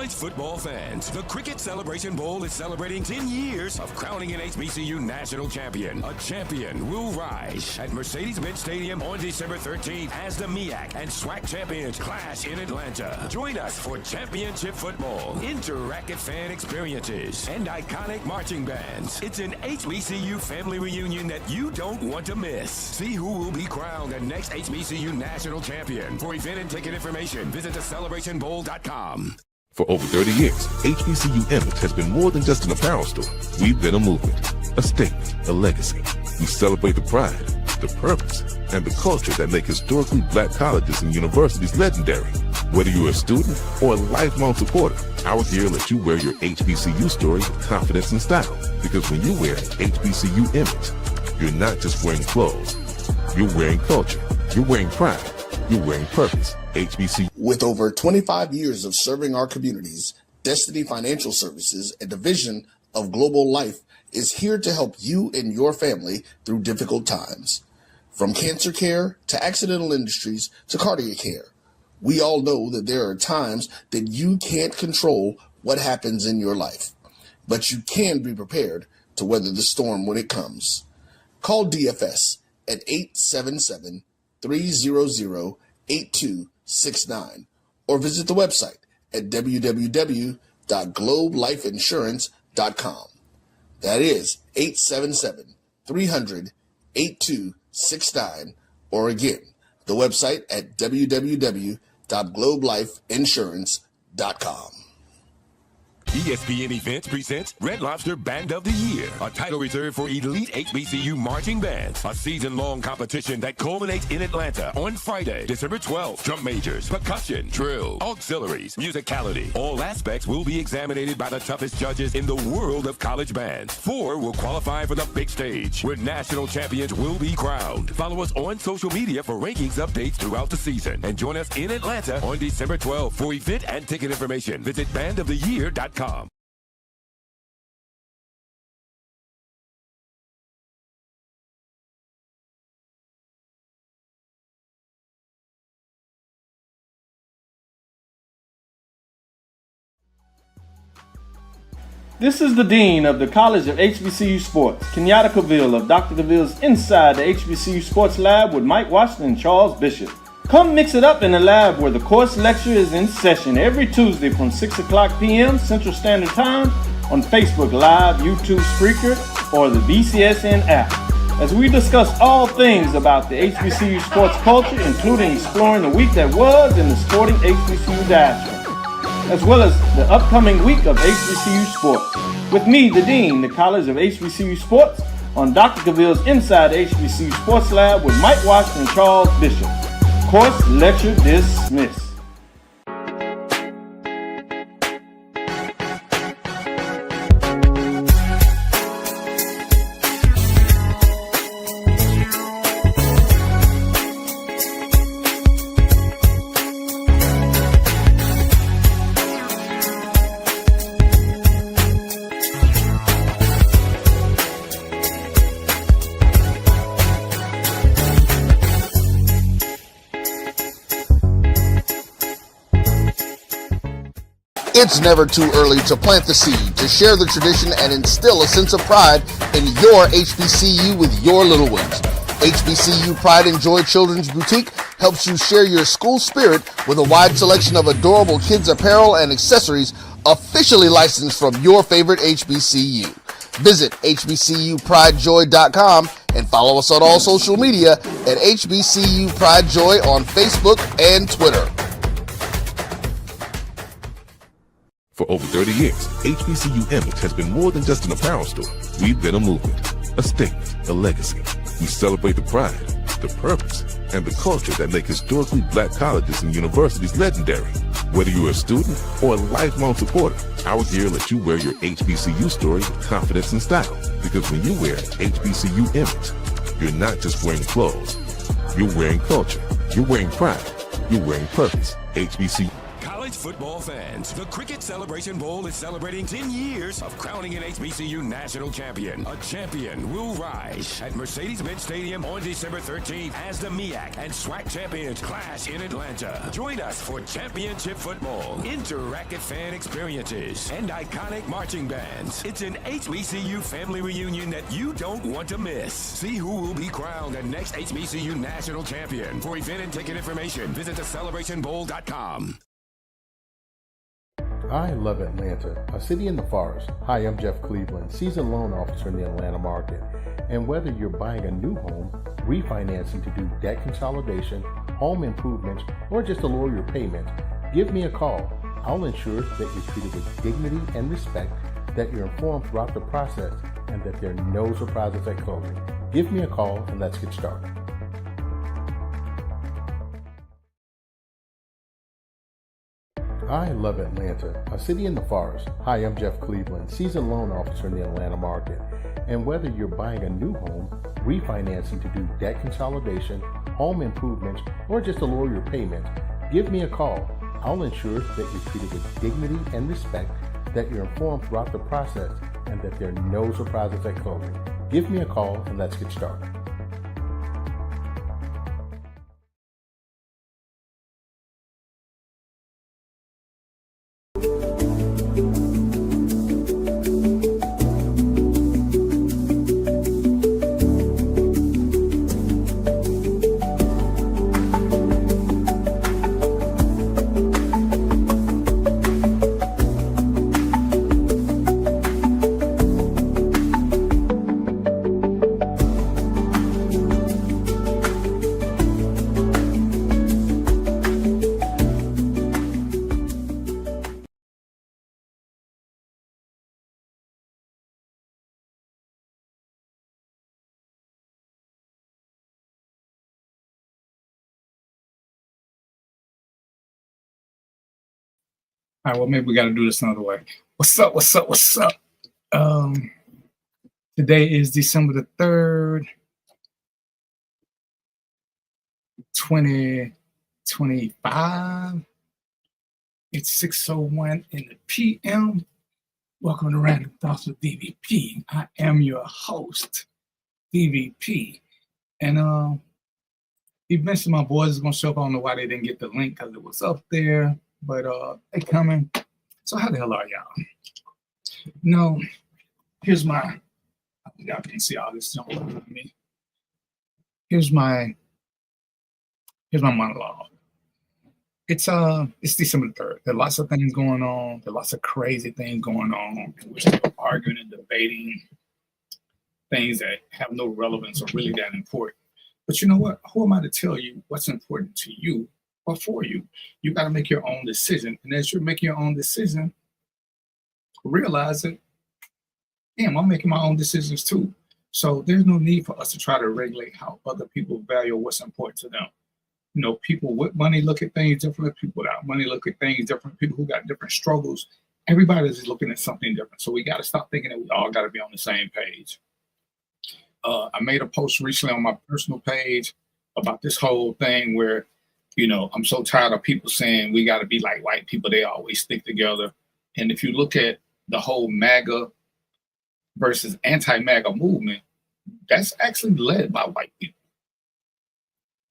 college football fans, the Cricket Celebration Bowl is celebrating 10 years of crowning an HBCU national champion. A champion will rise at Mercedes-Benz Stadium on December 13th as the MEAC and SWAC champions clash in Atlanta. Join us for championship football, interactive fan experiences, and iconic marching bands. It's an HBCU family reunion that you don't want to miss. See who will be crowned the next HBCU national champion. For event and ticket information, visit thecelebrationbowl.com. For over 30 years, HBCU Image has been more than just an apparel store. We've been a movement, a statement, a legacy. We celebrate the pride, the purpose, and the culture that make historically black colleges and universities legendary. Whether you're a student or a lifelong supporter, our gear lets you wear your HBCU story with confidence and style. Because when you wear HBCU Image, you're not just wearing clothes. You're wearing culture. You're wearing pride. You're wearing purpose. HBCU. With over 25 years of serving our communities, Destiny Financial Services, a division of Global Life, is here to help you and your family through difficult times. From cancer care to accidental industries to cardiac care, we all know that there are times that you can't control what happens in your life, but you can be prepared to weather the storm when it comes. Call DFS at 877-300-8269 or visit the website at www.globelifeinsurance.com. That is 877-300-8269, or again, the website at www.globelifeinsurance.com. ESPN Events presents Red Lobster Band of the Year, a title reserved for elite HBCU marching bands. A season-long competition that culminates in Atlanta on Friday, December 12th. Drum majors, percussion, drill, auxiliaries, musicality. All aspects will be examined by the toughest judges in the world of college bands. 4 will qualify for the big stage, where national champions will be crowned. Follow us on social media for rankings updates throughout the season. And join us in Atlanta on December 12th. For event and ticket information, visit bandoftheyear.com. This is the Dean of the College of HBCU Sports, Kenyatta Cavill of Dr. Cavill's Inside the HBCU Sports Lab with Mike Washington and Charles Bishop. Come mix it up in the lab where the course lecture is in session every Tuesday from 6 o'clock p.m. Central Standard Time on Facebook Live, YouTube Spreaker, or the BCSN app, as we discuss all things about the HBCU sports culture, including exploring the week that was in the sporting HBCU diaspora, as well as the upcoming week of HBCU sports. With me, the Dean, the College of HBCU Sports, on Dr. Cavill's Inside the HBCU Sports Lab with Mike Washington and Charles Bishop. Course lecture dismissed. It's never too early to plant the seed, to share the tradition, and instill a sense of pride in your HBCU with your little ones. HBCU Pride and Joy Children's Boutique helps you share your school spirit with a wide selection of adorable kids apparel and accessories officially licensed from your favorite HBCU. Visit hbcupridejoy.com and follow us on all social media at HBCU Pride Joy on Facebook and Twitter. For over 30 years, HBCU Image has been more than just an apparel store. We've been a movement, a statement, a legacy. We celebrate the pride, the purpose, and the culture that make historically black colleges and universities legendary. Whether you're a student or a lifelong supporter, our gear lets you wear your HBCU story with confidence and style. Because when you wear HBCU Image, you're not just wearing clothes. You're wearing culture. You're wearing pride. You're wearing purpose. HBCU. College football fans, the Cricket Celebration Bowl is celebrating 10 years of crowning an HBCU national champion. A champion will rise at Mercedes-Benz Stadium on December 13th as the MEAC and SWAC champions clash in Atlanta. Join us for championship football, interactive fan experiences, and iconic marching bands. It's an HBCU family reunion that you don't want to miss. See who will be crowned the next HBCU national champion. For event and ticket information, visit thecelebrationbowl.com. I love Atlanta, a city in the forest. Hi, I'm Jeff Cleveland, seasoned loan officer in the Atlanta market. And whether you're buying a new home, refinancing to do debt consolidation, home improvements, or just to lower your payment, give me a call. I'll ensure that you're treated with dignity and respect, that you're informed throughout the process, and that there are no surprises at closing. Give me a call and let's get started. I love Atlanta, a city in the forest. Hi, I'm Jeff Cleveland, seasoned loan officer in the Atlanta market. And whether you're buying a new home, refinancing to do debt consolidation, home improvements, or just to lower your payment, give me a call. I'll ensure that you're treated with dignity and respect, that you're informed throughout the process, and that there are no surprises at closing. Give me a call and let's get started. All right, well, maybe we got to do this another way. What's up? What's up? What's up? Today is December the 3rd, 2025. It's 6:01 in the p.m. Welcome to Random Thoughts with DVP. I am your host, DVP. And eventually my boys is going to show up. I don't know why they didn't get the link because it was up there. But they coming. So how the hell are y'all? No, here's my, y'all can see all this junk on me. Here's my monologue. It's December 3rd. There are lots of things going on. There are lots of crazy things going on. We're still arguing and debating things that have no relevance or really that important. But you know what? Who am I to tell you what's important to you? Or for you? You got to make your own decision. And as you're making your own decision, realize that, damn, I'm making my own decisions too. So there's no need for us to try to regulate how other people value what's important to them. You know, people with money look at things differently. People without money look at things different. People who got different struggles. Everybody's looking at something different. So we got to stop thinking that we all got to be on the same page. I made a post recently on my personal page about this whole thing where, you know, I'm so tired of people saying we got to be like white people. They always stick together. And if you look at the whole MAGA versus anti-MAGA movement, that's actually led by white people.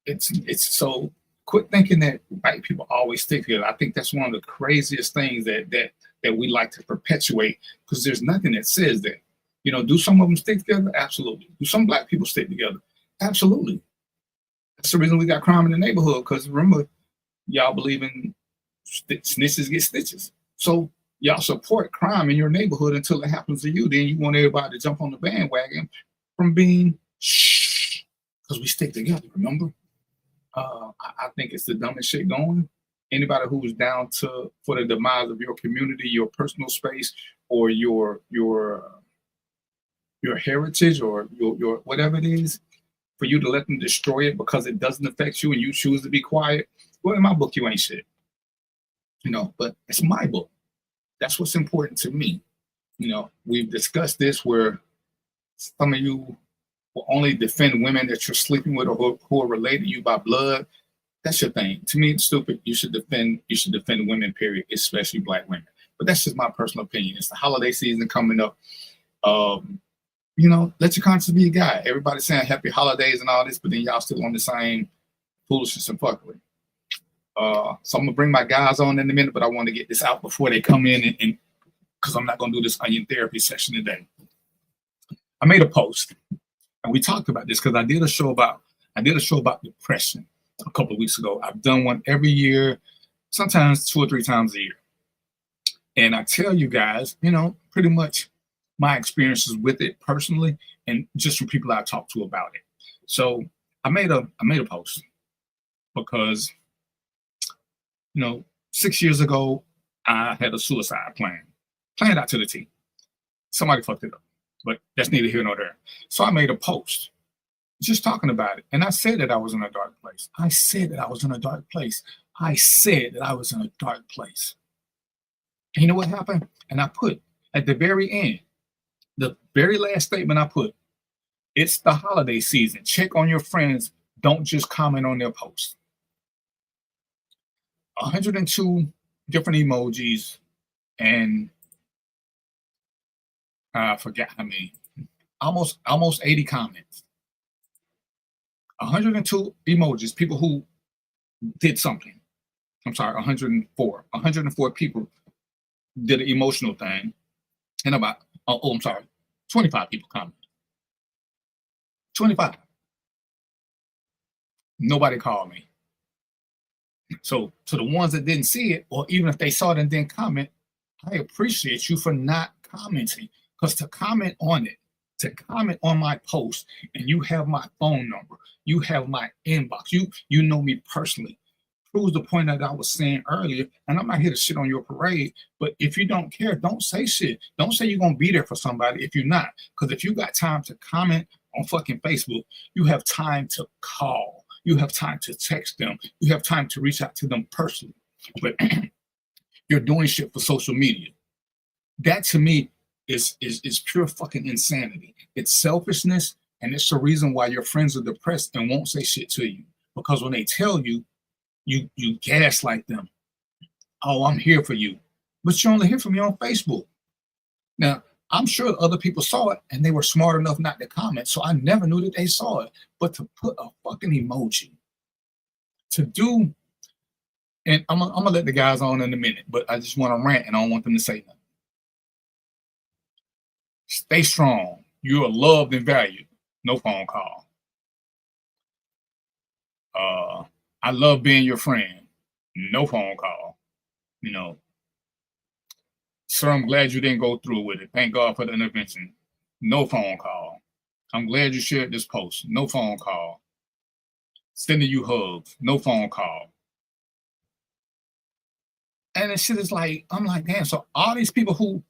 It's so quit thinking that white people always stick together. I think that's one of the craziest things that we like to perpetuate, because there's nothing that says that. You know, do some of them stick together? Absolutely. Do some black people stick together? Absolutely. That's the reason we got crime in the neighborhood, because remember, y'all believe in snitches get stitches. So y'all support crime in your neighborhood until it happens to you. Then you want everybody to jump on the bandwagon from being shh, because we stick together, remember? I think it's the dumbest shit going. Anybody who's down for the demise of your community, your personal space, or your heritage, or your whatever it is, for you to let them destroy it because it doesn't affect you and you choose to be quiet, well, in my book, you ain't shit. You know, but it's my book. That's what's important to me. You know, we've discussed this where some of you will only defend women that you're sleeping with or who are related to you by blood. That's your thing. To me, it's stupid. You should defend women, period, especially black women. But that's just my personal opinion. It's the holiday season coming up. Let your conscience be a guy. Everybody's saying happy holidays and all this, but then y'all still on the same foolishness and fuckery. So I'm gonna bring my guys on in a minute, but I want to get this out before they come in, and because I'm not gonna do this onion therapy session today. I made a post, and we talked about this because I did a show about depression a couple of weeks ago. I've done one every year, sometimes 2 or 3 times a year, and I tell you guys, pretty much my experiences with it personally, and just from people I talked to about it. So I made a post because 6 years ago I had a suicide plan, planned out to the T. Somebody fucked it up, but that's neither here nor there. So I made a post just talking about it, and I said that I was in a dark place. I said that I was in a dark place. And you know what happened? And I put at the very end, the very last statement I put, it's the holiday season. Check on your friends. Don't just comment on their posts. 102 different emojis, and I forgot how many. Almost 80 comments. 102 emojis, people who did something. I'm sorry, 104. 104 people did an emotional thing, and about 25 people commented. 25. Nobody called me. So to the ones that didn't see it, or even if they saw it and didn't comment, I appreciate you for not commenting. Because to comment on it, to comment on my post, and you have my phone number, you have my inbox, you know me personally, proves the point that I was saying earlier. And I'm not here to shit on your parade, but if you don't care, don't say shit. Don't say you're gonna be there for somebody if you're not. Because if you got time to comment on fucking Facebook, you have time to call. You have time to text them. You have time to reach out to them personally. But you're doing shit for social media. That to me is pure fucking insanity. It's selfishness, and it's the reason why your friends are depressed and won't say shit to you. Because when they tell you, you gaslight them. Oh, I'm here for you. But you only hear from me on Facebook. Now, I'm sure other people saw it and they were smart enough not to comment, so I never knew that they saw it. But to put a fucking emoji, and I'm gonna let the guys on in a minute, but I just want to rant and I don't want them to say nothing. Stay strong. You are loved and valued. No phone call. I love being your friend. No phone call. Sir, I'm glad you didn't go through with it. Thank God for the intervention. No phone call. I'm glad you shared this post. No phone call. Sending you hugs. No phone call. And the shit is like, I'm like, damn, so all these people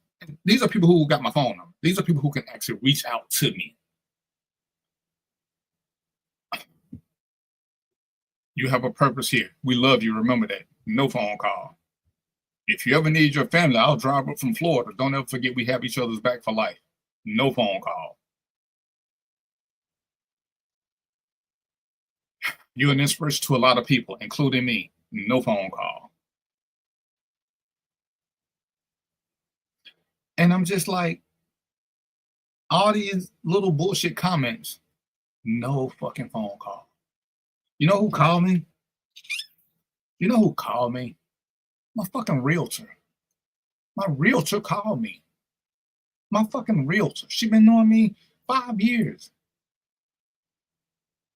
these are people who got my phone number. These are people who can actually reach out to me. You have a purpose here. We love you. Remember that. No phone call. If you ever need your family, I'll drive up from Florida. Don't ever forget we have each other's back for life. No phone call. You're an inspiration to a lot of people, including me. No phone call. And I'm just like, all these little bullshit comments, no fucking phone call. You know who called me? My fucking realtor. My realtor called me. My fucking realtor. She been knowing me 5 years.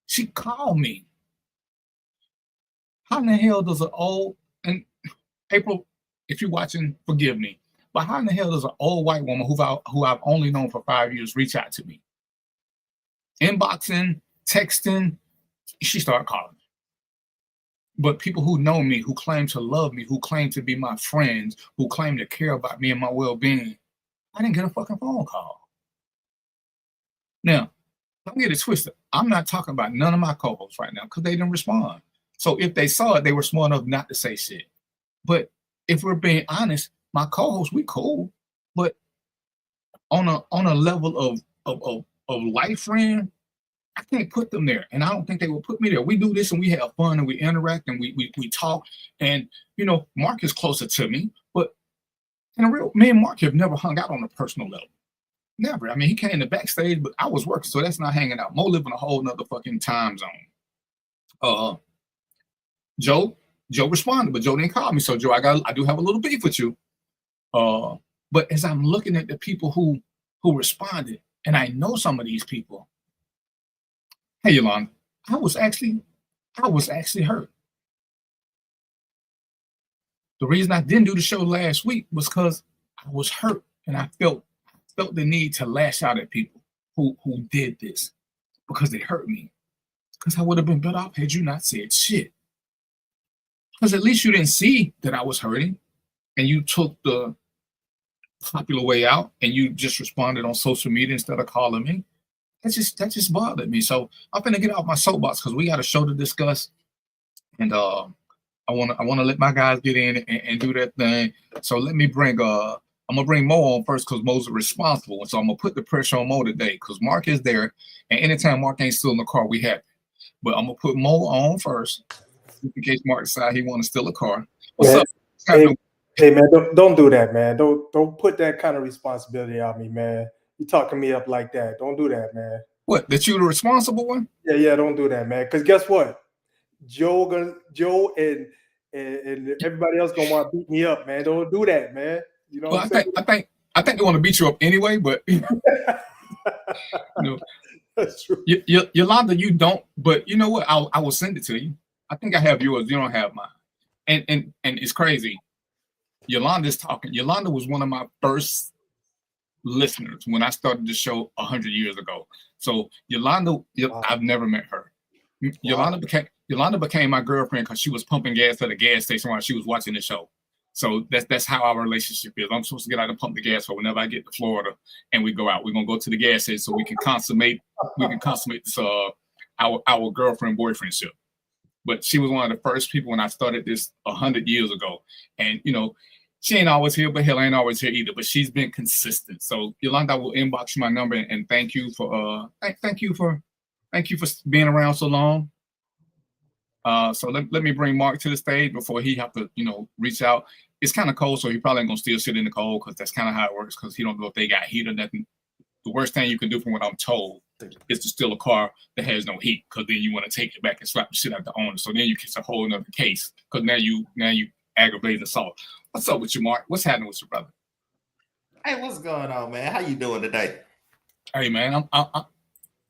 She called me. How in the hell does and April, if you're watching, forgive me, but how in the hell does an old white woman who I've only known for 5 years reach out to me? Inboxing, texting, she started calling me. But people who know me, who claim to love me, who claim to be my friends, who claim to care about me and my well-being, I didn't get a fucking phone call. Now, don't get it twisted. I'm not talking about none of my co-hosts right now because they didn't respond. So if they saw it, they were smart enough not to say shit. But if we're being honest, my co-hosts, we cool. But on a level of life friend, I can't put them there, and I don't think they will put me there. We do this and we have fun and we interact and we talk. And Marq is closer to me, but me and Marq have never hung out on a personal level. Never. I mean, he came in the backstage, but I was working, so that's not hanging out. Mo live in a whole nother fucking time zone. Joe responded, but Joe didn't call me. So Joe, I do have a little beef with you. But as I'm looking at the people who responded, and I know some of these people. Hey, Yolanda, I was actually hurt. The reason I didn't do the show last week was because I was hurt, and I felt the need to lash out at people who did this because they hurt me. Because I would have been better off had you not said shit. Because at least you didn't see that I was hurting, and you took the popular way out, and you just responded on social media instead of calling me. That just bothered me. So I'm gonna get off my soapbox because we got a show to discuss, and I wanna let my guys get in and do that thing. So let me bring I'm gonna bring Mo on first because Mo's responsible, and so I'm gonna put the pressure on Mo today because Marq is there, and anytime Marq ain't still in the car, we happy. But I'm gonna put Mo on first in case Marq decides he want to steal a car. What's up? Hey man, don't do that, man. Don't put that kind of responsibility on me, man. You talking me up like that? Don't do that, man. What? That you the responsible one? Yeah, don't do that, man. Because guess what? Joe and everybody else gonna want to beat me up, man. Don't do that, man. You know well, what I'm saying? I think they want to beat you up anyway, but that's true. Yolanda, you don't. But you know what? I will send it to you. I think I have yours. You don't have mine. And it's crazy. Yolanda's talking. Yolanda was one of my first listeners when I started the show 100 years ago. So Yolanda, wow. I've never met her. Wow. Yolanda became my girlfriend because she was pumping gas at a gas station while she was watching the show. So that's how our relationship is. I'm supposed to get out and pump the gas. So whenever I get to Florida and we go out, we're gonna go to the gas station so we can consummate this our girlfriend boyfriendship. But she was one of the first people when I started this 100 years ago. And she ain't always here, but hell, I ain't always here either. But she's been consistent. So Yolanda, I will inbox you my number and thank you for thank you for being around so long. So let me bring Marq to the stage before he have to reach out. It's kind of cold, so he probably ain't gonna still sit in the cold because that's kind of how it works. Because he don't know if they got heat or nothing. The worst thing you can do, from what I'm told, is to steal a car that has no heat, because then you want to take it back and slap the shit out the owner. So then you catch a whole another case, because now you aggravate assault. What's up with you, Marq? What's happening with your brother? Hey, what's going on, man? How you doing today? Hey, man,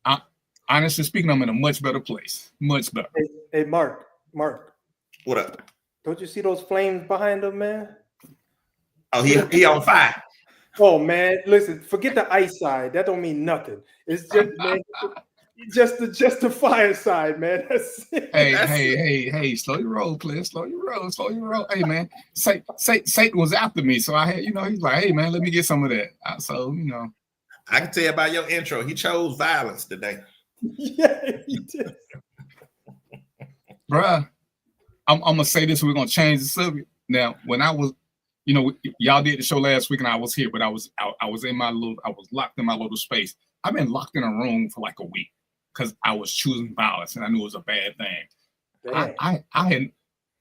I'm honestly speaking, I'm in a much better place. Much better. Hey, Marq. What up? Don't you see those flames behind him, man? Oh, he on fire. Oh man, listen, forget the ice side. That don't mean nothing. It's just man, just the fire side, man. That's it. Hey, slow your roll, please. Slow your roll. Hey man, Satan was after me, so I had, he's like, hey man, let me get some of that. So I can tell you about your intro. He chose violence today. Yeah, he did. Bruh, I'm gonna say this. We're gonna change the subject now. When I was, y'all did the show last week and I was here, but I was locked in my little space. I've been locked in a room for like a week because I was choosing violence and I knew it was a bad thing.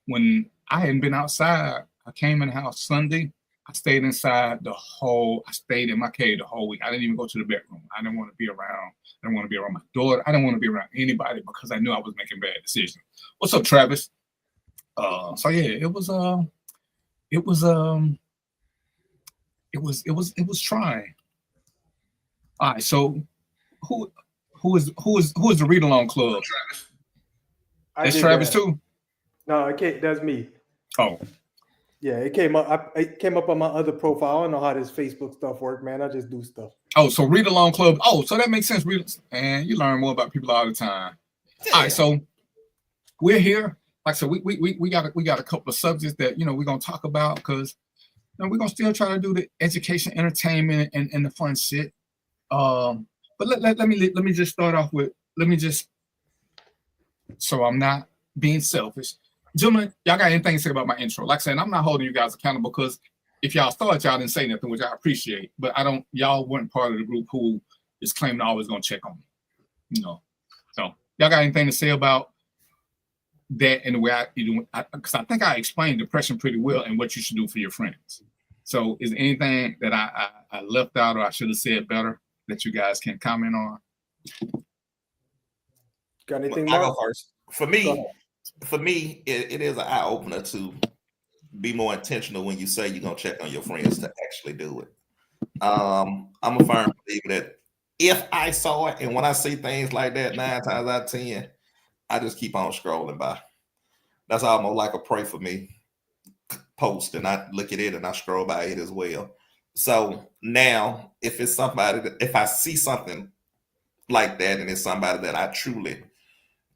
When I hadn't been outside, I came in the house Sunday. I stayed inside I stayed in my cave the whole week. I didn't even go to the bedroom. I didn't want to be around. I didn't want to be around my daughter. I didn't want to be around anybody because I knew I was making bad decisions. What's up, Travis? So yeah, it was trying. All right, so who is the read along club? That's Travis too. No, okay, that's me. Oh, yeah, it came up on my other profile. I don't know how this Facebook stuff works, man. I just do stuff. Oh, so read along club. Oh, so that makes sense. And you learn more about people all the time. Yeah. All right, so we're here. Like I said, we got a couple of subjects that we're gonna talk about because we're gonna still try to do the education, entertainment, and the fun shit. But let me just start off with so I'm not being selfish. Gentlemen, y'all got anything to say about my intro? Like I said, I'm not holding you guys accountable because if y'all thought y'all didn't say nothing, which I appreciate, but y'all weren't part of the group who is claiming always gonna check on me. Y'all got anything to say about that and the way because I think I explained depression pretty well and what you should do for your friends. So is there anything that I left out or I should have said better that you guys can comment on? Got anything, I'll Mark? go first. For me, it is an eye opener to be more intentional when you say you're gonna check on your friends to actually do it. I'm a firm believer that if I saw it, and when I see things like that 9 times out of 10, I just keep on scrolling by. That's almost like a pray for me post, and I look at it and I scroll by it as well. So now, if it's somebody if I see something like that, and it's somebody that I truly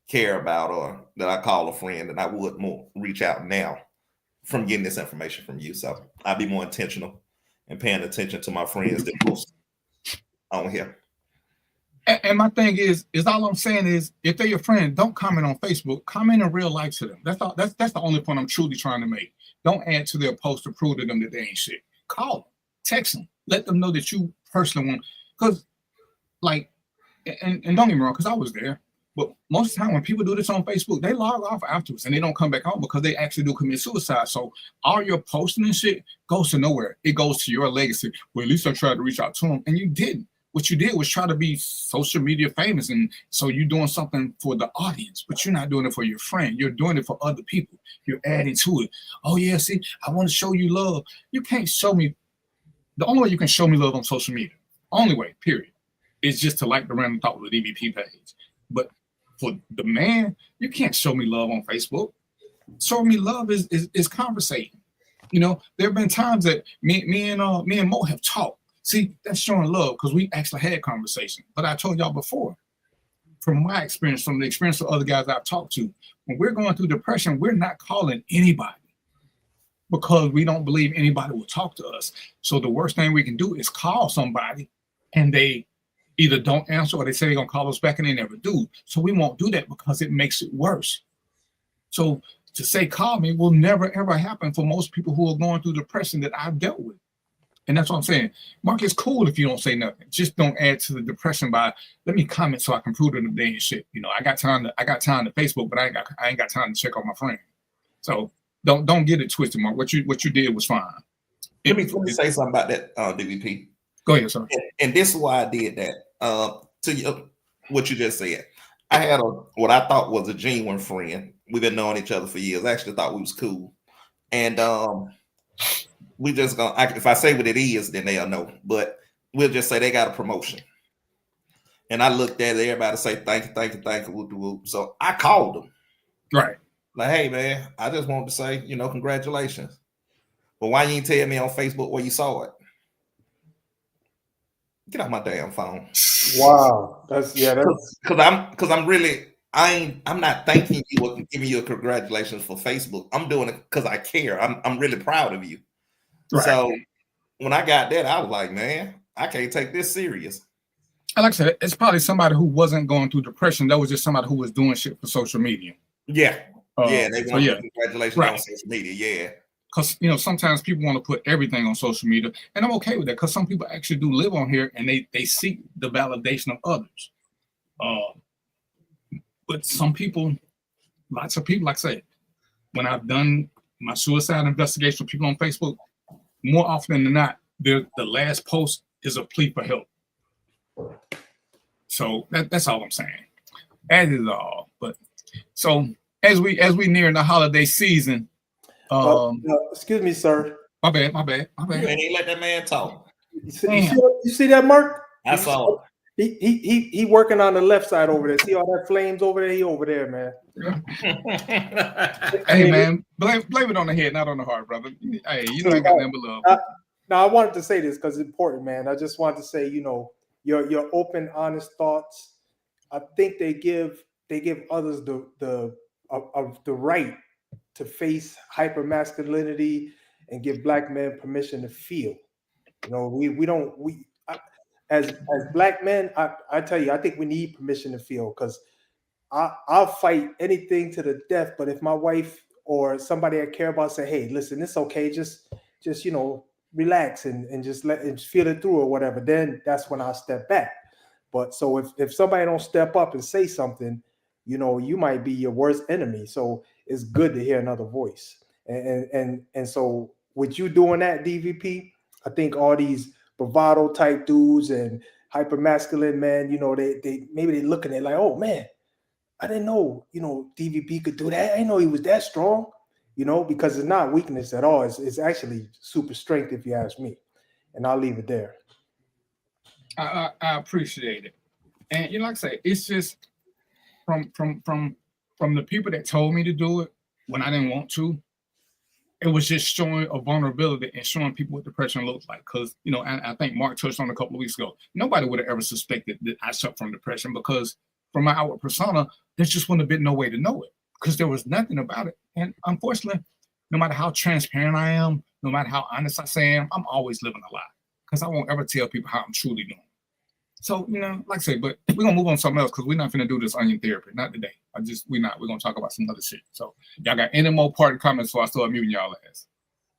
care about or that I call a friend, and I would more reach out now from getting this information from you. So I'll be more intentional and paying attention to my friends that post on here. And my thing is all I'm saying is, if they're your friend, don't comment on Facebook. Comment in real life to them. That's all. That's the only point I'm truly trying to make. Don't add to their post to prove to them that they ain't shit. Call them, text them, let them know that you personally want. Because, like, and don't get me wrong, because I was there. But most of the time when people do this on Facebook, they log off afterwards and they don't come back on because they actually do commit suicide. So all your posting and shit goes to nowhere. It goes to your legacy. Well, at least I tried to reach out to them, and you didn't. What you did was try to be social media famous, and so you're doing something for the audience, but you're not doing it for your friend. You're doing it for other people. You're adding to it. Oh yeah, see, I want to show you love. You can't show me. The only way you can show me love on social media, only way, period, is just to like the Random Thought with EVP page. But for the man, you can't show me love on Facebook. Show me love is conversating. You know, there have been times that me and Mo have talked. See, that's showing love because we actually had conversation. But I told y'all before, from my experience, from the experience of other guys I've talked to, when we're going through depression, we're not calling anybody because we don't believe anybody will talk to us. So the worst thing we can do is call somebody and they either don't answer or they say they're going to call us back and they never do. So we won't do that because it makes it worse. So to say call me will never, ever happen for most people who are going through depression that I've dealt with. And that's what I'm saying. Mark, it's cool if you don't say nothing. Just don't add to the depression by let me comment so I can prove to them they ain't shit. You know, I got time to Facebook, but I ain't got time to check on my friend. So don't get it twisted, Mark. What you did was fine. Let me say something about that, DVP. Go ahead, sir. And this is why I did that. To you, what you just said. I had what I thought was a genuine friend. We've been knowing each other for years. I actually thought we was cool. And we just if I say what it is, then they'll know. But we'll just say they got a promotion. And I looked at everybody say, thank you, whoop, whoop. So I called them. Right. Like, hey man, I just wanted to say, congratulations. But why you ain't tell me on Facebook where you saw it? Get off my damn phone. Wow. That's because I'm not thanking you or giving you a congratulations for Facebook. I'm doing it because I care. I'm really proud of you. Right. So when I got that, I was like, man, I can't take this serious. And like I said, it's probably somebody who wasn't going through depression. That was just somebody who was doing shit for social media. Yeah. They want congratulations on social media. Yeah. Because, sometimes people want to put everything on social media, and I'm okay with that because some people actually do live on here and they seek the validation of others. But some people, lots of people, like I say, when I've done my suicide investigation with people on Facebook, more often than not, the last post is a plea for help. So that's all I'm saying. That is all. But so as we near the holiday season. Excuse me, sir. My bad. You ain't even let that man talk. You see that, Mark? I saw it. He working on the left side over there. See all that flames over there? He over there, man. Hey, man, blame it on the head, not on the heart, brother. Hey, you ain't got nothing but love. Now I wanted to say this because it's important, man. I just wanted to say, your open, honest thoughts. I think they give others the right to face hypermasculinity and give Black men permission to feel. As Black men, I tell you, I think we need permission to feel because I'll fight anything to the death. But if my wife or somebody I care about say, hey, listen, it's okay, just relax and just feel it through or whatever, then that's when I'll step back. But so if somebody don't step up and say something, you might be your worst enemy. So it's good to hear another voice. And so with you doing that, DVP, I think all these bravado type dudes and hyper masculine men, they maybe they looking at it like, oh man, I didn't know, DVP could do that. I didn't know he was that strong, because it's not weakness at all. It's actually super strength, if you ask me. And I'll leave it there. I appreciate it. And like I say, it's just from the people that told me to do it when I didn't want to. It was just showing a vulnerability and showing people what depression looks like. Because, I think Mark touched on a couple of weeks ago, nobody would have ever suspected that I suffer from depression, because from my outward persona, there just wouldn't have been no way to know it, because there was nothing about it. And unfortunately, no matter how transparent I am, no matter how honest I say I am, I'm always living a lie, because I won't ever tell people how I'm truly doing. So, like I say, but we're going to move on to something else, because we're not going to do this onion therapy. Not today. We're not. We're going to talk about some other shit. So, y'all got any more parting comments before I start muting y'all ass?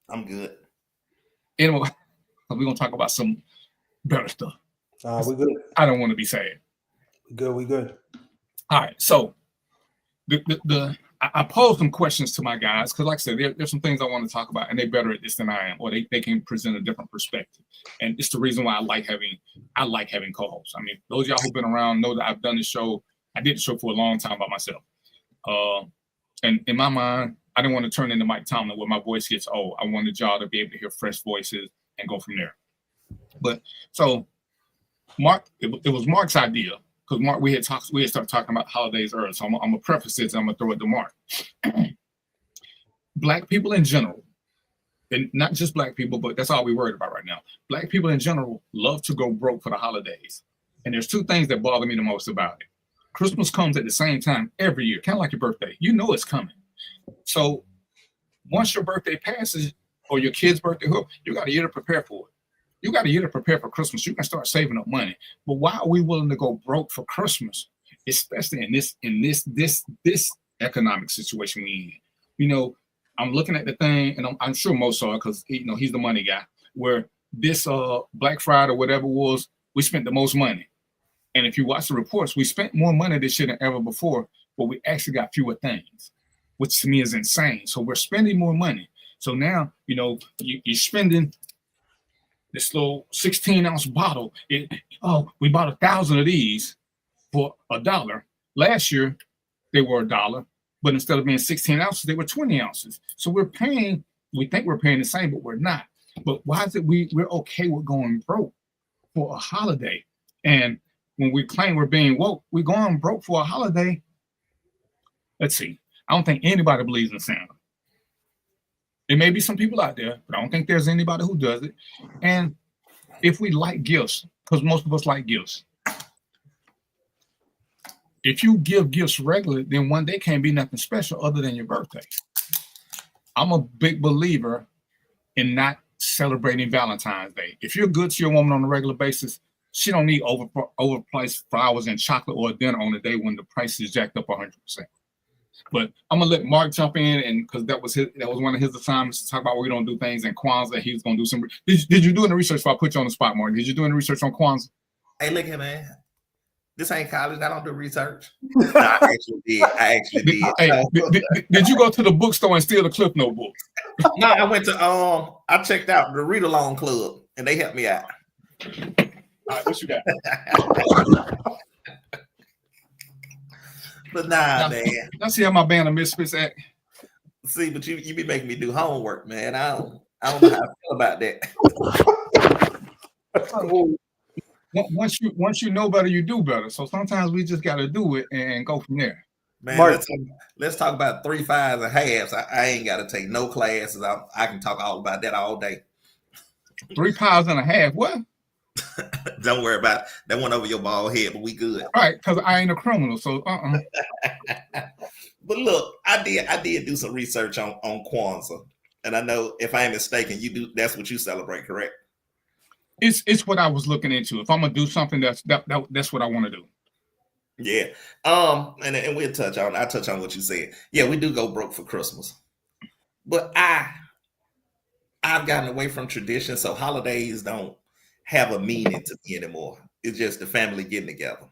I'm good. Anyway, we're going to talk about some better stuff. We're good. I don't want to be sad. We good. All right. So, I posed some questions to my guys, because like I said, there's some things I want to talk about, and they're better at this than I am, or they can present a different perspective. And it's the reason why I like having co-hosts. I mean, those of y'all who've been around know that I've done the show. I did the show for a long time by myself. And in my mind, I didn't want to turn into Mike Tomlin where my voice gets old. I wanted y'all to be able to hear fresh voices and go from there. But so Marq, it was Mark's idea. Because Mark, we had started talking about holidays earlier, so I'm gonna preface this and I'm gonna throw it to Mark. Black people in general, and not just black people, but that's all we're worried about right now. Black people in general love to go broke for the holidays. And there's two things that bother me the most about it. Christmas comes at the same time every year, kind of like your birthday. You know it's coming. So once your birthday passes, or your kid's birthday, you got a year to prepare for it. You got a year to prepare for Christmas. You can start saving up money. But why are we willing to go broke for Christmas, especially in this economic situation we in? I'm looking at the thing, and I'm sure Mo saw it, because he's the money guy. Where this Black Friday or whatever was, we spent the most money. And if you watch the reports, we spent more money this year than ever before, but we actually got fewer things, which to me is insane. So we're spending more money. So now you're spending this little 16-ounce bottle. We bought 1,000 of these for $1. Last year, they were $1, but instead of being 16 ounces, they were 20 ounces. So we think we're paying the same, but we're not. But why is it we're okay with going broke for a holiday? And when we claim we're being woke, we're going broke for a holiday. Let's see. I don't think anybody believes in Santa. There may be some people out there, but I don't think there's anybody who does it. And if we like gifts, because most of us like gifts, if you give gifts regularly, then one day can't be nothing special other than your birthday. I'm a big believer in not celebrating Valentine's Day. If you're good to your woman on a regular basis, she don't need overpriced flowers and chocolate or dinner on the day when the price is jacked up 100%. But I'm gonna let Mark jump in, and because that was one of his assignments to talk about where we don't do things in Kwanzaa. He was gonna do some. Did you do any research? If I put you on the spot, Mark, did you do any research on Kwanzaa? Hey, look here, man. This ain't college. I don't do research. I actually did. Hey, did you go to the bookstore and steal the Cliff Note book? No, I went to I checked out the Read Along Club, and they helped me out. All right, what you got? But man. I see how my band of misfits act. See, but you be making me do homework, man. I don't know how I feel about that. Once you know better, you do better. So sometimes we just got to do it and go from there. Man, let's talk about 3 5s and halves. I ain't got to take no classes. I can talk all about that all day. 3 pounds and a half. What? Don't worry about it. That went over your bald head, but we good. All right, because I ain't a criminal, so But look, I did do some research on Kwanzaa, and I know if I am mistaken, you do. That's what you celebrate, correct? It's what I was looking into. If I'm gonna do something, that's what I want to do. Yeah. And we'll touch on what you said. Yeah, we do go broke for Christmas, but I've gotten away from tradition, so holidays don't have a meaning to me anymore. It's just the family getting together.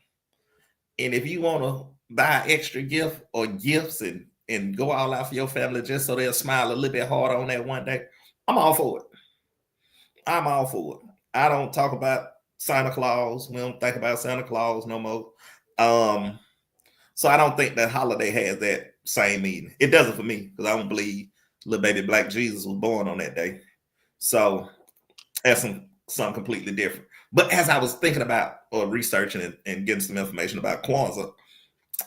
And if you want to buy extra gift or gifts and go all out for your family just so they'll smile a little bit harder on that one day, I'm all for it. I'm all for it. I don't talk about Santa Claus. We don't think about Santa Claus no more. So I don't think that holiday has that same meaning. It doesn't for me because I don't believe little baby black Jesus was born on that day. So that's something completely different. But as I was thinking about or researching and getting some information about Kwanzaa,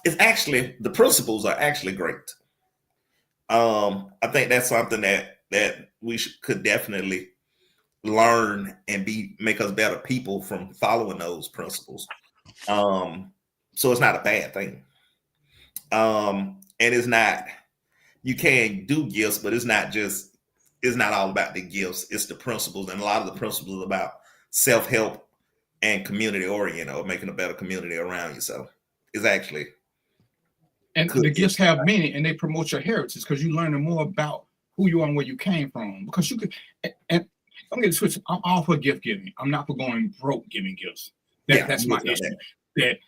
it's actually the principles are actually great. I think that's something that we could definitely learn and make us better people from following those principles. So it's not a bad thing. And it's not, you can do gifts, but it's not all about the gifts. It's the principles, and a lot of the principles about self-help and community oriented, or making a better community around you. So it's actually, and the gifts have meaning, and they promote your heritage because you learn more about who you are and where you came from. Because you could, and I'm going to switch. I'm all for gift giving. I'm not for going broke giving gifts. That's my issue. That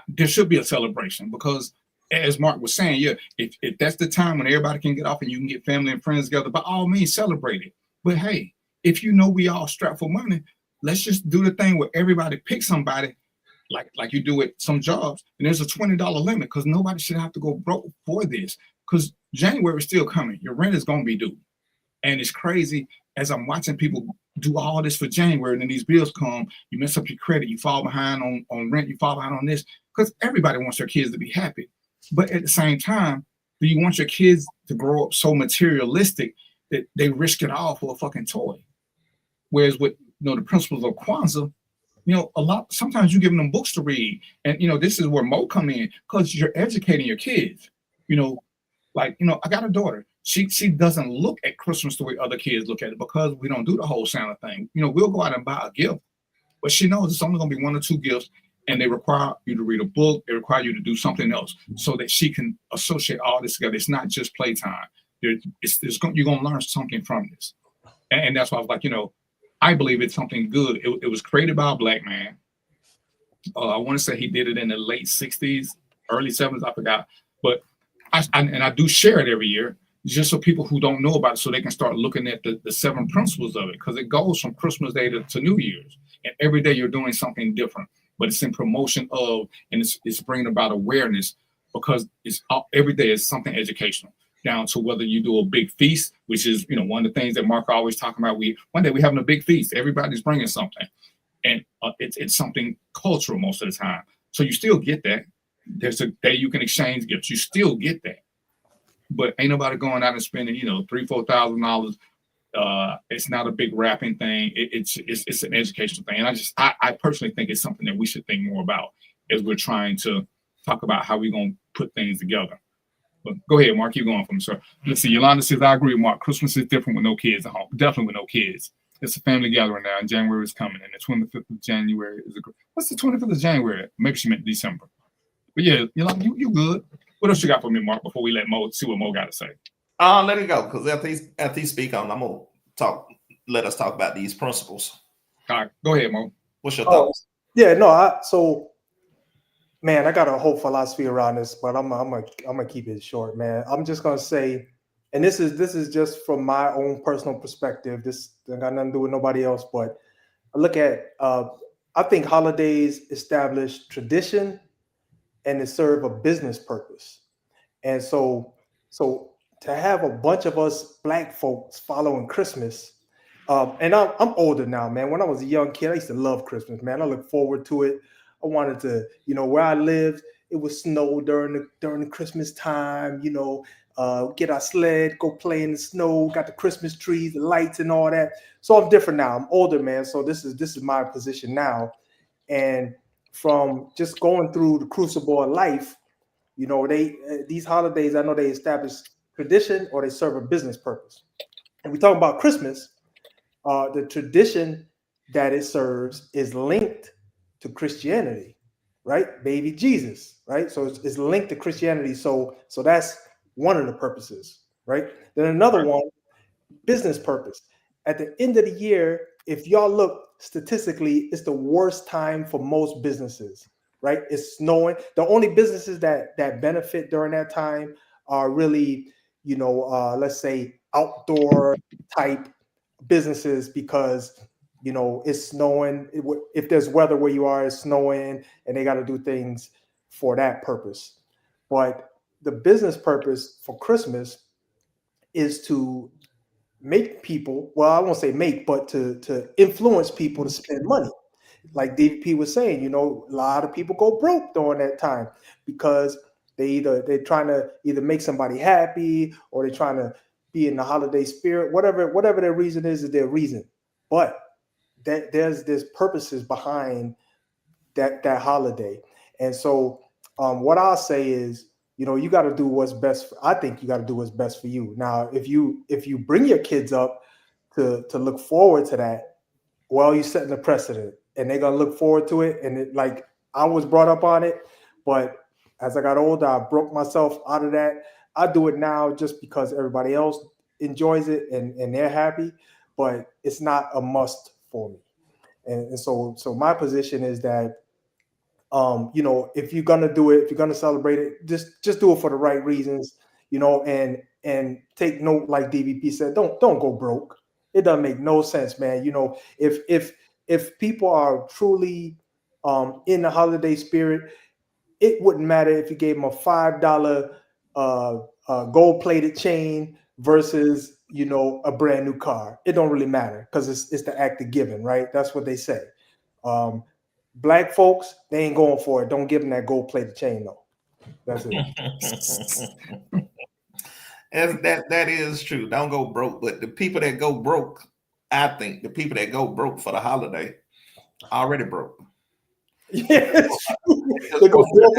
there should be a celebration because, as Mark was saying, if that's the time when everybody can get off and you can get family and friends together, by all means celebrate it. But hey, if we all strapped for money, let's just do the thing where everybody pick somebody, like you do at some jobs, and there's a $20 limit because nobody should have to go broke for this. Because January is still coming. Your rent is going to be due, and it's crazy as I'm watching people do all this for January, and then these bills come, you mess up your credit, you fall behind on rent, you fall behind on this, because everybody wants their kids to be happy. But at the same time, do you want your kids to grow up so materialistic that they risk it all for a fucking toy? Whereas with the principles of Kwanzaa, sometimes you're giving them books to read, and this is where Mo come in because you're educating your kids. I got a daughter. She doesn't look at Christmas the way other kids look at it because we don't do the whole Santa thing. We'll go out and buy a gift, but she knows it's only going to be 1 or 2 gifts, and they require you to read a book. They require you to do something else so that she can associate all this together. It's not just playtime. You're going to learn something from this, and that's why I was like, I believe it's something good. It was created by a black man. I want to say he did it in the late 60s, early 70s. I forgot, but I do share it every year, just so people who don't know about it, so they can start looking at the 7 principles of it, because it goes from Christmas Day to New Year's, and every day you're doing something different, but it's in promotion of, and it's bringing about awareness, because every day is something educational, down to whether you do a big feast, which is one of the things that Mark always talking about. One day we're having a big feast, everybody's bringing something, and it's something cultural most of the time. So you still get that. There's a day you can exchange gifts. You still get that. But ain't nobody going out and spending, $3,000-$4,000. It's not a big wrapping thing. It's an educational thing. And I personally think it's something that we should think more about as we're trying to talk about how we're going to put things together. But go ahead, Mark, keep going for me, sir. Let's see. Yolanda says, I agree with Mark. Christmas is different with no kids at home. Definitely with no kids. It's a family gathering now, and January is coming. And the 25th of January is what's the 25th of January? Maybe she meant December. But yeah, you good. What else you got for me, Mark, before we let Mo see what Mo got to say? Let it go, because after he speak on, I'm gonna let us talk about these principles. All right, go ahead, Mo. What's your thoughts? Man, I got a whole philosophy around this, but I'm gonna keep it short, man. I'm just gonna say, and this is just from my own personal perspective. This ain't got nothing to do with nobody else, but I look at I think holidays establish tradition and they serve a business purpose. And so to have a bunch of us black folks following Christmas, and I'm older now, man. When I was a young kid, I used to love Christmas, man. I look forward to it. I wanted to, where I lived, it would snow during the Christmas time, get our sled, go play in the snow, got the Christmas trees, the lights and all that. So I'm different now. I'm older, man. So this is my position now. And from just going through the crucible of life, these holidays, I know they establish tradition or they serve a business purpose. And we talk about Christmas, the tradition that it serves is linked to Christianity, right? Baby Jesus, right? So it's linked to Christianity. So that's one of the purposes, right? Then another one, business purpose. At the end of the year, if y'all look statistically, it's the worst time for most businesses, right? It's snowing. The only businesses that benefit during that time are really, let's say outdoor type businesses, because it's snowing. If there's weather where you are, it's snowing, and they got to do things for that purpose. But the business purpose for Christmas is to make people, well, I won't say make, but to influence people to spend money. Like DVP was saying, a lot of people go broke during that time because they're trying to either make somebody happy, or they're trying to be in the holiday spirit. Whatever their reason is their reason. But there's purposes behind that holiday. And so what I'll say is, you got to do what's best. I think you got to do what's best for you. Now, if you bring your kids up to look forward to that, well, you're setting a precedent, and they're gonna look forward to it. And like I was brought up on it, but as I got older, I broke myself out of that. I do it now just because everybody else enjoys it and they're happy, but it's not a must for me. And so my position is that, if you're gonna do it, if you're gonna celebrate it, just do it for the right reasons, and take note, like DVP said, don't go broke. It doesn't make no sense, man. If people are truly in the holiday spirit, it wouldn't matter if you gave them a $5 gold-plated chain versus a brand new car. It don't really matter, because it's the act of giving, right? That's what they say. Black folks, they ain't going for it. Don't give them that gold-plated chain, though. That's it. That is true. Don't go broke. But the people that go broke, I think the people that go broke for the holiday already broke. Yes, they go broke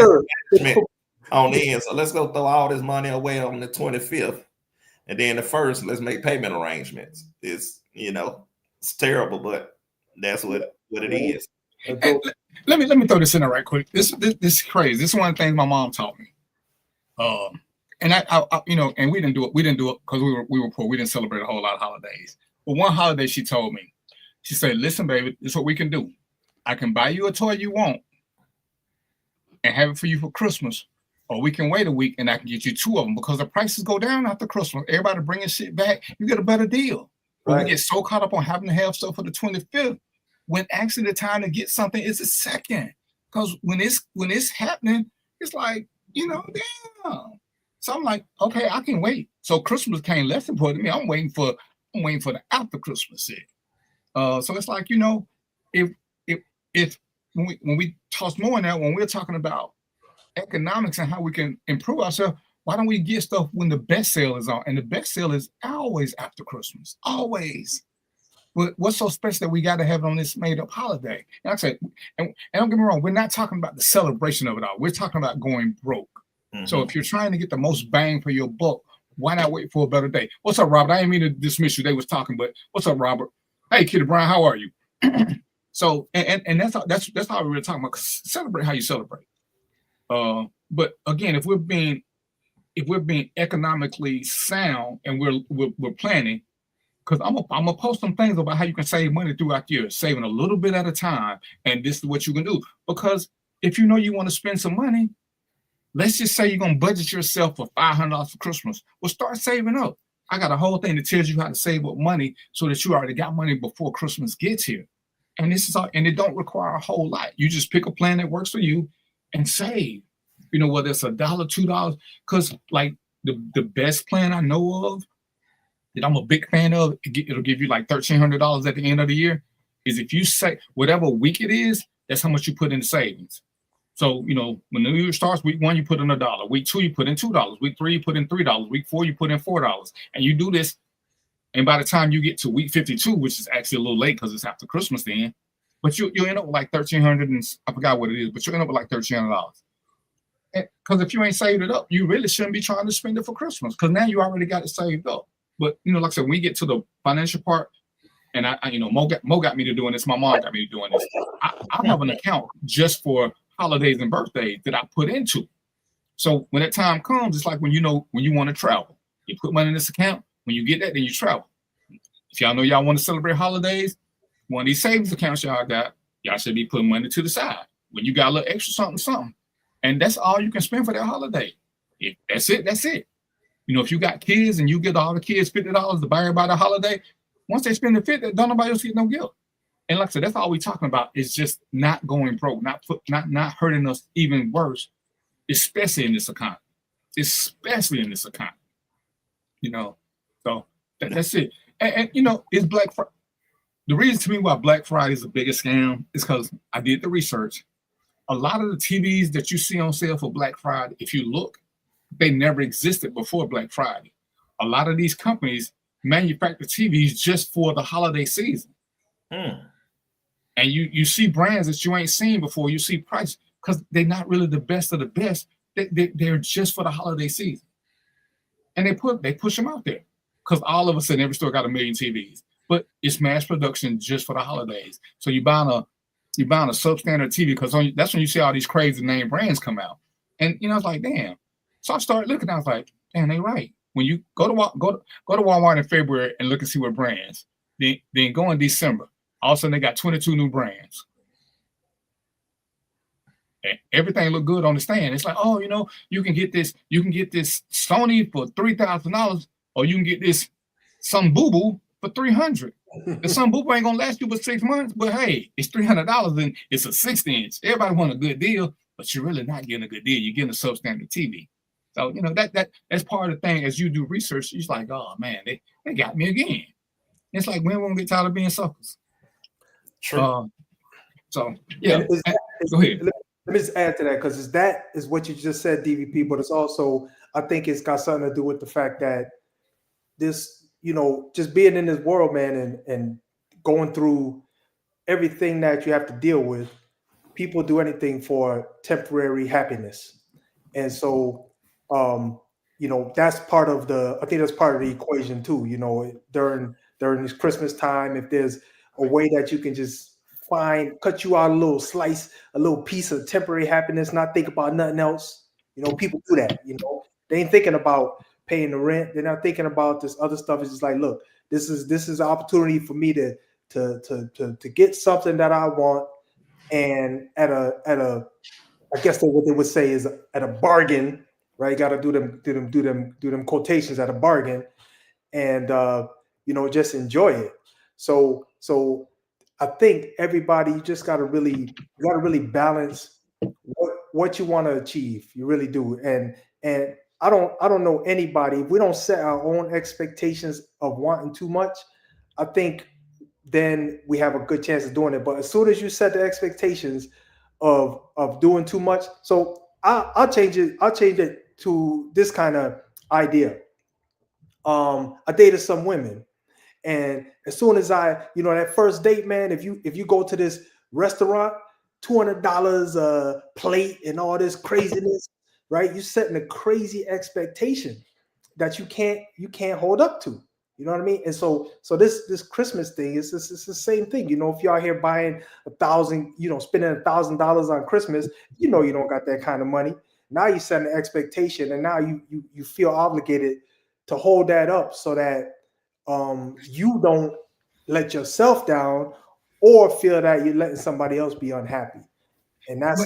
on the end. So let's go throw all this money away on the 25th, and then the first, let's make payment arrangements. It's it's terrible, but that's what it is. Hey, let me throw this in there right quick. This is crazy. This is one of the things my mom taught me. And I and we didn't do it. We didn't do it because we were poor. We didn't celebrate a whole lot of holidays. But one holiday she told me, she said, "Listen, baby, this is what we can do. I can buy you a toy you want and have it for you for Christmas, or we can wait a week and I can get you 2 of them, because the prices go down after Christmas. Everybody bringing shit back. You get a better deal." But right. We get so caught up on having to have stuff for the 25th, when actually the time to get something is the second. Because when it's happening, it's like, damn. So I'm like, okay, I can wait. So Christmas came less important to me. I'm waiting for the after Christmas shit. So it's like, if when we toss more on that, when we're talking about economics and how we can improve ourselves, why don't we get stuff when the best sale is on? And the best sale is always after Christmas, always. But what's so special that we got to have it on this made-up holiday? And I said, and don't get me wrong, we're not talking about the celebration of it all. We're talking about going broke. Mm-hmm. So if you're trying to get the most bang for your buck, why not wait for a better day? What's up, Robert? I didn't mean to dismiss you. They was talking, but what's up, Robert? Hey, Kitty Brown, how are you? So, and that's how we're talking about. Celebrate how you celebrate. But again, if we're being economically sound and we're planning, because I'm gonna post some things about how you can save money throughout the year, saving a little bit at a time, and this is what you can do. Because if you know you want to spend some money, let's just say you're gonna budget yourself for $500 for Christmas. Well, start saving up. I got a whole thing that tells you how to save up money so that you already got money before Christmas gets here. And this is all, and it don't require a whole lot. You just pick a plan that works for you and save. Whether it's $1, $2, because like the best plan I know of that I'm a big fan of, it'll give you like $1,300 at the end of the year, is if you say whatever week it is, that's how much you put in savings. So, when the new year starts, week 1, you put in $1. Week 2, you put in $2. Week 3, you put in $3. Week 4, you put in $4. And you do this, and by the time you get to week 52, which is actually a little late because it's after Christmas then, but you'll end up with like $1,300, and I forgot what it is, but you'll end up with like $1,300. Because if you ain't saved it up, you really shouldn't be trying to spend it for Christmas, because now you already got it saved up. But, like I said, when we get to the financial part, and I Mo got me to doing this, my mom got me to doing this, I have an account just for holidays and birthdays that I put into. So when that time comes, it's like when you want to travel, you put money in this account. When you get that, then you travel. If y'all know y'all want to celebrate holidays, one of these savings accounts y'all got, y'all should be putting money to the side. when you got a little extra something, and that's all you can spend for that holiday. If that's it, that's it. You know, if you got kids and you give all the kids $50 to buy everybody a holiday, once they spend the $50, don't nobody else get no gift. And like I said, that's all we're talking about is just not going broke, not hurting us even worse, especially in this economy. Especially in this economy. You know, so that's it. And you know, it's Black Friday. The reason to me why Black Friday is the biggest scam is because I did the research. A lot of the TVs that you see on sale for Black Friday, if you look, they never existed before Black Friday. A lot of these companies manufacture TVs just for the holiday season. And you see brands that you ain't seen before. You see price because they're not really the best of the best. They're just for the holiday season. And they push them out there because all of a sudden every store got 1 million TVs. But it's mass production just for the holidays. So you buying a substandard TV because that's when you see all these crazy name brands come out. And you know, it's like, damn. So I started looking. I was like, damn, they right. When you go to Walmart in February and look and see what brands, then go in December. All of a sudden they got 22 new brands. And everything looked good on the stand. It's like, oh, you know, you can get this Sony for $3,000, or you can get this some boo-boo for $300. And some boo-boo ain't gonna last you but 6 months, but hey, it's $300 and it's a 60-inch. Everybody want a good deal, but you're really not getting a good deal. You're getting a substandard TV. So, you know, that's part of the thing. As you do research, you're like, oh man, they got me again. It's like, when won't get tired of being suckers? True. So yeah, go ahead. Let me just add to that, because that is what you just said, DVP, but it's also, I think it's got something to do with the fact that this, you know, just being in this world, man, and going through everything that you have to deal with, people do anything for temporary happiness. And so, you know, that's part of I think that's part of the equation too, you know, during this Christmas time, if there's a way that you can just cut you out a little slice, a little piece of temporary happiness, not think about nothing else. You know, people do that, you know, they ain't thinking about paying the rent. They're not thinking about this other stuff. It's just like, look, this is an opportunity for me to get something that I want. And at a, I guess what they would say is at a bargain, right? You got to do them quotations at a bargain, and you know, just enjoy it. So I think everybody, you just got to really balance what you want to achieve. You really do. And I don't know anybody, if we don't set our own expectations of wanting too much, I think then we have a good chance of doing it. But as soon as you set the expectations of doing too much, so I'll change it to this kind of idea. I dated some women, and as soon as that first date, man, if you go to this restaurant, $200 a plate and all this craziness, right? You're setting a crazy expectation that you can't hold up to. You know what I mean? And so this Christmas thing is the same thing. You know, if you're out here buying spending $1,000 on Christmas, you know you don't got that kind of money. Now you set an expectation, and now you feel obligated to hold that up so that you don't let yourself down or feel that you're letting somebody else be unhappy. And that's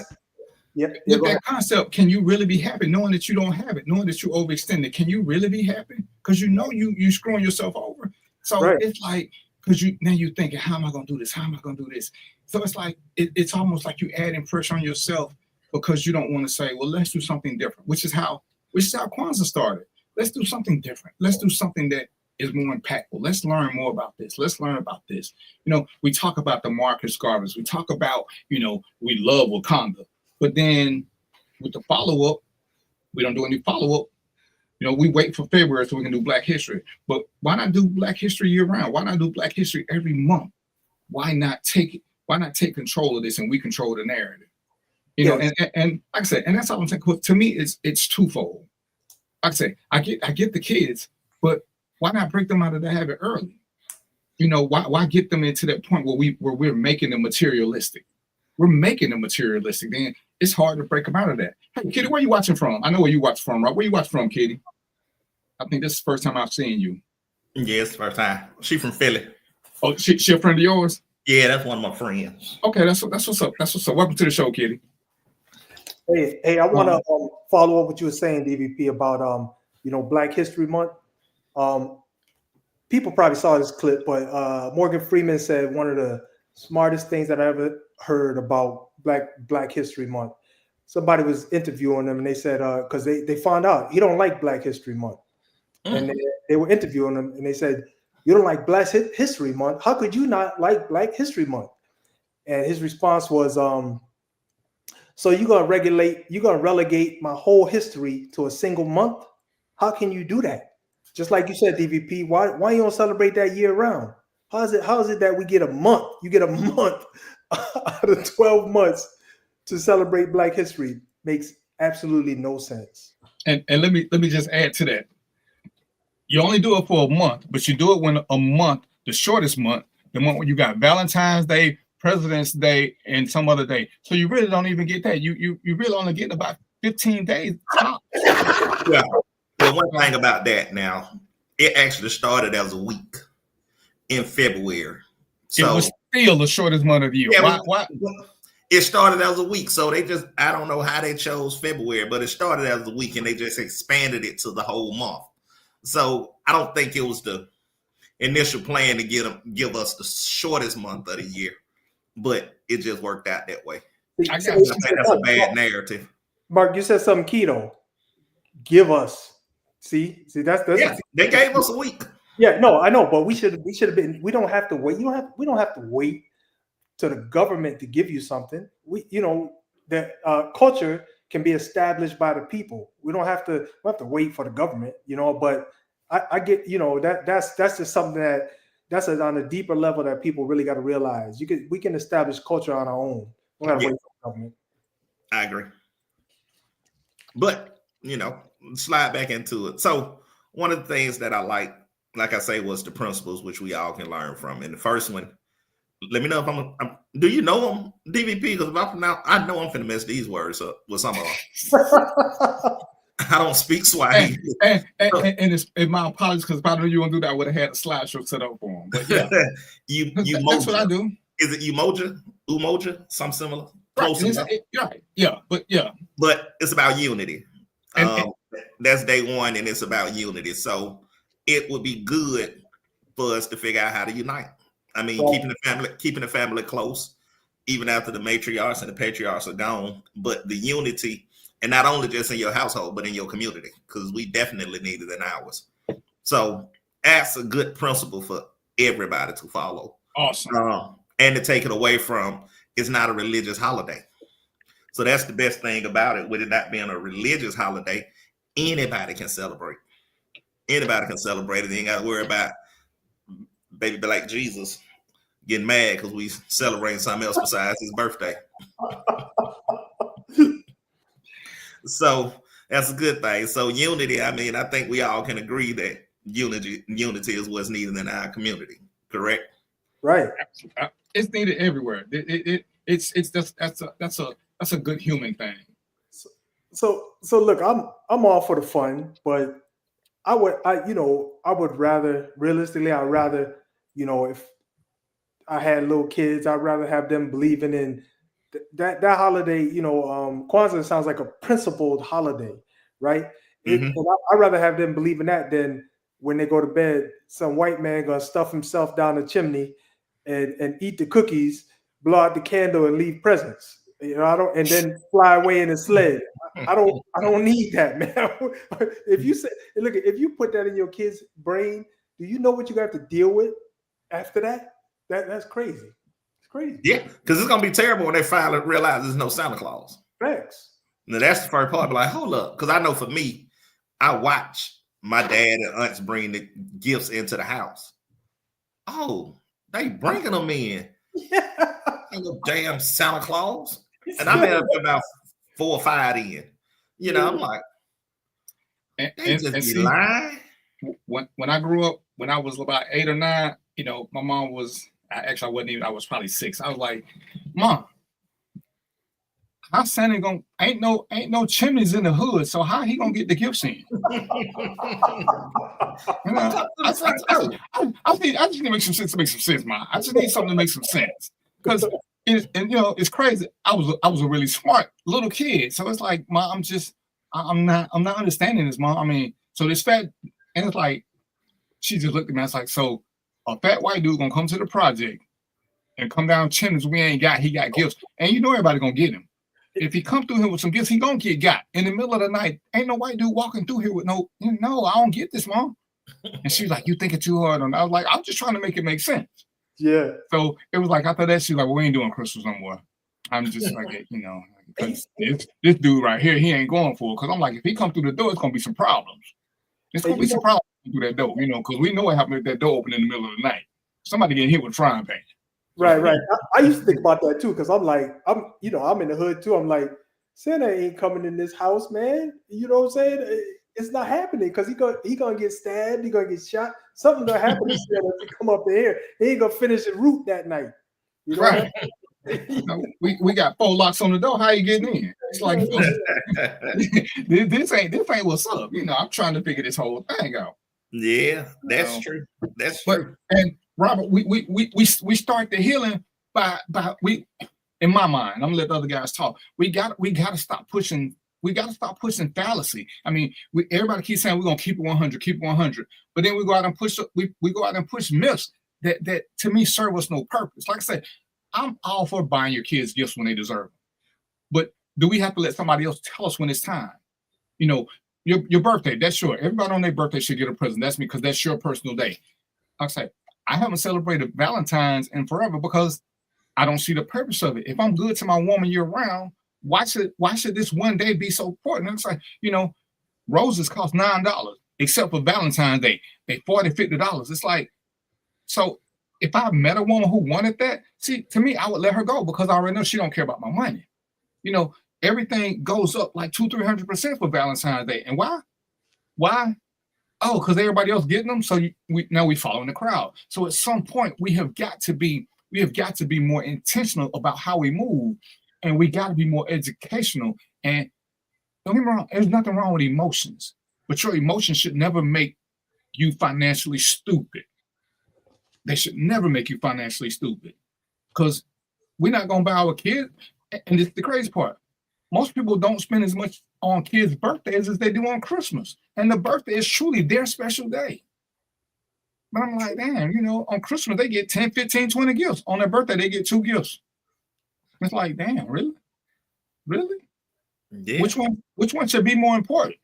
that concept. Can you really be happy knowing that you don't have it, knowing that you overextended? Can you really be happy? Because you know you screwing yourself over. So It's like, because you're thinking, how am I gonna do this? How am I gonna do this? So it's like it's almost like you adding pressure on yourself because you don't want to say, well, let's do something different, which is how Kwanzaa started. Let's do something different. Let's do something that is more impactful. Let's learn more about this. Let's learn about this. You know, we talk about the Marcus Garvey's. We talk about, you know, we love Wakanda. But then with the follow-up, we don't do any follow-up. You know, we wait for February so we can do Black History. But why not do Black History year-round? Why not do Black History every month? Why not take control of this and we control the narrative? You know, and like I said, and that's all I'm saying. To me, it's twofold. Like I say, I get the kids, but why not break them out of the habit early? You know, why get them into that point where we're making them materialistic? We're making them materialistic. Then it's hard to break them out of that. Hey, Kitty, where you watching from? I know where you watch from, right? Where you watch from, Kitty? I think this is the first time I've seen you. Yeah, it's the first time. She from Philly. Oh, she a friend of yours? Yeah, that's one of my friends. Okay, that's what's up. That's what's up. Welcome to the show, Kitty. Hey, I want to follow up what you were saying, DVP, about Black History Month. People probably saw this clip, but Morgan Freeman said one of the smartest things that I ever heard about Black History Month. Somebody was interviewing him, and they said because they found out he don't like Black History Month, and they were interviewing him, and they said, "You don't like Black History Month? How could you not like Black History Month?" And his response was, "So you're gonna relegate my whole history to a single month? How can you do that? Just like you said, DVP, why you don't celebrate that year round? How is it that we get a month? You get a month out of 12 months to celebrate Black history. Makes absolutely no sense." And let me just add to that. You only do it for a month, but you do it when a month, the shortest month, the month when you got Valentine's Day, President's Day, and some other day. So you really don't even get that. You really only get about 15 days. Yeah. Well, one thing about that now, it actually started as a week in February. So it was still the shortest month of the year. Yeah, why? It started as a week. So I don't know how they chose February, but it started as a week and they just expanded it to the whole month. So I don't think it was the initial plan to give us the shortest month of the year, but it just worked out that way. I think that's a bad narrative. Mark, you said something key though. Give us. See, that's they gave us a week. Yeah, no, I know, but we should have been. We don't have to wait. We don't have to wait to the government to give you something. The culture can be established by the people. We don't have to wait for the government, but I get, that's just something that's on a deeper level that people really got to realize. We can establish culture on our own. We don't got to wait for the government. I agree. But, slide back into it. So one of the things that I like I say, was the principles which we all can learn from. And the first one, let me know if do you know them, DVP? Because if I know I'm finna mess these words up with some of them. I don't speak Swahili. And it's my apologies, because if I knew you wouldn't do that, I would have had a slideshow set up for them. But yeah, that's what I do. Is it Umoja? Something similar? Close enough. But it's about unity. That's day one, and it's about unity. So it would be good for us to figure out how to unite. I mean, keeping the family close, even after the matriarchs and the patriarchs are gone. But the unity, and not only just in your household, but in your community, because we definitely need it in ours. So that's a good principle for everybody to follow. Awesome. And to take it away from, it's not a religious holiday. So that's the best thing about it. With it not being a religious holiday, anybody can celebrate. Anybody can celebrate it. You ain't got to worry about baby like Jesus getting mad because we celebrating something else besides his birthday. So that's a good thing. So unity, I mean, I think we all can agree that unity is what's needed in our community. Correct? Right. It's needed everywhere. It's just that's a good human thing. So look, I'm all for the fun, but I would rather, realistically, if I had little kids, I'd rather have them believing in that holiday. Kwanzaa sounds like a principled holiday, right? And I'd rather have them believe in that than when they go to bed, some white man gonna stuff himself down the chimney and eat the cookies, blow out the candle, and leave presents. And then fly away in a sled. I don't need that, man. If you put that in your kid's brain, do you know what you got to deal with after that? That's crazy. It's crazy. Yeah, because it's gonna be terrible when they finally realize there's no Santa Claus. Thanks. Now that's the first part. Be like, hold up, because I know for me, I watch my dad and aunts bring the gifts into the house. Oh, they bringing them in. Yeah. Ain't no damn Santa Claus. And I'm at about 4 or 5 in. I'm like, they just be lying. When I grew up, when I was about 8 or 9, my mom was, I was probably 6. I was like, Mom, how Santa gonna ain't no chimneys in the hood, so how he gonna get the gifts in? You know, I just need to make some sense, man. I just need something to make some sense because it's crazy. I was a really smart little kid, so it's like, Mom, I'm not understanding this, Mom. I mean, so this fat, and it's like she just looked at me. I was like, so a fat white dude gonna come to the project and come down chimneys he got gifts, and you know everybody gonna get him. If he come through here with some gifts, he gonna get got in the middle of the night. Ain't no white dude walking through here with no, I don't get this, Mom. And she's like, you thinking too hard on that. I was like, I'm just trying to make it make sense. Yeah. So it was like, after that, she's like, well, we ain't doing Christmas no more. I'm just like, because this dude right here, he ain't going for it. Because I'm like, if he come through the door, it's gonna be some problems. It's gonna be some problems through that door, because we know what happened if that door open in the middle of the night. Somebody getting hit with a frying pan. Right. I used to think about that too, because I'm like, I'm in the hood too. I'm like, Santa ain't coming in this house, man. You know what I'm saying? It's not happening because he gonna get stabbed, he gonna get shot. Something gonna happen to Santa if he come up in here. He ain't gonna finish his route that night. You know right. We got 4 locks on the door. How you getting in? It's like this ain't what's up. I'm trying to figure this whole thing out. Yeah, that's true. That's true. And Robert, we start the healing by in my mind. I'm gonna let the other guys talk. We gotta stop pushing. We gotta stop pushing fallacy. I mean, everybody keeps saying we're gonna keep it 100, keep it 100, but then we go out and push. We go out and push myths that to me serve us no purpose. Like I said, I'm all for buying your kids gifts when they deserve them, but do we have to let somebody else tell us when it's time? Your birthday. That's sure. Everybody on their birthday should get a present. That's me because that's your personal day. Like I say, I haven't celebrated Valentine's in forever because I don't see the purpose of it. If I'm good to my woman year round, why should this one day be so important? It's like, roses cost $9, except for Valentine's Day. They $40, $50. It's like, so if I met a woman who wanted that, see, to me, I would let her go because I already know she don't care about my money. Everything goes up like 200-300% for Valentine's Day. And why? Why? Oh, because everybody else getting them. So we following the crowd. So at some point we have got to be more intentional about how we move, and we got to be more educational. And don't get me wrong, there's nothing wrong with emotions, but your emotions should never make you financially stupid. They should never make you financially stupid, because we're not gonna buy our kids. And it's the crazy part. Most people don't spend as much on kids' birthdays as they do on Christmas. And the birthday is truly their special day. But I'm like, damn, on Christmas, they get 10, 15, 20 gifts. On their birthday, they get 2 gifts. It's like, damn, really? Really? Yeah. Which one should be more important?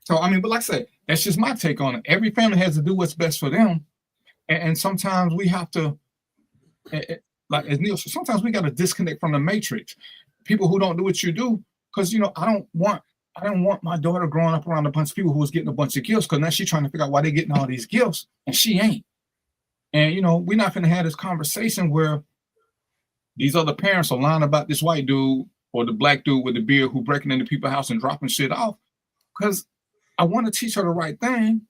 So, I mean, but like I say, that's just my take on it. Every family has to do what's best for them. And sometimes we have to, like as Neil said, sometimes we got to disconnect from the matrix. People who don't do what you do, because I don't want my daughter growing up around a bunch of people who was getting a bunch of gifts, because now she's trying to figure out why they're getting all these gifts and she ain't. And we're not going to have this conversation where these other parents are lying about this white dude or the black dude with the beard who breaking into people's house and dropping shit off. Because I want to teach her the right thing,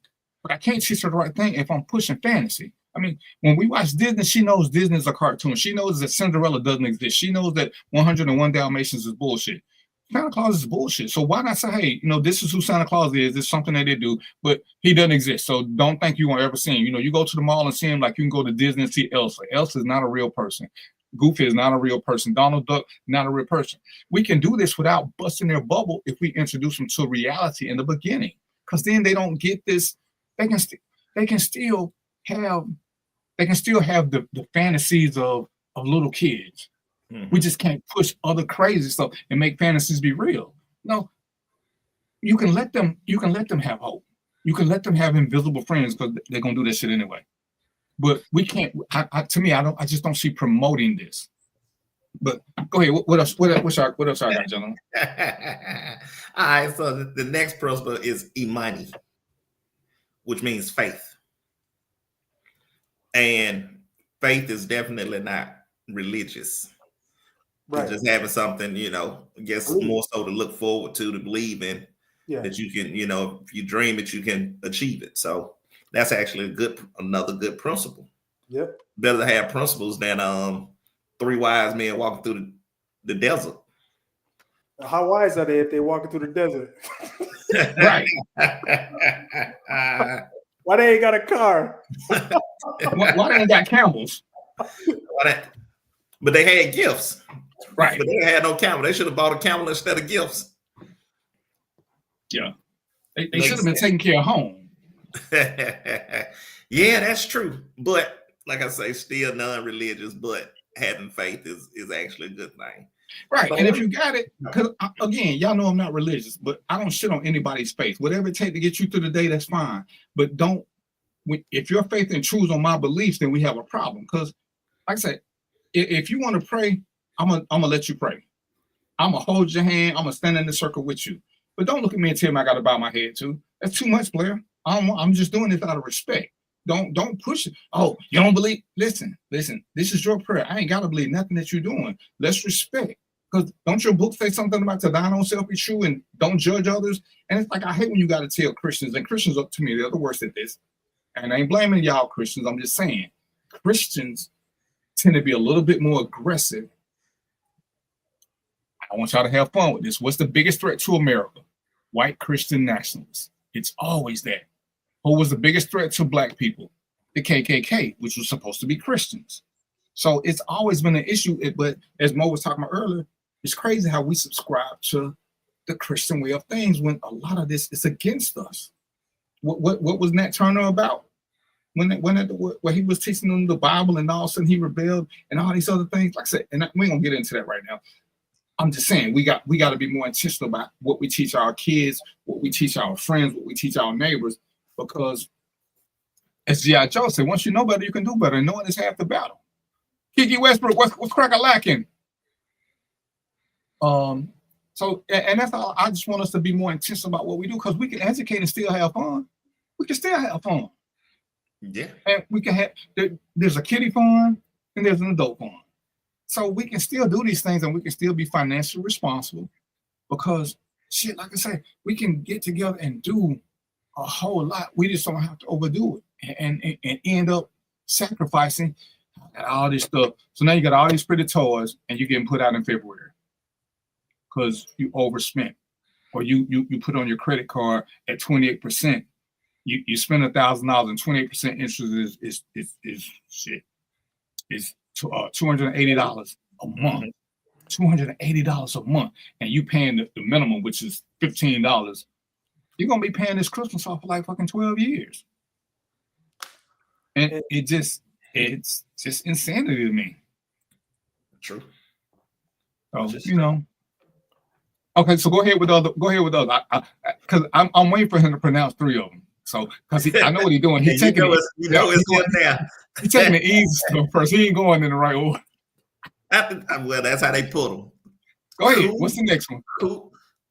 but I can't teach her the right thing if I'm pushing fantasy. I mean, when we watch Disney, she knows Disney is a cartoon. She knows that Cinderella doesn't exist. She knows that 101 Dalmatians is bullshit. Santa Claus is bullshit. So why not say, hey, this is who Santa Claus is. It's something that they do, but he doesn't exist. So don't think you won't ever see him. You go to the mall and see him like you can go to Disney and see Elsa. Elsa is not a real person. Goofy is not a real person. Donald Duck, not a real person. We can do this without busting their bubble if we introduce them to reality in the beginning, because then they don't get this. They can still have the fantasies of little kids. Mm-hmm. We just can't push other crazy stuff and make fantasies be real. No, you can let them have hope. You can let them have invisible friends, because they're gonna do this shit anyway. But we can't. I just don't see promoting this. But go ahead. What else? What else I got, gentlemen? All right. So the next principle is imani, which means faith. And faith is definitely not religious. Right. It's just having something, I guess more so to look forward to believe in, that you can, if you dream it, you can achieve it. So that's actually another good principle. Yep. Better to have principles than 3 wise men walking through the desert. How wise are they if they're walking through the desert? Right. Why they ain't got a car? Why they ain't got camels? But they had gifts. Right. But they had no camel. They should have bought a camel instead of gifts. Yeah. They should have been taking care of home. Yeah, that's true. But like I say, still non-religious, but having faith is actually a good thing. Right. And if you got it, because again, y'all know I'm not religious, but I don't shit on anybody's faith. Whatever it takes to get you through the day, that's fine. But if your faith intrudes on my beliefs, then we have a problem. Because like I said, if you want to pray, I'm gonna let you pray. I'm gonna hold your hand. I'm gonna stand in the circle with you. But don't look at me and tell me I gotta bow my head to. That's too much, Blair. I'm just doing this out of respect. Don't push it. Oh, you don't believe? Listen. This is your prayer. I ain't gotta believe nothing that you're doing. Let's respect. Because don't your book say something about to thine own self be true and don't judge others? And it's like I hate when you got to tell Christians, and Christians up to me, they're the worst at this. And I ain't blaming y'all Christians. I'm just saying Christians tend to be a little bit more aggressive. I want y'all to have fun with this. What's the biggest threat to America? White Christian nationalists. It's always that. Who was the biggest threat to black people? The KKK, which was supposed to be Christians. So it's always been an issue. But as Mo was talking about earlier, it's crazy how we subscribe to the Christian way of things when a lot of this is against us. What was Nat Turner about? When he was teaching them the Bible and all of a sudden he rebelled and all these other things. Like I said, and we ain't gonna get into that right now. I'm just saying we got to be more intentional about what we teach our kids, what we teach our friends, what we teach our neighbors, because as G.I. Joe said, once you know better, you can do better, and knowing is half the battle. Kiki Westbrook, what's crack-a-lacking? So, and that's all. I just want us to be more intentional about what we do, because we can educate and still have fun. We can still have fun. Yeah. And we can have, there's a kiddie fun and there's an adult fun. So we can still do these things and we can still be financially responsible, because shit, like I say, we can get together and do a whole lot. We just don't have to overdo it and end up sacrificing all this stuff. So now you got all these pretty toys and you're getting put out in February because you overspent, or you put on your credit card at 28%. You spend $1,000 and 28% interest is shit. It's $280 a month. $280 a month, and you paying the minimum, which is $15. You're gonna be paying this Christmas off for like fucking 12 years. And it's just insanity to me. True. So, you know. Okay, so go ahead with the other. Because I'm waiting for him to pronounce 3 of them. So, because I know what he's doing. He's taking it's good now. He's taking the easy stuff first. He ain't going in the right order. Well, that's how they put them. Go ahead. What's the next one?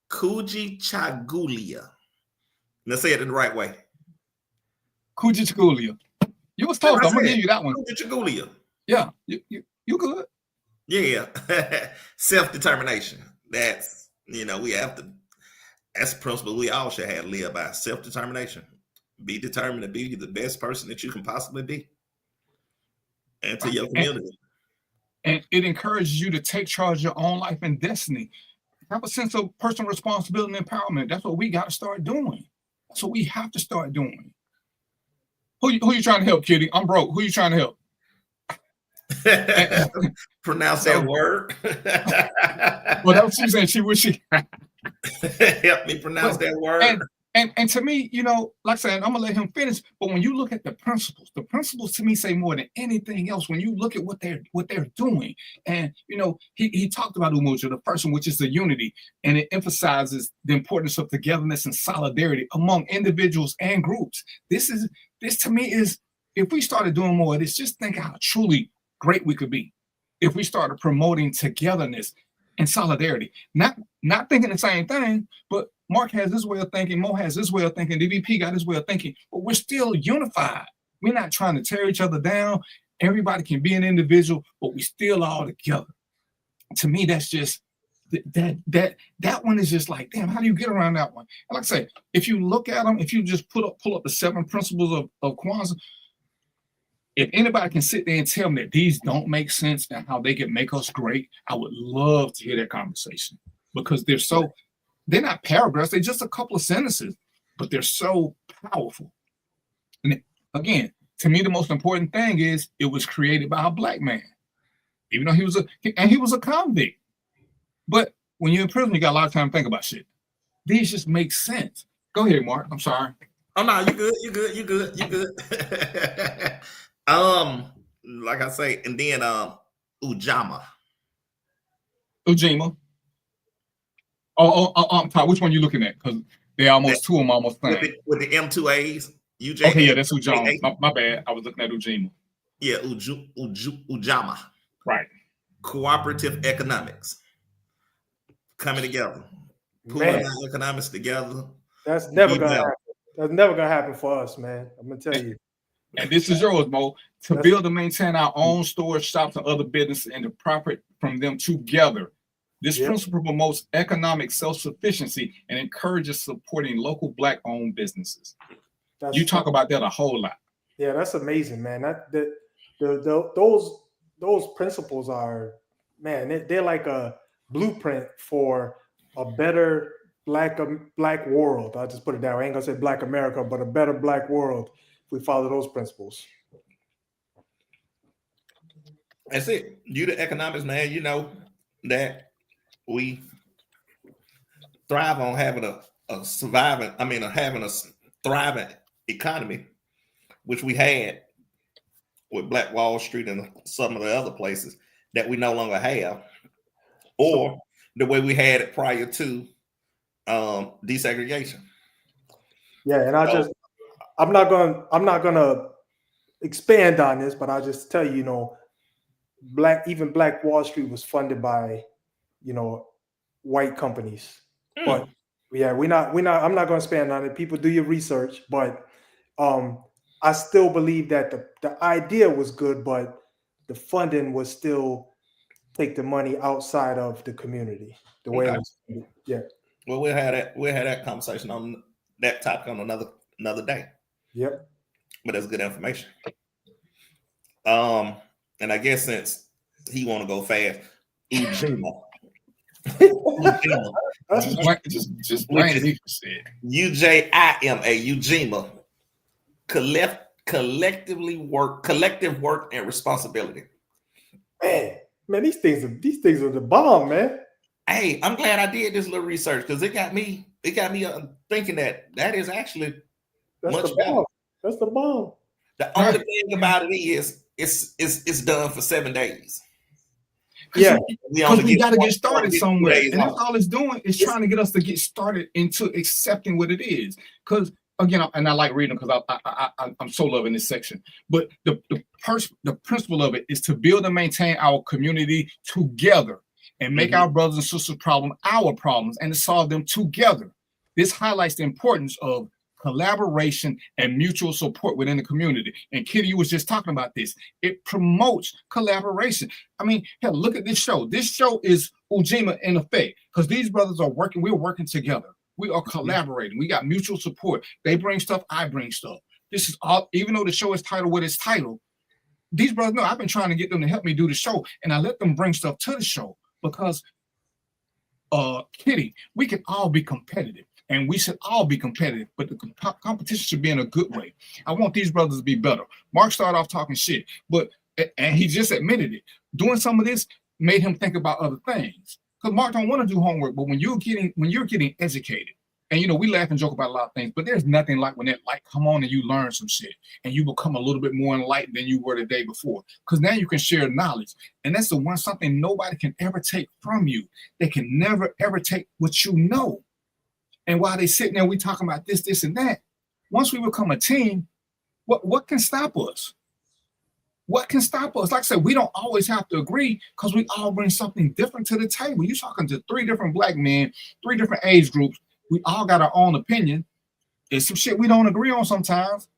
Kujichagulia. Let's say it in the right way. Kujichagulia. You was told. I'm gonna give you that one. Kujichagulia. Yeah, you good. Yeah. Self-determination. That's, we have to. That's the principle we all should have live by. Self-determination. Be determined to be the best person that you can possibly be. And to your community. And it encourages you to take charge of your own life and destiny. Have a sense of personal responsibility and empowerment. That's what we got to start doing. That's what we have to start doing. Who you trying to help, Kitty? I'm broke. Who you trying to help? Pronounce that word. Well, that's what she said. She wish she help me pronounce that word. And to me, like I said, I'm gonna let him finish. But when you look at the principles to me say more than anything else. When you look at what they're doing, and he talked about Umoja, the first one, which is the unity, and it emphasizes the importance of togetherness and solidarity among individuals and groups. This to me is, if we started doing more of this, just think how truly great we could be if we started promoting togetherness and solidarity. Not thinking the same thing, but Marq has this way of thinking, Mo has this way of thinking, DVP got his way of thinking, but we're still unified. We're not trying to tear each other down. Everybody can be an individual, but we still all together. To me, that's just that one is just like, damn, how do you get around that one? And like I say, if you look at them, if you just pull up the 7 principles of Kwanzaa, if anybody can sit there and tell me that these don't make sense and how they can make us great, I would love to hear that conversation, because they're not paragraphs, they're just a couple of sentences, but they're so powerful. And again, to me, the most important thing is it was created by a black man, even though he was a convict. But when you're in prison, you got a lot of time to think about shit. These just make sense. Go ahead, Mark. I'm sorry. Oh no, you good. Like I say, and then Ujima. Todd, which one you looking at? Because they're almost two of them almost thing. With the M2As. UJ. Okay, yeah, that's Ujima. My bad. I was looking at Ujima. Yeah, Ujima. Right. Cooperative economics. Coming together. Pulling our economics together. That's never gonna happen. That's never gonna happen for us, man. I'm gonna tell you. And this is yours, Mo. To build and maintain our own stores, shops, and other businesses, and to profit from them together. This principle promotes economic self-sufficiency and encourages supporting local Black-owned businesses. You talk about that a whole lot. Yeah, that's amazing, man. Those principles are, man, they're like a blueprint for a better black world. I'll just put it that way. I ain't gonna say Black America, but a better Black world if we follow those principles. That's it. You the economics, man. You know that we thrive on having having a thriving economy, which we had with Black Wall Street and some of the other places that we no longer have, or the way we had it prior to desegregation. Yeah, and I'm not gonna expand on this, but I'll just tell you, even Black Wall Street was funded by, white companies. But yeah, I'm not gonna expand on it. People, do your research, but I still believe that the idea was good, but the funding was still take the money outside of the community. The way it was, yeah. Well, we'll have that conversation on that topic on another day. Yep. But that's good information. And I guess since he want to go fast, Ujima. Just Ujima. Collective work and responsibility. Man, these things are the bomb, man. Hey, I'm glad I did this little research because it got me thinking that is actually much better. That's the bomb. The only thing about it is it's done for 7 days. Yeah, because we got to get started somewhere, and that's all it's doing is trying to get us to get started into accepting what it is. Because again, and I like reading because I'm so loving this section. But the principle of it is to build and maintain our community together and make our brothers and sisters' problem our problems and to solve them together. This highlights the importance of collaboration and mutual support within the community. And Kitty, you was just talking about this. It promotes collaboration. I mean, hell, look at this show. This show is Ujima in effect because these brothers are working. We're working together. We are collaborating. We got mutual support. They bring stuff. I bring stuff. This is all, even though the show is titled what it's titled, these brothers know I've been trying to get them to help me do the show, and I let them bring stuff to the show because, Kitty, we can all be competitive. And we should all be competitive, but the competition should be in a good way. I want these brothers to be better. Mark started off talking shit, and he just admitted it. Doing some of this made him think about other things. Because Mark don't want to do homework, but when you're getting educated, and we laugh and joke about a lot of things, but there's nothing like when that light come on and you learn some shit, and you become a little bit more enlightened than you were the day before. Because now you can share knowledge, and that's something nobody can ever take from you. They can never ever take what you know. And while they sitting there, we talking about this, and that. Once we become a team, what can stop us? What can stop us? Like I said, we don't always have to agree because we all bring something different to the table. You're talking to 3 different Black men, 3 different age groups. We all got our own opinion. It's some shit we don't agree on sometimes.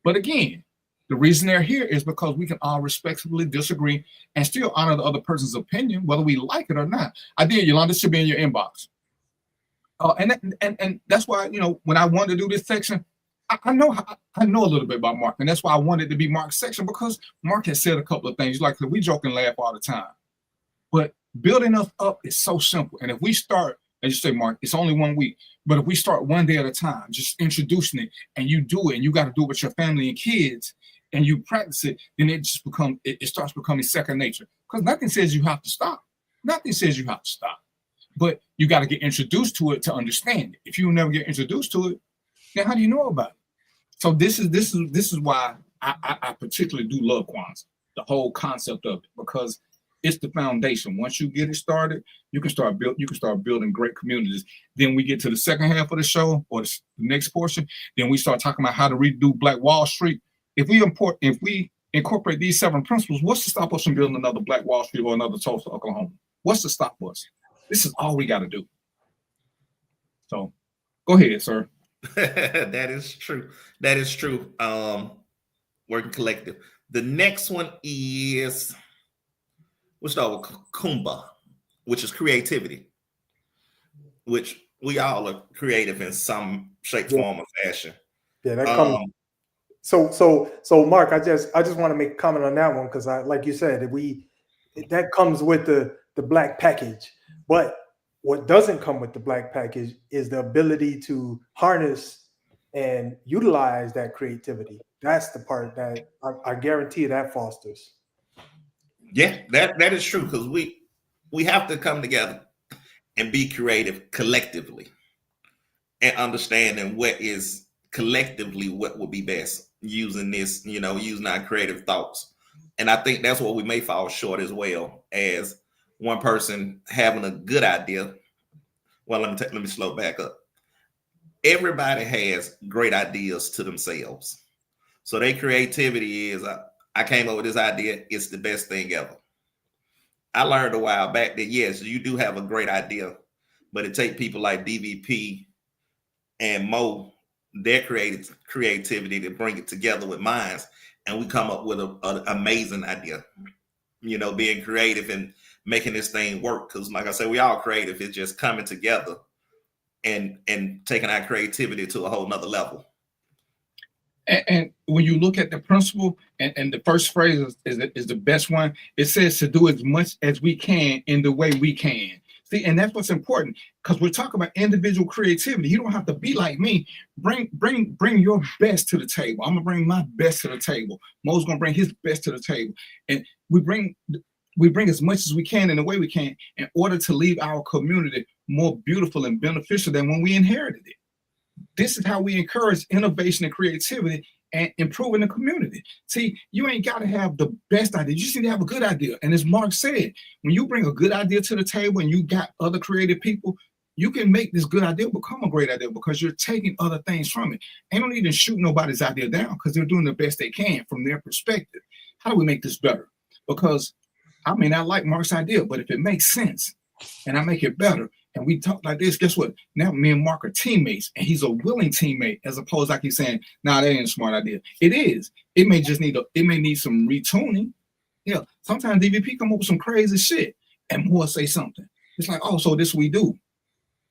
But again, the reason they're here is because we can all respectfully disagree and still honor the other person's opinion, whether we like it or not. I did, Yolanda. This should be in your inbox. And that's why, when I wanted to do this section, I know I know a little bit about Marq, and that's why I wanted to be Marq's section, because Marq has said a couple of things. Like, we joke and laugh all the time, but building us up is so simple. And if we start, as you say, Marq, it's only 1 week, but if we start one day at a time, just introducing it, and you do it, and you got to do it with your family and kids, and you practice it, then it just it starts becoming second nature. Because nothing says you have to stop. Nothing says you have to stop. But you got to get introduced to it to understand it. If you never get introduced to it, then how do you know about it? So this is why I particularly do love Kwanzaa, the whole concept of it, because it's the foundation. Once you get it started, you can start building great communities. Then we get to the second half of the show, or the next portion. Then we start talking about how to redo Black Wall Street. If we incorporate these 7 principles, what's to stop us from building another Black Wall Street or another Tulsa, Oklahoma? What's to stop us? This is all we got to do. So, go ahead, sir. That is true. That is true. Working collective. The next one is, we'll start with Kumba, which is creativity, which we all are creative in some shape, form, or fashion. Yeah, that comes. So Marq, I just want to make a comment on that one, because like you said, that comes with the black package. But what doesn't come with the black package is the ability to harness and utilize that creativity. That's the part that I guarantee that fosters. Yeah, that is true, because we have to come together and be creative collectively, and understanding what is collectively what would be best using this, using our creative thoughts. And I think that's what we may fall short as well, as one person having a good idea. Well, let me slow back up. Everybody has great ideas to themselves. So their creativity is, I came up with this idea, it's the best thing ever. I learned a while back that, yes, you do have a great idea, but it takes people like DVP and Mo, their creativity, to bring it together with mine, and we come up with an amazing idea. Being creative and making this thing work, because like I said, we all creative. It's just coming together and taking our creativity to a whole nother level. And when you look at the principle, and the first phrase is the best one, it says to do as much as we can in the way we can. See, and that's what's important, because we're talking about individual creativity. You don't have to be like me. Bring your best to the table. I'm gonna bring my best to the table. Mo's gonna bring his best to the table, and we bring as much as we can in the way we can, in order to leave our community more beautiful and beneficial than when we inherited it. This is how we encourage innovation and creativity and improving the community. See, you ain't got to have the best idea. You just need to have a good idea. And as Marq said, when you bring a good idea to the table and you got other creative people, you can make this good idea become a great idea, because you're taking other things from it. Ain't no need to shoot nobody's idea down, because they're doing the best they can from their perspective. How do we make this better? Because I may not like Marq's idea, but if it makes sense and I make it better, and we talk like this, guess what? Now me and Marq are teammates, and he's a willing teammate, as opposed to like he's saying, nah, that ain't a smart idea. It is. It may just need some retuning. Yeah. Sometimes DVP come up with some crazy shit, and we'll say something. It's like, oh, so this we do.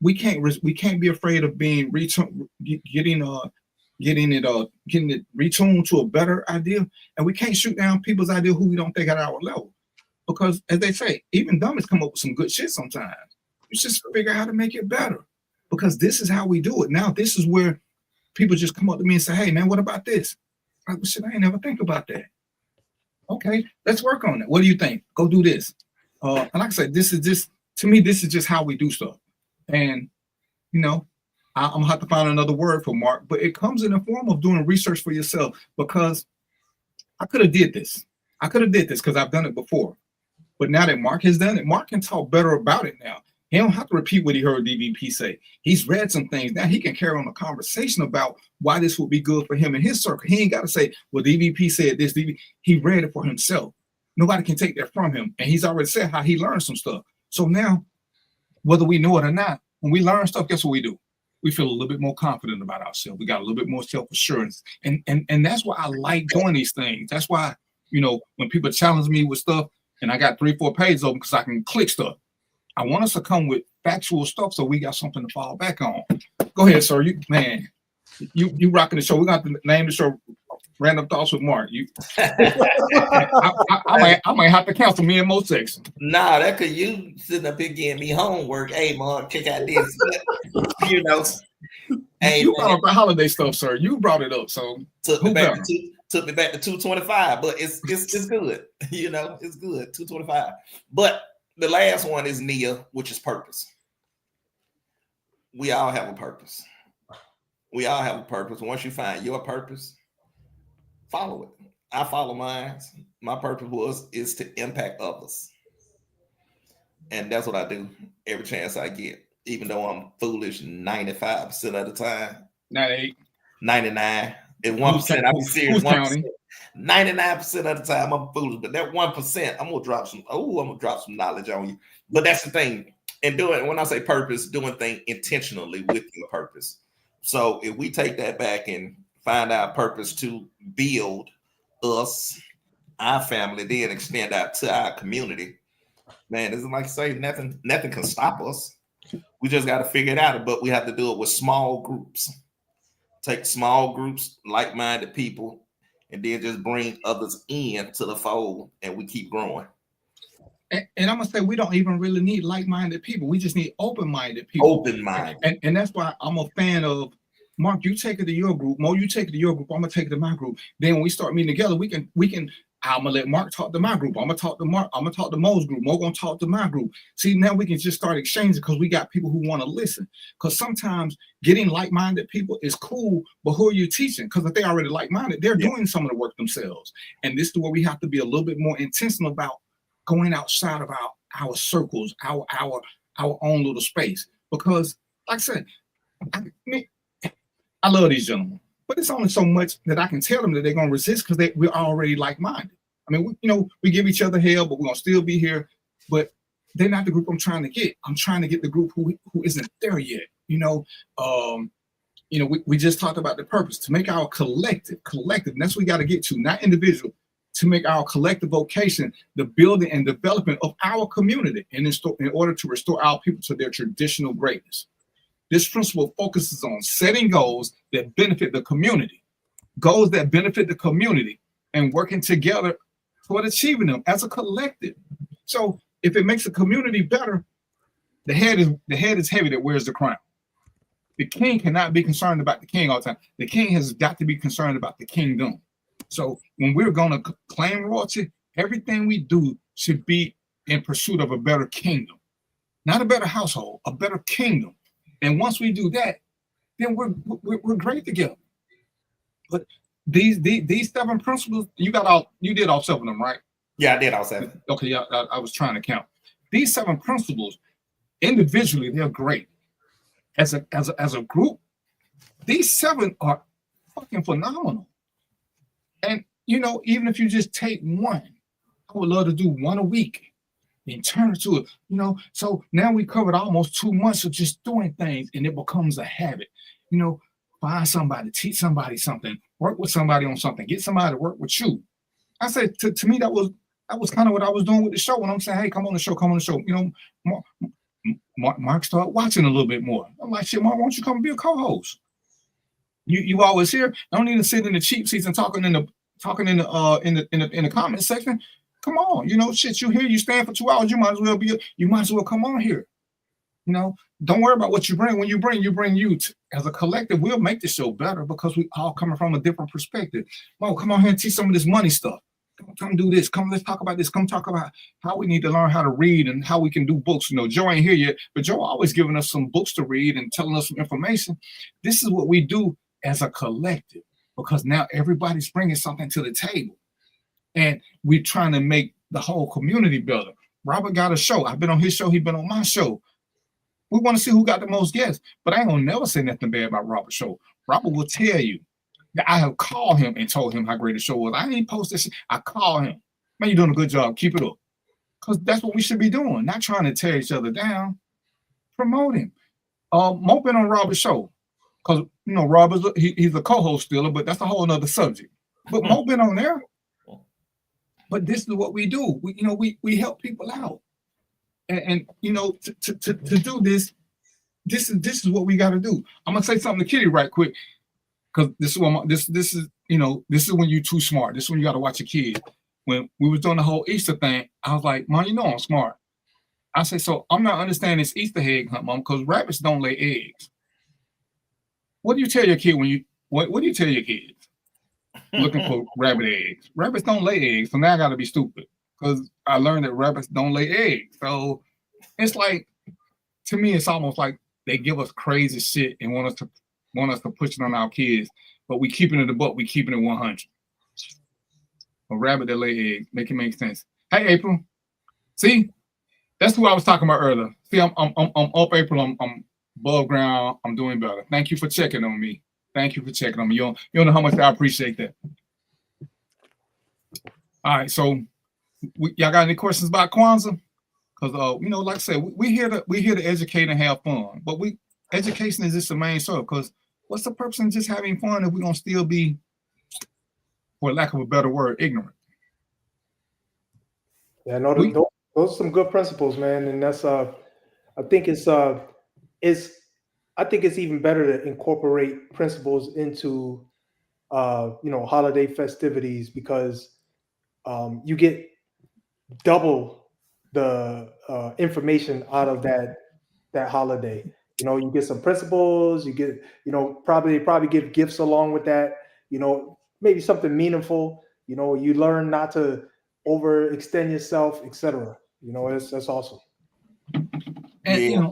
We can't be afraid of being getting it retuned to a better idea, and we can't shoot down people's idea who we don't think at our level, because as they say, even dummies come up with some good shit sometimes. You just figure out how to make it better, because this is how we do it. Now, this is where people just come up to me and say, hey, man, what about this? I'm like, well, shit, I ain't never think about that. Okay, let's work on it. What do you think? Go do this. And like I said, this is just how we do stuff. And, I'm going to have to find another word for Marq, but it comes in the form of doing research for yourself, because I could have did this. Because I've done it before. But now that Marq has done it, Marq can talk better about it now. He don't have to repeat what he heard DVP say. He's read some things. Now he can carry on a conversation about why this would be good for him and his circle. He ain't got to say, well, DVP said this. He read it for himself. Nobody can take that from him. And he's already said how he learned some stuff. So now, whether we know it or not, when we learn stuff, guess what we do? We feel a little bit more confident about ourselves. We got a little bit more self-assurance. And that's why I like doing these things. That's why, when people challenge me with stuff and I got 3-4 pages open because I can click stuff, I want us to come with factual stuff so we got something to fall back on. Go ahead, sir. Man. You rocking the show. We're going to have to name the show Random Thoughts with Marq. I might have to cancel me and Mo section. Nah, that could you sitting up here getting me homework. Hey, Marq, check out this. You know, hey, you brought up the holiday stuff, sir. You brought it up, so took me back to 225, but it's good. You know, it's good. 225. But the last one is Nia, which is purpose. We all have a purpose. We all have a purpose. Once you find your purpose, follow it. I follow mine. My purpose is to impact others. And that's what I do every chance I get. Even though I'm foolish 95% of the time. 98. 99. At 1%, I'll be serious. 1%. 99% of the time I'm foolish. But that 1%, I'm gonna drop some knowledge on you. But that's the thing. And when I say purpose, doing things intentionally with your purpose. So if we take that back and find our purpose to build us, our family, then extend out to our community, man, it's like say nothing can stop us. We just got to figure it out, but we have to do it with small groups. Take small groups, like-minded people, and then just bring others in to the fold, and we keep growing. And I'm gonna say we don't even really need like-minded people. We just need open-minded people. Open-minded. And that's why I'm a fan of Marq. You take it to your group. Mo, you take it to your group. I'm gonna take it to my group. Then when we start meeting together, we can. I'm gonna let Marq talk to my group. I'm gonna talk to Marq. I'm gonna talk to Mo's group. Mo gonna talk to my group. See, now we can just start exchanging because we got people who want to listen. Because sometimes getting like-minded people is cool, but who are you teaching? Because if they already like-minded, they're doing some of the work themselves. And this is where we have to be a little bit more intentional about going outside of our circles, our own little space. Because, like I said, I love these gentlemen, but it's only so much that I can tell them that they're gonna resist because we're already like-minded. I mean, we give each other hell, but we're gonna still be here. But they're not the group I'm trying to get. I'm trying to get the group who isn't there yet. We just talked about the purpose to make our collective, and that's what we got to get to, not individual. To make our collective vocation the building and development of our community in order to restore our people to their traditional greatness. This principle focuses on setting goals that benefit the community, and working together toward achieving them as a collective. So if it makes the community better, the head is heavy that wears the crown. The king cannot be concerned about the king all the time. The king has got to be concerned about the kingdom. So when we're going to claim royalty, everything we do should be in pursuit of a better kingdom, not a better household, a better kingdom. And once we do that, then we're great together. But these 7 principles, you did all 7 of them, right? Yeah, I did all 7. Okay, yeah, I was trying to count. These 7 principles, individually, they're great. As a group, these 7 are fucking phenomenal. And even if you just take one, I would love to do one a week and turn it to it. So now we covered almost 2 months of just doing things, and it becomes a habit. Find somebody, teach somebody something, work with somebody on something, get somebody to work with you. I said to me that was kind of what I was doing with the show when I'm saying, hey, come on the show. Marq started watching a little bit more. I'm like, shit, Marq, why don't you come and be a co-host? You always here. I don't need to sit in the cheap seats and talking in the comment section. Come on, shit, you here, you stand for 2 hours, you might as well come on here. Don't worry about what you bring. When you bring you as a collective, we'll make the show better because we all coming from a different perspective. Mo, come on here and teach some of this money stuff. Come do this. Come, let's talk about this. Come talk about how we need to learn how to read and how we can do books. Joe ain't here yet, but Joe always giving us some books to read and telling us some information. This is what we do as a collective, because now everybody's bringing something to the table, and we're trying to make the whole community better. Robert got a show. I've been on his show. He's been on my show. We want to see who got the most guests, but I ain't gonna never say nothing bad about Robert's show. Robert will tell you that I have called him and told him how great the show was. I ain't post this shit. I call him, man, you're doing a good job. Keep it up, because that's what we should be doing. Not trying to tear each other down. Promote him. Mo been on Robert's show. Because Rob he's a co-host still, but that's a whole nother subject. But Mo been on there. But this is what we do. We help people out, and to do this is what we got to do. I'm gonna say something to Kitty right quick. because this is when this is this is when you're too smart. This is when you got to watch your kids. When we was doing the whole Easter thing, I was like, Mom, I'm smart. I say, so I'm not understanding this Easter egg hunt, Mom, because rabbits don't lay eggs. What do you tell your kid when you what do you tell your kids looking for rabbit eggs? Rabbits don't lay eggs, so now I got to be stupid because I learned that rabbits don't lay eggs. So it's like, to me, it's almost like they give us crazy shit and want us to push it on our kids, but we keeping it a buck, we keeping it 100. A rabbit that lay eggs, make it make sense. Hey, April, see, that's who I was talking about earlier. See, I'm up, April. I'm above ground. I'm doing better. Thank you for checking on me. Thank you for checking on me. You don't know how much I appreciate that. All right, so y'all got any questions about Kwanzaa? Because like I said, we here to educate and have fun. But education is just the main source. Because what's the purpose of just having fun if we're gonna still be, for lack of a better word, ignorant? Yeah, no, those are some good principles, man. And that's I think it's even better to incorporate principles into holiday festivities, because you get double the information out of that holiday. You get some principles, you get, probably give gifts along with that, maybe something meaningful, you learn not to overextend yourself, etc. That's awesome. And yeah.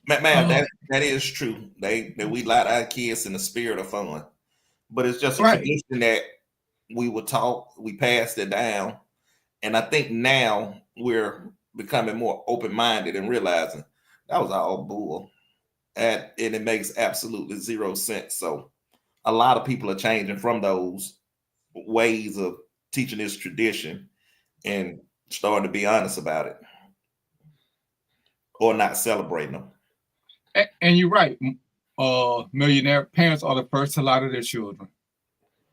Man, that is true. That we let our kids in the spirit of fun, but it's just a tradition that we were taught, we passed it down, and I think now we're becoming more open-minded and realizing that was all bull, and it makes absolutely zero sense. So a lot of people are changing from those ways of teaching this tradition and starting to be honest about it, or not celebrating them. And you're right. Millionaire parents are the first to lie to their children,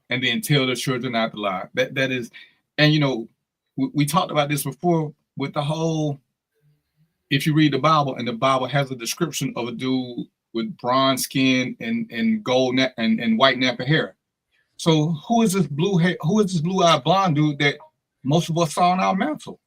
and then tell their children not to lie. That is, and we talked about this before with the whole. If you read the Bible, and the Bible has a description of a dude with bronze skin and gold and white nappy hair. So who is this blue-eyed blonde dude that most of us saw on our mantle?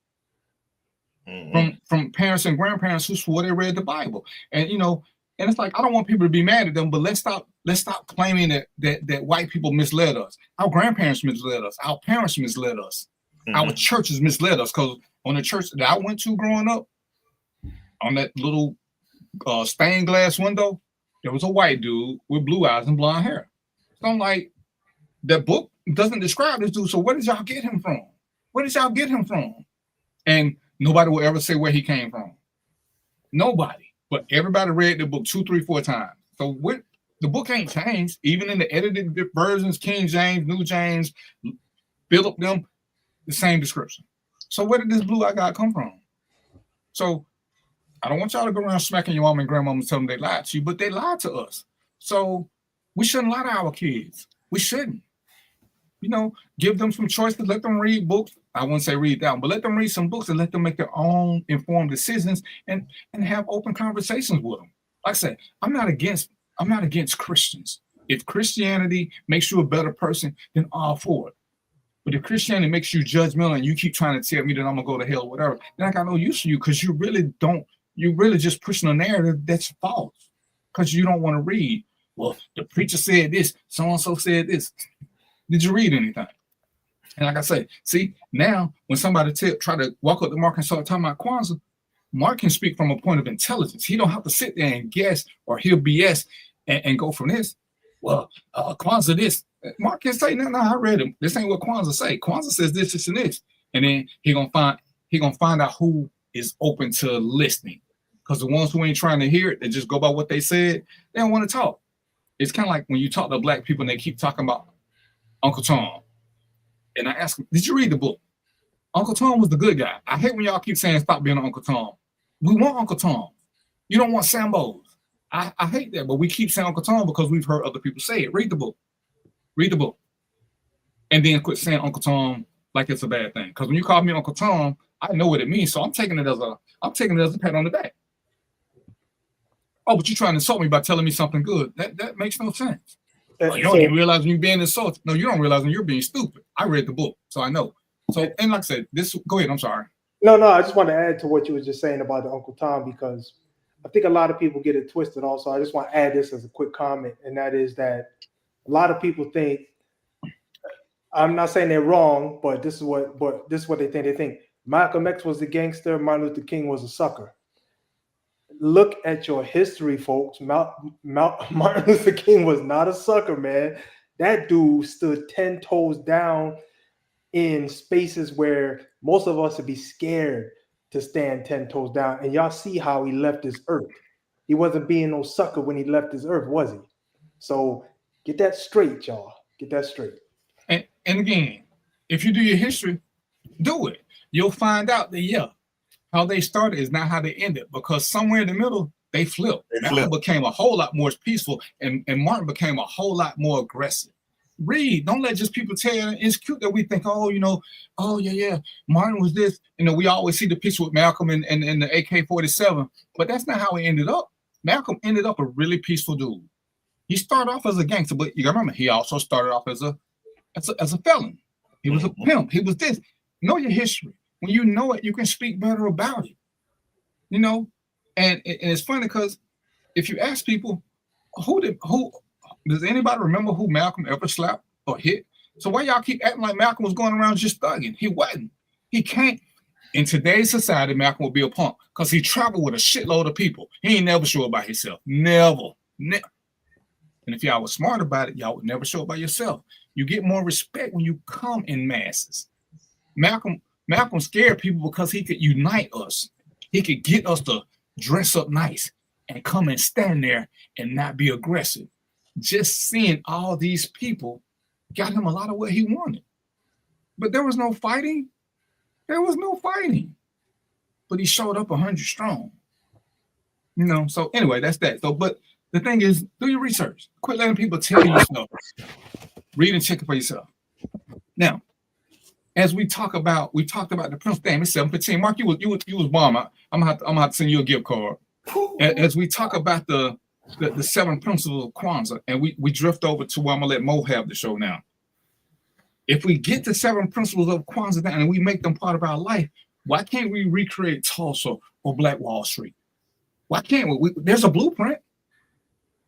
Mm-hmm. From parents and grandparents who swore they read the Bible. And and it's like, I don't want people to be mad at them, but let's stop claiming that white people misled us. Our grandparents misled us, our parents misled us, mm-hmm. Our churches misled us, because on the church that I went to growing up, on that little stained glass window, there was a white dude with blue eyes and blonde hair. So I'm like, that book doesn't describe this dude, so where did y'all get him from? Where did y'all get him from? And nobody will ever say where he came from. Nobody. But everybody read the book 2, 3, 4 times. So the book ain't changed. Even in the edited versions, King James, New James, Philip, them, the same description. So where did this blue-eyed guy come from? So I don't want y'all to go around smacking your mom and grandmama and tell them they lied to you, but they lied to us. So we shouldn't lie to our kids. We shouldn't. Give them some choices, let them read books. I wouldn't say read that one, but let them read some books and let them make their own informed decisions and have open conversations with them. Like I said, I'm not against Christians. If Christianity makes you a better person, then all for it. But if Christianity makes you judgmental and you keep trying to tell me that I'm gonna go to hell or whatever, then I got no use for you, because you're really just pushing a narrative that's false, because you don't want to read. Well, the preacher said this, so-and-so said this. Did you read anything? And like I say, see, now when somebody try to walk up to Marq and start talking about Kwanzaa, Marq can speak from a point of intelligence. He don't have to sit there and guess or hear BS and go from this. Well, Kwanzaa this. Marq can say, no, I read him. This ain't what Kwanzaa say. Kwanzaa says this, this, and this. And then he gonna find out who is open to listening. Because the ones who ain't trying to hear it, they just go by what they said, they don't want to talk. It's kind of like when you talk to black people and they keep talking about Uncle Tom. And I ask them, did you read the book? Uncle Tom was the good guy. I hate when y'all keep saying stop being Uncle Tom. We want Uncle Tom. You don't want Sambos. I hate that, but we keep saying Uncle Tom because we've heard other people say it. Read the book. Read the book. And then quit saying Uncle Tom like it's a bad thing. Because when you call me Uncle Tom, I know what it means. So I'm taking it as a pat on the back. Oh, but you're trying to insult me by telling me something good. That makes no sense. Oh, you don't even realize when you're being insulted. No, you don't realize when you're being stupid. I read the book, so I know. So, and like I said, go ahead. I'm sorry. No, I just want to add to what you were just saying about the Uncle Tom, because I think a lot of people get it twisted also. I just want to add this as a quick comment, and that is that a lot of people think, I'm not saying they're wrong, but this is what they think. They think Malcolm X was a gangster, Martin Luther King was a sucker. Look at your history, folks. Martin Luther King was not a sucker, man. That dude stood 10 toes down in spaces where most of us would be scared to stand 10 toes down. And y'all see how he left this earth. He wasn't being no sucker when he left this earth, was he? So get that straight, y'all. Get that straight. And again, if you do your history, do it. You'll find out that, how they started is not how they ended, because somewhere in the middle, they flipped. Malcolm became a whole lot more peaceful, and Martin became a whole lot more aggressive. Read. Don't let just people tell you. It's cute that we think, Martin was this. We always see the picture with Malcolm and the AK-47, but that's not how he ended up. Malcolm ended up a really peaceful dude. He started off as a gangster, but you gotta remember, he also started off as a felon. He was a pimp. He was this. Know your history. When you know it, you can speak better about it. And it's funny because if you ask people, who does anybody remember who Malcolm ever slapped or hit? So why y'all keep acting like Malcolm was going around just thugging? He wasn't. He can't. In today's society, Malcolm would be a punk because he traveled with a shitload of people. He ain't never sure about himself. Never. And if y'all was smart about it, y'all would never show it by yourself. You get more respect when you come in masses. Malcolm scared people because he could unite us. He could get us to dress up nice and come and stand there and not be aggressive. Just seeing all these people got him a lot of what he wanted. But there was no fighting. But he showed up 100 strong. So anyway, that's that. So, but the thing is, do your research. Quit letting people tell you stuff. Read and check it for yourself. Now, as we talked about the principles. Damn, it's 7:15. Mark, you was bomb. I'm gonna have to send you a gift card. As we talk about the 7 principles of Kwanzaa, and we drift over to where I'm gonna let Mo have the show now. If we get the 7 principles of Kwanzaa down and we make them part of our life, why can't we recreate Tulsa or Black Wall Street? Why can't we? There's a blueprint.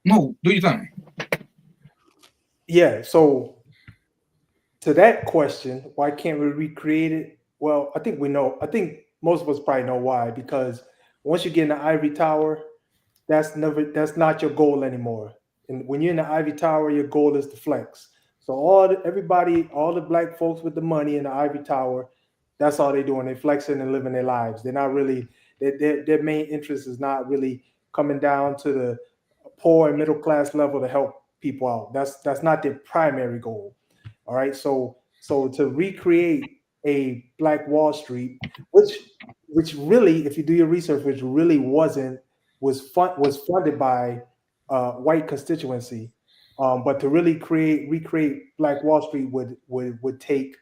Mo, do your thing. Yeah, so to that question, why can't we recreate it? Well, I think we know. I think most of us probably know why, because once you get in the ivory tower, that's not your goal anymore. And when you're in the ivory tower, your goal is to flex. So all the black folks with the money in the ivory tower, that's all they're doing. They're flexing and living their lives. They're not really, their main interest is not really coming down to the poor and middle class level to help people out. That's not their primary goal. All right. So to recreate a Black Wall Street, which really, if you do your research, which really was funded by white constituency, but to really recreate Black Wall Street would take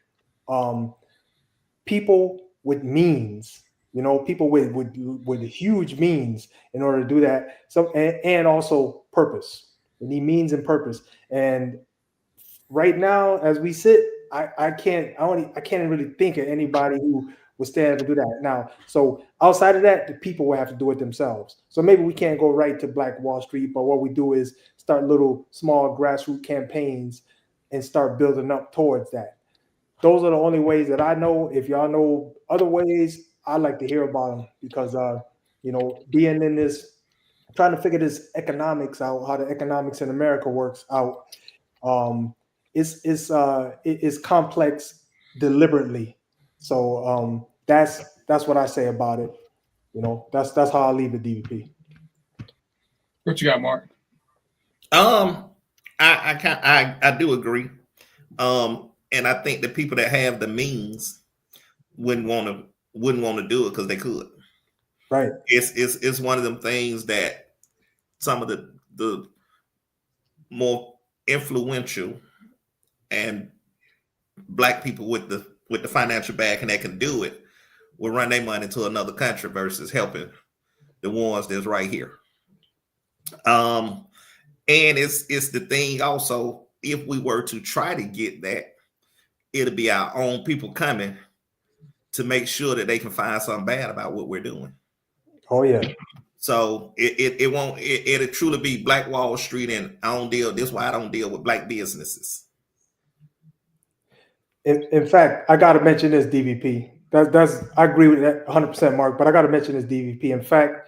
people with means, people with huge means in order to do that. So and also purpose. We need means and purpose. And right now, as we sit, I can't really think of anybody who would stand up to do that now. So outside of that, the people will have to do it themselves. So maybe we can't go right to Black Wall Street, but what we do is start little small grassroots campaigns and start building up towards that. Those are the only ways that I know. If y'all know other ways, I'd like to hear about them, because being in this, trying to figure this economics out, how the economics in America works out, it's complex deliberately. So that's what I say about it. That's how I'll leave it, DVP. What you got, Mark? I do agree. And I think the people that have the means wouldn't want to do it because they could. Right. It's one of them things that some of the more influential and black people with the financial backing that can do it will run their money to another country versus helping the ones that's right here. And it's the thing also, if we were to try to get that, it'll be our own people coming to make sure that they can find something bad about what we're doing. Oh yeah. So it won't, it'll truly be Black Wall Street, and I don't deal, this is why I don't deal with black businesses. In fact, I got to mention this, DVP. That's I agree with that 100%, Mark. But I got to mention this, DVP. In fact,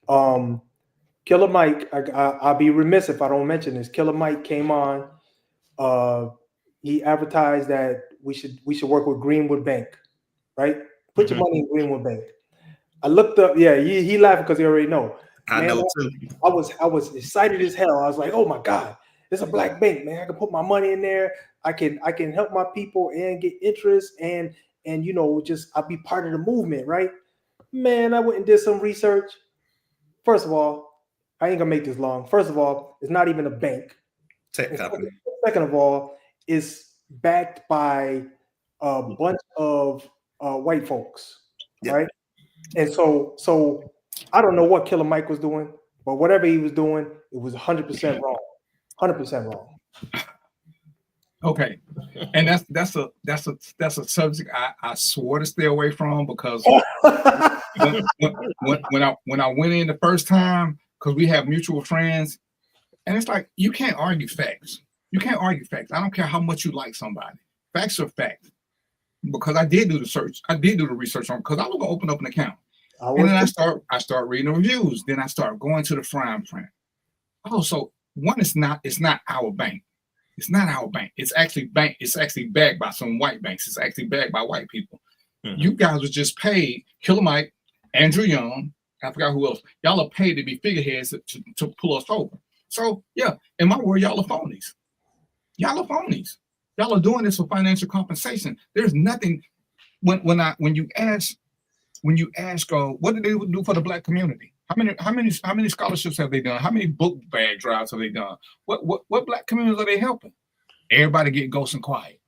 Killer Mike, I'll be remiss if I don't mention this. Killer Mike came on. He advertised that we should work with Greenwood Bank, right? Put your money in Greenwood Bank. I looked up. Yeah, he laughed because he already know. I know too. I was excited as hell. I was like, oh my God, it's a black bank, man. I can put my money in there. I can help my people and get interest and just I'll be part of the movement, right? Man, I went and did some research. First of all, I ain't gonna make this long. First of all, it's not even a bank. Tech company. Second of all, it's backed by a bunch of white folks, right? And so I don't know what Killer Mike was doing, but whatever he was doing, it was 100% wrong. 100% wrong. Okay, and that's a subject I swore to stay away from because when I went in the first time, because we have mutual friends, and it's like you can't argue facts. You can't argue facts. I don't care how much you like somebody. Facts are facts. Because I did do the search, I did do the research on, because I was gonna open up an account, and then I start reading the reviews. Then I start going to the fine print. Oh, so one, it's not our bank. It's not our bank. It's actually backed by some white banks. It's actually backed by white people. Mm-hmm. You guys was just paid. Killer Mike, Andrew Young, I forgot who else. Y'all are paid to be figureheads to pull us over. So yeah, in my word, y'all are phonies. Y'all are phonies. Y'all are doing this for financial compensation. There's nothing. When you ask, what did they do for the black community? How many scholarships have they done? How many book bag drives have they done? What black communities are they helping? Everybody get ghost and quiet,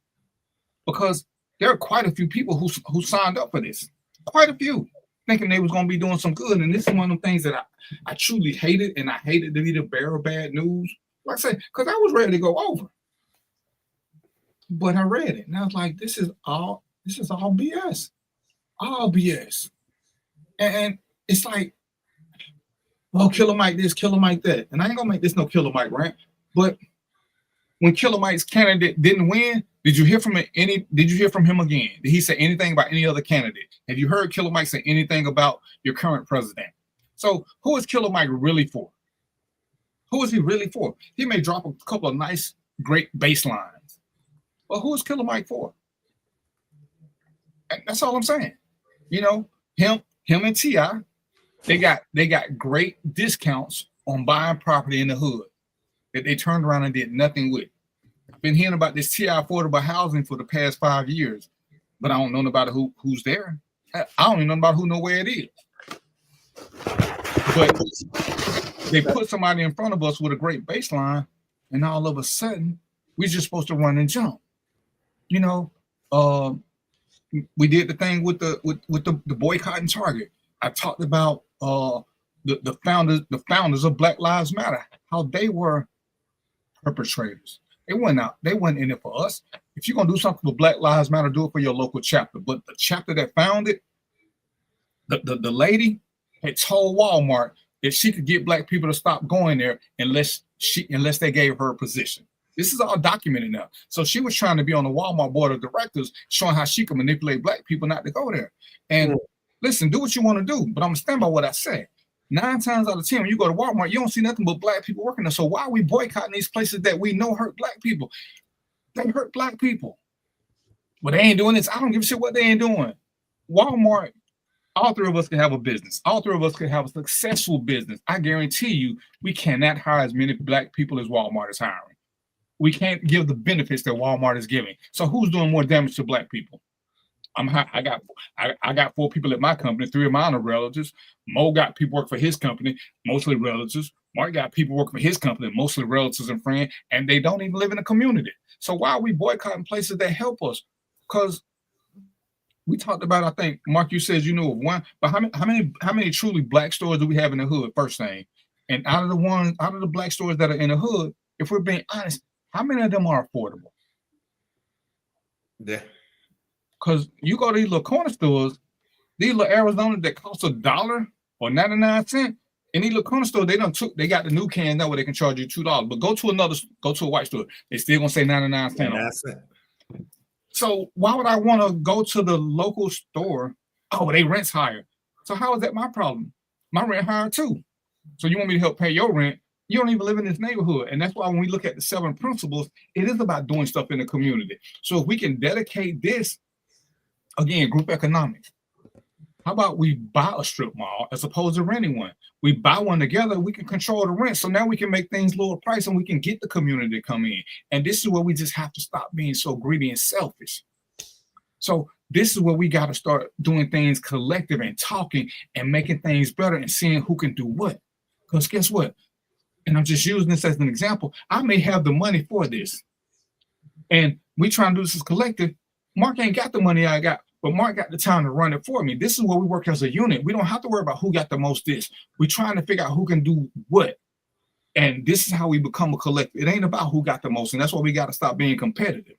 because there are quite a few people who signed up for this. Quite a few, thinking they was gonna be doing some good. And this is one of the things that I truly hated, and I hated to be the bearer of bad news. Like I said, because I was ready to go over. But I read it and I was like, this is all BS. All BS. And it's like, well, Killer Mike this, Killer Mike that. And I ain't gonna make this no Killer Mike, right? But when Killer Mike's candidate didn't win, did you hear from him again? Did he say anything about any other candidate? Have you heard Killer Mike say anything about your current president? So who is Killer Mike really for? Who is he really for? He may drop a couple of nice, great baselines. But who is Killer Mike for? And that's all I'm saying. You know, him and T.I., they got great discounts on buying property in the hood that they turned around and did nothing with. I've been hearing about this T.I. affordable housing for the past 5 years, but I don't know about who's there. I don't even know about who know where it is. But they put somebody in front of us with a great baseline, and all of a sudden, we're just supposed to run and jump. You know, we did the thing with the boycott and Target. I talked about the founders of Black Lives Matter, how they were perpetrators. They weren't in it for us. If you're gonna do something for Black Lives Matter, do it for your local chapter. But the chapter that founded, the lady had told Walmart that she could get black people to stop going there unless they gave her a position. This is all documented now. So she was trying to be on the Walmart board of directors, showing how she could manipulate black people not to go there. And listen, do what you want to do, but I'm gonna stand by what I said. 9 times out of 10, when you go to Walmart, you don't see nothing but black people working there. So why are we boycotting these places that we know hurt black people? They hurt black people. But they ain't doing this. I don't give a shit what they ain't doing. Walmart, all 3 of us can have a business. All 3 of us can have a successful business. I guarantee you, we cannot hire as many black people as Walmart is hiring. We can't give the benefits that Walmart is giving. So who's doing more damage to black people? I got 4 people at my company. 3 of mine are relatives. Mo got people work for his company, mostly relatives. Mark got people working for his company, mostly relatives and friends, and they don't even live in a community. So why are we boycotting places that help us? Because we talked about, I think, Mark, you said you knew of one, but how many truly black stores do we have in the hood? First thing, And out of the black stores that are in the hood, if we're being honest, how many of them are affordable? Yeah. Because you go to these little corner stores, these little Arizona that cost $1 or 99 cents. In these little corner stores, they got the new cans now where they can charge you $2. But go to a white store, they still gonna say 99 cents. So why would I want to go to the local store? Oh, they rent's higher. So how is that my problem? My rent higher too. So you want me to help pay your rent? You don't even live in this neighborhood. And that's why when we look at the 7 principles, it is about doing stuff in the community. So if we can dedicate this, again, group economics. How about we buy a strip mall as opposed to renting one? We buy one together, we can control the rent. So now we can make things lower price and we can get the community to come in. And this is where we just have to stop being so greedy and selfish. So this is where we got to start doing things collective and talking and making things better and seeing who can do what. Because guess what? And I'm just using this as an example. I may have the money for this. And we trying to do this as collective. Marq ain't got the money I got, but Marq got the time to run it for me. This is where we work as a unit. We don't have to worry about who got the most this. We're trying to figure out who can do what. And this is how we become a collective. It ain't about who got the most. And that's why we got to stop being competitive.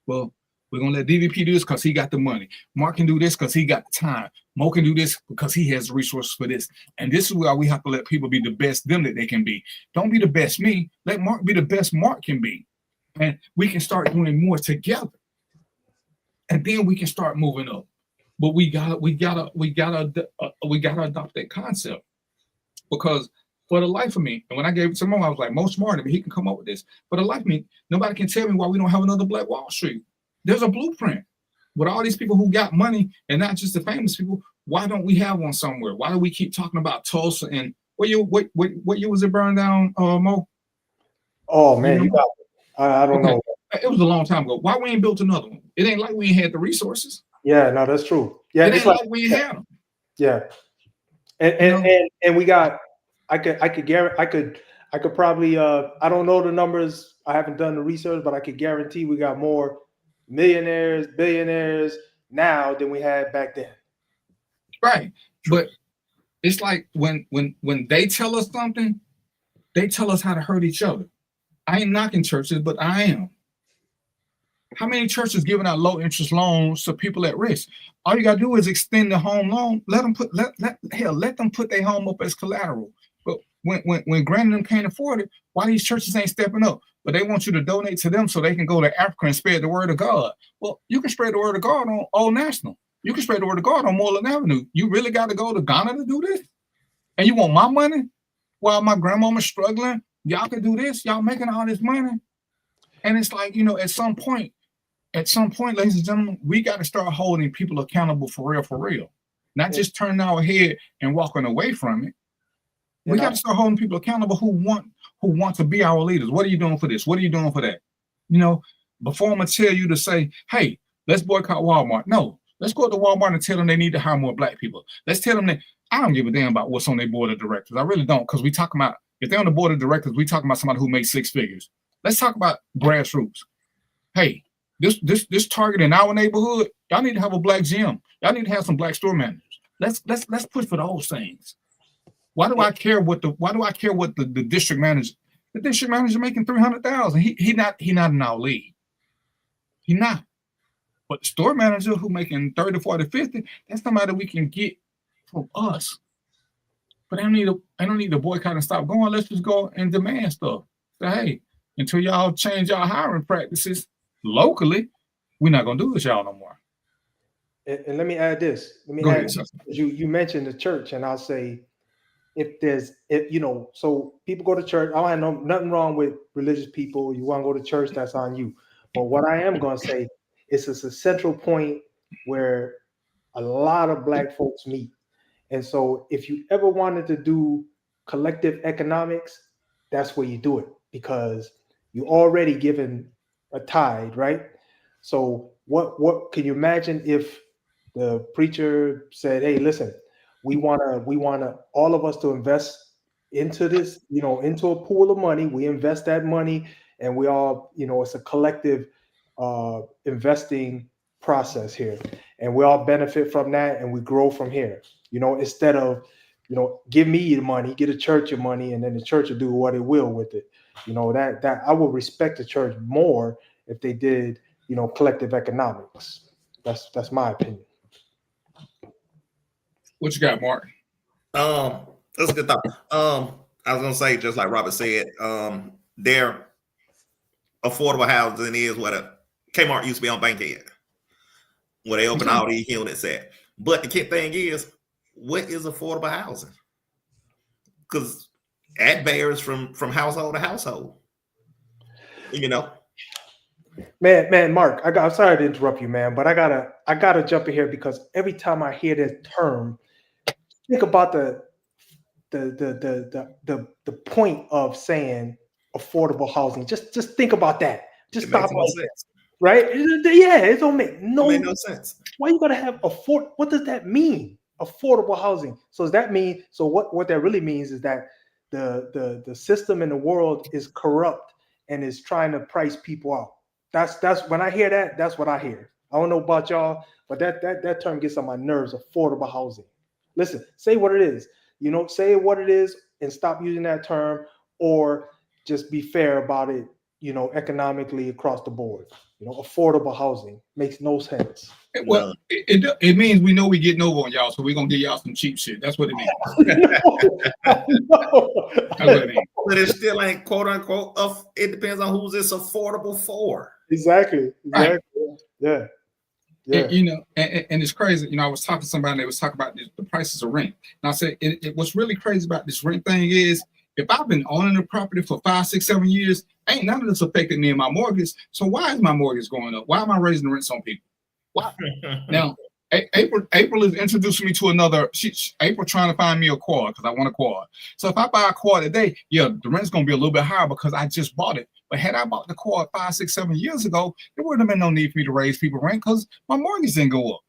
Well, we're going to let DVP do this because he got the money. Marq can do this because he got the time. Mo can do this because he has the resources for this. And this is where we have to let people be the best them that they can be. Don't be the best me. Let Marq be the best Marq can be. And we can start doing more together. And then we can start moving up. But we gotta adopt that concept. Because for the life of me, and when I gave it to Mo, I was like, Mo smart, but he can come up with this. For the life of me, nobody can tell me why we don't have another Black Wall Street. There's a blueprint. With all these people who got money, and not just the famous people, why don't we have one somewhere? Why do we keep talking about Tulsa and what year was it burned down, Mo? Oh man, you got it. I don't know. It was a long time ago. Why we ain't built another one? It ain't like we ain't had the resources. Yeah, no, that's true. Yeah, it ain't like we ain't had them. Yeah, and we got. I could probably. I don't know the numbers. I haven't done the research, but I could guarantee we got more millionaires, billionaires now than we had back then. Right, but it's like when they tell us something, they tell us how to hurt each other. I ain't knocking churches, but I am. How many churches giving out low interest loans to people at risk? All you gotta do is extend the home loan. Let them put their home up as collateral. But when granting them can't afford it, why these churches ain't stepping up? But they want you to donate to them so they can go to Africa and spread the word of God. Well, you can spread the word of God on Old National. You can spread the word of God on Moreland Avenue. You really got to go to Ghana to do this? And you want my money while my grandmama's struggling? Y'all can do this. Y'all making all this money. And it's like, at some point, ladies and gentlemen, we got to start holding people accountable for real. Not just turning our head and walking away from it. We got to start holding people accountable who want to be our leaders. What are you doing for this? What are you doing for that? Before I'm going to tell you to say, hey, let's boycott Walmart. No, let's go to Walmart and tell them they need to hire more Black people. Let's tell them that I don't give a damn about what's on their board of directors. I really don't, because we talking about, if they're on the board of directors, we talking about somebody who makes 6 figures. Let's talk about grassroots. Hey, this Target in our neighborhood, y'all need to have a Black gym. Y'all need to have some Black store managers. Let's push for those things. Why do I care what the district manager? The district manager making $300,000. He not in our league. He not. But the store manager who making 30, 40, 50, that's somebody we can get from us. But I don't need to boycott and stop going. Let's just go and demand stuff. Say, hey, until y'all change y'all hiring practices locally, we're not gonna do this y'all no more. And let me add this. You mentioned the church, and I'll say, so people go to church. I don't have nothing wrong with religious people. You want to go to church, that's on you. But what I am going to say is it's a central point where a lot of Black folks meet. And so if you ever wanted to do collective economics, that's where you do it, because you already given a tithe, right? So what can you imagine if the preacher said, hey, listen, we want all of us to invest into this, into a pool of money. We invest that money, and we all, it's a collective investing process here, and we all benefit from that, and we grow from here. Instead of give me the money, get a church your money, and then the church will do what it will with it. That I would respect the church more if they did, collective economics. That's my opinion. What you got, Mark? That's a good thought. I was gonna say, just like Robert said, their affordable housing is what a Kmart used to be on Bankhead, where they open all these units at. But the key thing is, what is affordable housing? Because that varies from household to household. Man, Mark, I'm sorry to interrupt you, man, but I gotta jump in here because every time I hear that term, think about the point of saying affordable housing. Just think about that. Just stop no sense. Right? Yeah, it don't make no sense. Why you gotta have what does that mean? Affordable housing. So does that mean what that really means is that the system in the world is corrupt and is trying to price people out. That's when I hear that, that's what I hear. I don't know about y'all, but that term gets on my nerves, affordable housing. Listen, say what it is. Say what it is and stop using that term, or just be fair about it, economically across the board. Affordable housing makes no sense. Well, it means we know we getting over on y'all, so we're gonna give y'all some cheap shit. That's what it means. No. That's what it means. But it still ain't quote unquote. It depends on who's it's affordable for. Exactly. Right. Yeah. And it's crazy. I was talking to somebody, and they was talking about the prices of rent. And I said, what's really crazy about this rent thing is, if I've been owning the property for 5, 6, 7 years, ain't none of this affecting me and my mortgage. So why is my mortgage going up? Why am I raising the rents on people? Why? Now, April is introducing me to another. April trying to find me a quad because I want a quad. So if I buy a quad today, the rent's going to be a little bit higher because I just bought it. But had I bought the quad 5, 6, 7 years ago, there wouldn't have been no need for me to raise people rent because my mortgage didn't go up.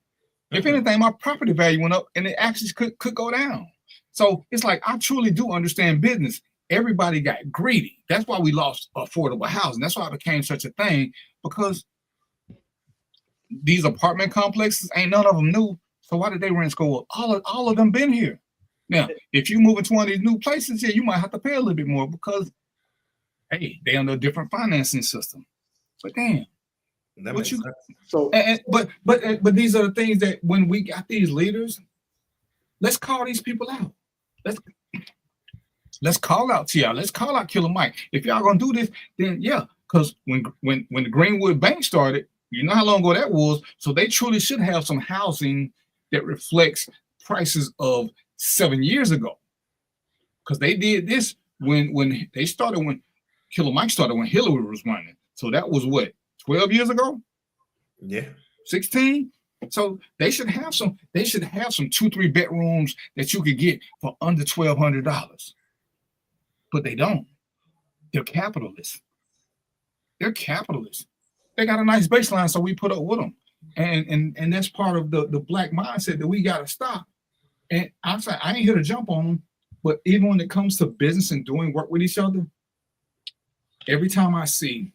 If anything, my property value went up, and it actually could go down. So it's like, I truly do understand business. Everybody got greedy. That's why we lost affordable housing. That's why it became such a thing, because these apartment complexes, ain't none of them new. So why did they rents go up? All of them been here. Now, if you move into one of these new places here, you might have to pay a little bit more because, hey, they under a different financing system. But damn. But these are the things that when we got these leaders, let's call these people out. Let's call out T.I. Let's call out Killer Mike. If y'all gonna do this, then because when the Greenwood Bank started, you know how long ago that was. So they truly should have some housing that reflects prices of 7 years ago. Because they did this when Killer Mike started, when Hillary was running. So that was what, 12 years ago? Yeah. 16? So they should have some 2-3 bedrooms that you could get for under $1,200. But they don't. They're capitalists. They got a nice baseline, so we put up with them. And that's part of the black mindset that we gotta stop. And I'm saying, I ain't here to jump on them, but even when it comes to business and doing work with each other, every time I see,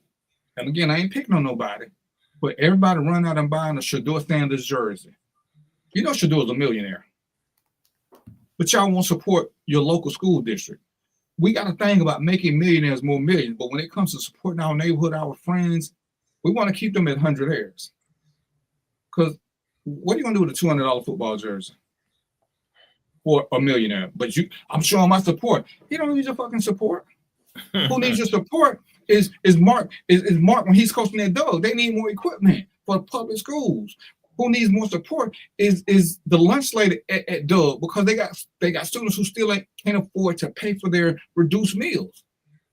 and again, I ain't picking on nobody, but everybody run out and buying a Shador Sanders jersey. Shador's a millionaire. But y'all won't support your local school district. We got a thing about making millionaires more millions, but when it comes to supporting our neighborhood, our friends, we want to keep them at 100 airs. Because what are you going to do with a $200 football jersey for a millionaire? But I'm showing my support. You don't need your fucking support. Who needs your support is Marq. Is Marq when he's coaching their dog. They need more equipment for public schools. Who needs more support is the lunch lady at Doug, because they got students who still can't afford to pay for their reduced meals.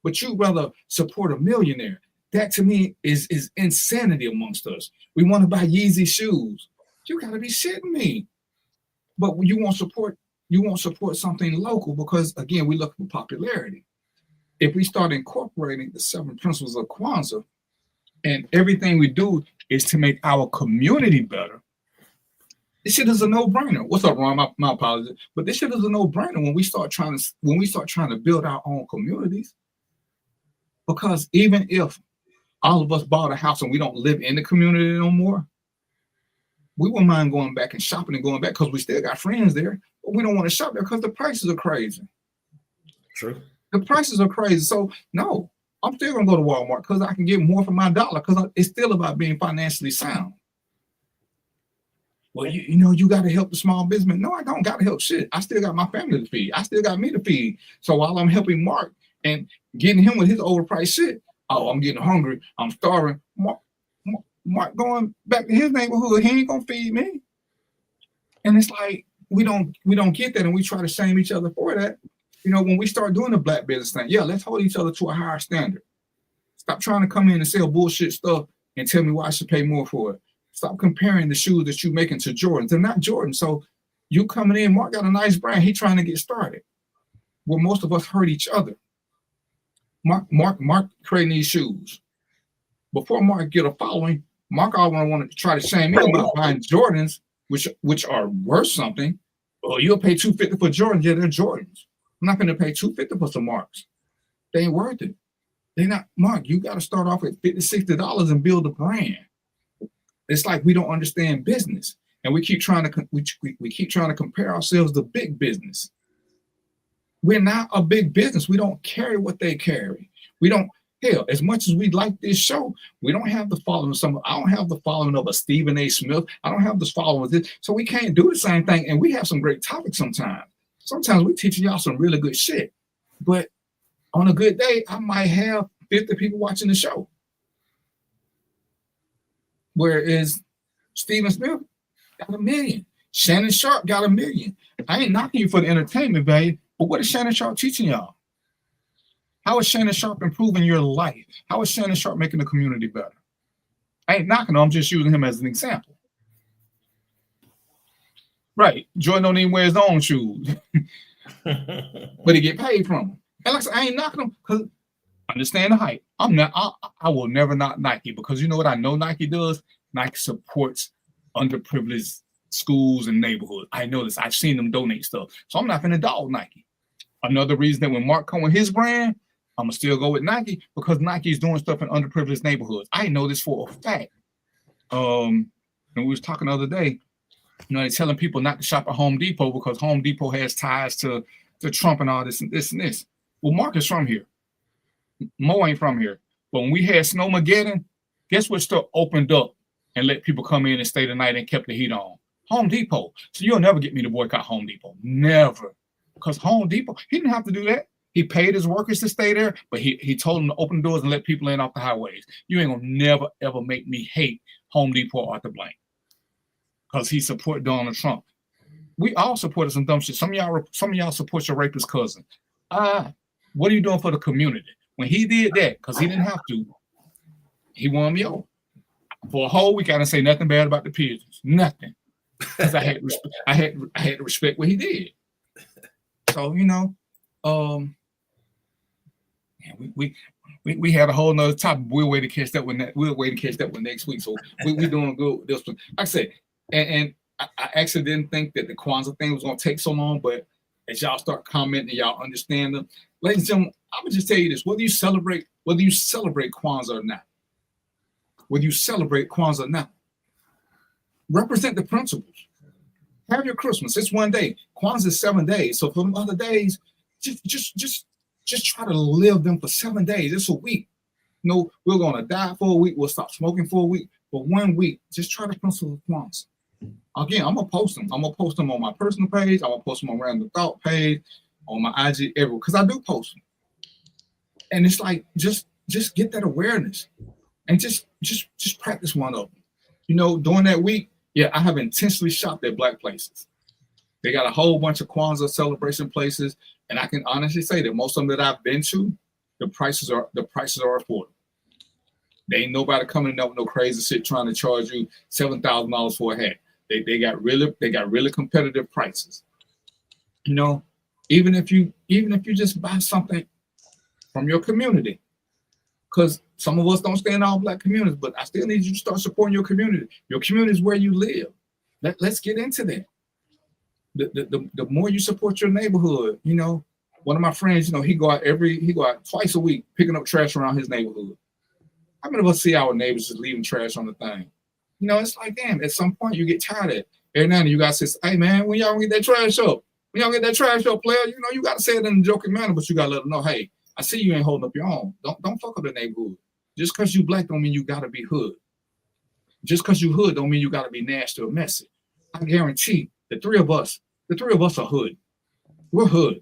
But you'd rather support a millionaire. That to me is insanity amongst us. We want to buy Yeezy shoes. You gotta be shitting me. But you won't support something local because again, we look for popularity. If we start incorporating the 7 principles of Kwanzaa, and everything we do is to make our community better, this shit is a no-brainer. What's up, Ron? My apologies. But this shit is a no-brainer when we start trying to build our own communities. Because even if all of us bought a house and we don't live in the community no more, we wouldn't mind going back and shopping and going back because we still got friends there. but we don't want to shop there because the prices are crazy. True. The prices are crazy. So no, I'm still gonna go to Walmart because I can get more for my dollar because it's still about being financially sound. Well, you got to help the small business. No, I don't got to help shit. I still got my family to feed. I still got me to feed. So while I'm helping Mark and getting him with his overpriced shit, oh, I'm getting hungry. I'm starving. Mark going back to his neighborhood. He ain't gonna feed me. And it's like we don't get that, and we try to shame each other for that. When we start doing the black business thing, yeah, let's hold each other to a higher standard. Stop trying to come in and sell bullshit stuff and tell me why I should pay more for it. Stop comparing the shoes that you're making to Jordans. They're not Jordan. So you coming in, Mark got a nice brand. He trying to get started. Well, most of us hurt each other. Mark creating these shoes. Before Mark get a following, Mark always wanted to try to shame me about buying Jordans, which are worth something. Well, you'll pay $250 for Jordans. Yeah, they're Jordans. I'm not going to pay $250 for some Marks. They ain't worth it. They're not. Mark, you got to start off at $50, $60 and build a brand. It's like we don't understand business, and we keep trying to compare ourselves to big business. We're not a big business. We don't carry what they carry. We don't. Hell, as much as we like this show, we don't have the following. I don't have the following of a Stephen A. Smith. I don't have the following of this, so we can't do the same thing. And we have some great topics sometimes. Sometimes we teaching y'all some really good shit, but on a good day, I might have 50 people watching the show. Whereas Stephen Smith got 1 million. Shannon Sharp got 1 million. I ain't knocking you for the entertainment value, but what is Shannon Sharp teaching y'all? How is Shannon Sharp improving your life? How is Shannon Sharp making the community better? I ain't knocking him. I'm just using him as an example. Right. Jordan don't even wear his own shoes, but he get paid from them. And like I said, I ain't knocking him because understand the hype. I will never knock Nike because you know what I know Nike does? Nike supports underprivileged schools and neighborhoods. I know this. I've seen them donate stuff. So I'm not going to dog Nike. Another reason that when Mark come with his brand, I'm going to still go with Nike because Nike is doing stuff in underprivileged neighborhoods. I know this for a fact. And we was talking the other day, they're telling people not to shop at Home Depot because Home Depot has ties to Trump and all this and this and this. Well, Mark is from here. Mo ain't from here. But when we had Snowmageddon, guess what store opened up and let people come in and stay the night and kept the heat on? Home Depot. So you'll never get me to boycott Home Depot. Never. Because Home Depot, he didn't have to do that. He paid his workers to stay there, but he told them to open doors and let people in off the highways. You ain't gonna never, ever make me hate Home Depot or Arthur Blank. Because he support Donald Trump. We all supported some dumb shit. Some of y'all support your rapist cousin. What are you doing for the community? When he did that, because he didn't have to, he won me over. For a whole week, I didn't say nothing bad about the pigeons. Nothing. Because I had to respect what he did. So, we had a whole nother topic. We'll wait to catch that one. We'll wait to catch that one next week. So we doing good with this one. Like I said, and I actually didn't think that the Kwanzaa thing was going to take so long, but as y'all start commenting, y'all understand them. Ladies and gentlemen, I'm gonna just tell you this: whether you celebrate Kwanzaa or not, represent the principles. Have your Christmas. It's one day. Kwanzaa is 7 days. So for them other days, just try to live them for 7 days. It's a week. We're gonna die for a week. We'll stop smoking for a week. For 1 week, just try the principles of Kwanzaa. Again, I'm gonna post them. I'm gonna post them on my personal page. I'm gonna post them on Random Thought page, on my IG, everywhere, because I do post them. And it's like just get that awareness, and just practice one of them. During that week, yeah, I have intentionally shopped at Black places. They got a whole bunch of Kwanzaa celebration places, and I can honestly say that most of them that I've been to, the prices are affordable. There ain't nobody coming up with no crazy shit trying to charge you $7,000 for a hat. They got really competitive prices. Even if you just buy something from your community, because some of us don't stay in all Black communities, but I still need you to start supporting your community. Your community is where you live. Let's get into that. The more you support your neighborhood, one of my friends, he go out twice a week picking up trash around his neighborhood. How many of us see our neighbors just leaving trash on the thing? It's like, damn, at some point you get tired of it. Every now and then you guys say, hey man, when y'all gonna get that trash up? when y'all get that trash up player, you know, you got to say it in a joking manner, but you got to let them know, hey, I see you ain't holding up your own. Don't fuck up the neighborhood. Just because you black don't mean you got to be hood. Just because you hood don't mean you got to be nasty or messy. I guarantee the three of us are hood. We're hood.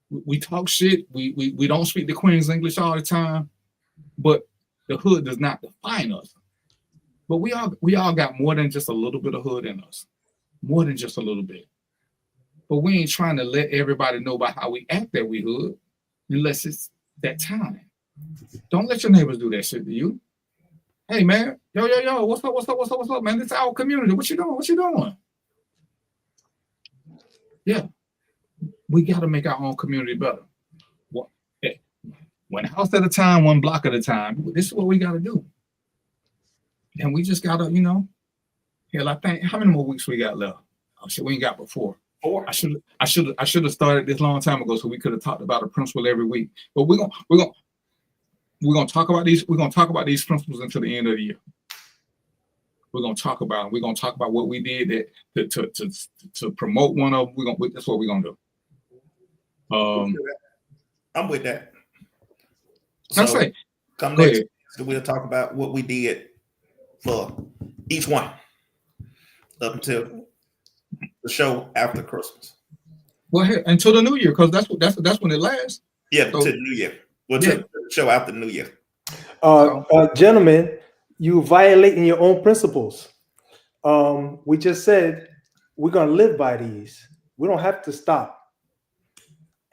We talk shit. We don't speak the Queen's English all the time, but the hood does not define us. But we all got more than just a little bit of hood in us. More than just a little bit. But we ain't trying to let everybody know about how we act that we hood unless it's that time. Don't let your neighbors do that shit to you. Hey man, yo, what's up, man? This is our community. What you doing? Yeah. We got to make our own community better. One house at a time, one block at a time. This is what we got to do. And we just got to, you know, hell, I think, how many more weeks we got left? Oh shit, we ain't got but 4. 4. I should have started this long time ago so we could have talked about a principle every week. But we're gonna talk about these. We're gonna talk about these principles until the end of the year. We're gonna talk about them. We're gonna talk about what we did to promote one of them. That's what we're gonna do. I'm with that. So say, come next week, so we'll talk about what we did for each one up until the show after Christmas. Well, hey, until the New Year, because that's when it lasts. Yeah, so, to the New Year. Well, to the show after the New Year. Gentlemen, you violating your own principles. We just said we're gonna live by these. We don't have to stop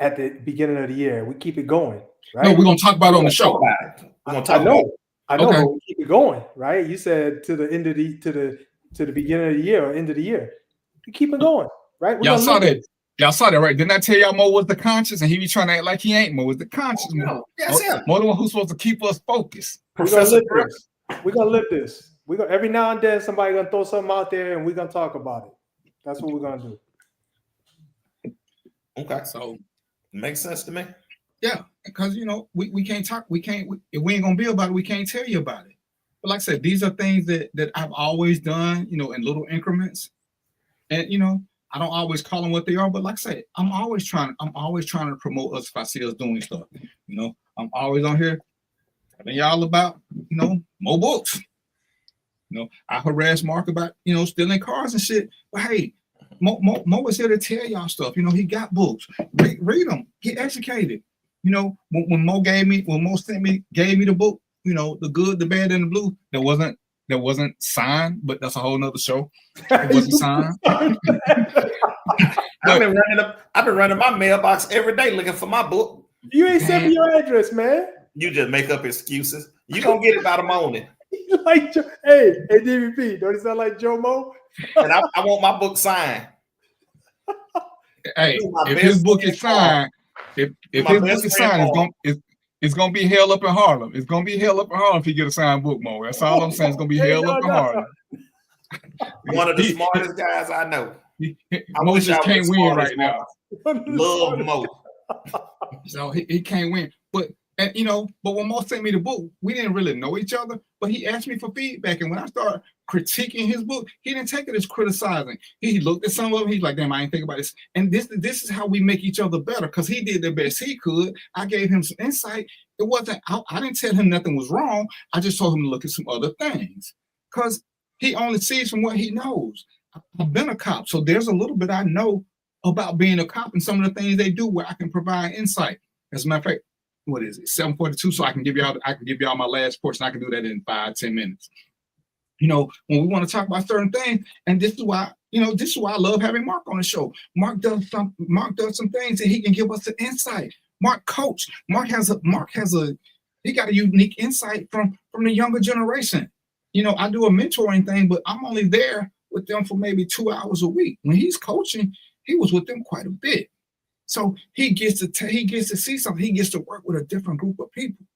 at the beginning of the year. We keep it going, right? No, we're gonna talk about it on the show. We're gonna talk about it. I know, but we keep it going, right? You said to the end of the to the beginning of the year or end of the year. We keep it going, right? Y'all saw that. Y'all saw that, right? Didn't I tell y'all Mo was the conscious and he be trying to act like he ain't? Mo was the conscious. Mo the one who's supposed to keep us focused. We're gonna live this. We're gonna every now and then somebody gonna throw something out there and we're gonna talk about it. That's what we're gonna do. Okay, so it makes sense to me. Yeah, because you know we can't talk. If we ain't gonna be about it, we can't tell you about it. But like I said, these are things that I've always done, you know, in little increments, and you know. I don't always call them what they are, but like I said, I'm always trying to promote us if I see us doing stuff. You know, I'm always on here telling y'all about, you know, more books. You know, I harass Marq about, you know, stealing cars and shit. But hey, Mo is here to tell y'all stuff. You know, he got books. Read them, get educated. You know, when Mo gave me the book, you know, The Good, the Bad, and the Blue, that wasn't signed, but that's a whole nother show. It wasn't signed. I've been running my mailbox every day looking for my book. You ain't sent me your address, man. You just make up excuses. You gonna get it by the morning. Like, hey, DVP, don't it sound like JoMo? And I want my book signed. Hey, if his book is signed, if his book is signed, it's gonna be held up in Harlem. It's gonna be held up in Harlem if you get a signed book, Mo. That's all I'm saying. It's gonna be held up in Harlem. One of the smartest guys I know. Mo just can't win right now. Love Mo. So he can't win. But you know, but when Mo sent me the book, we didn't really know each other. But he asked me for feedback, and when I started critiquing his book, he didn't take it as criticizing. He looked at some of them. He's like, "Damn, I ain't think about this." And this is how we make each other better, because he did the best he could. I gave him some insight. It wasn't. I didn't tell him nothing was wrong. I just told him to look at some other things, because he only sees from what he knows. I've been a cop, so there's a little bit I know about being a cop and some of the things they do where I can provide insight. As a matter of fact, what is it? 7:42. So I can give y'all my last portion. I can do that in 5-10 minutes. You know, when we want to talk about certain things, and this is why I love having Marq on the show. Marq does some things that he can give us an insight. Marq coach. Marq he got a unique insight from the younger generation. You know, I do a mentoring thing, but I'm only there with them for maybe 2 hours a week. When he's coaching, he was with them quite a bit. So he gets to see something. He gets to work with a different group of people.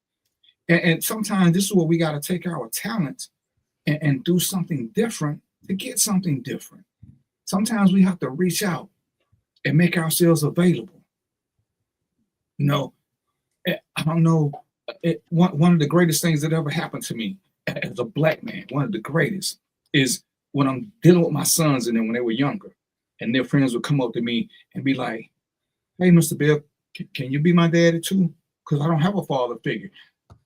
And sometimes this is where we got to take our talents and do something different to get something different. Sometimes we have to reach out and make ourselves available. You know, I don't know. One of the greatest things that ever happened to me as a black man, one of the greatest, is when I'm dealing with my sons and then when they were younger. and their friends would come up to me and be like, "Hey, Mr. Bill, can you be my daddy too? Because I don't have a father figure."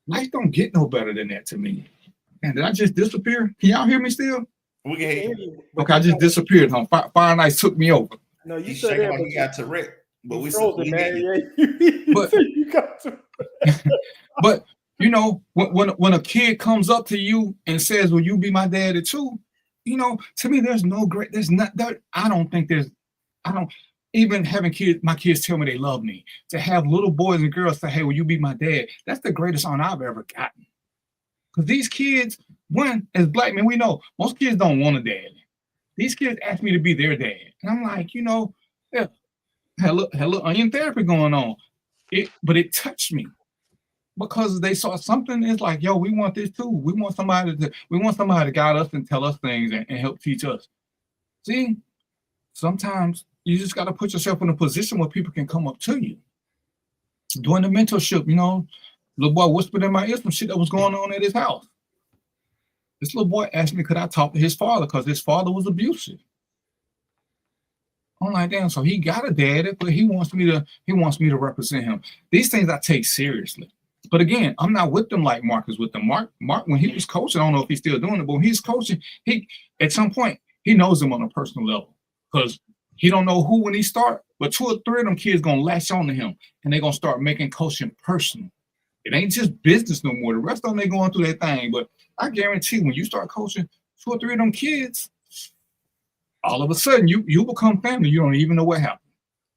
Life don't get no better than that to me. And did I just disappear? Can y'all hear me still? We can hear you. Okay, I just disappeared, huh? Fire and Ice took me over. No, you He's still shaking there, like but he got Tourette. But we frozen, we man. hear you. Yeah, But- you got to. But you know, when a kid comes up to you and says, "Will you be my daddy too?" You know, to me, there's not that. I don't even having kids. My kids tell me they love me. To have little boys and girls say, "Hey, will you be my dad?" That's the greatest honor I've ever gotten. Because these kids, one, as black men, we know most kids don't want a dad. These kids ask me to be their dad, and I'm like, yeah, had a little onion therapy going on. But it touched me. Because they saw something, it's like, yo, we want this too. We want somebody to guide us and tell us things and help teach us. See, sometimes you just got to put yourself in a position where people can come up to you. During the mentorship, little boy whispered in my ear some shit that was going on at his house. This little boy asked me, could I talk to his father? Because his father was abusive. I'm like, damn, so he got a daddy, but he wants me to represent him. These things I take seriously. But again, I'm not with them like Marq is with them. Marq, when he was coaching, I don't know if he's still doing it, but when he's coaching, he at some point he knows them on a personal level because he don't know who when he start, but 2 or 3 of them kids gonna latch on to him and they're gonna start making coaching personal. It ain't just business no more. The rest of them they going through their thing, but I guarantee when you start coaching 2 or 3 of them kids, all of a sudden you become family. You don't even know what happened.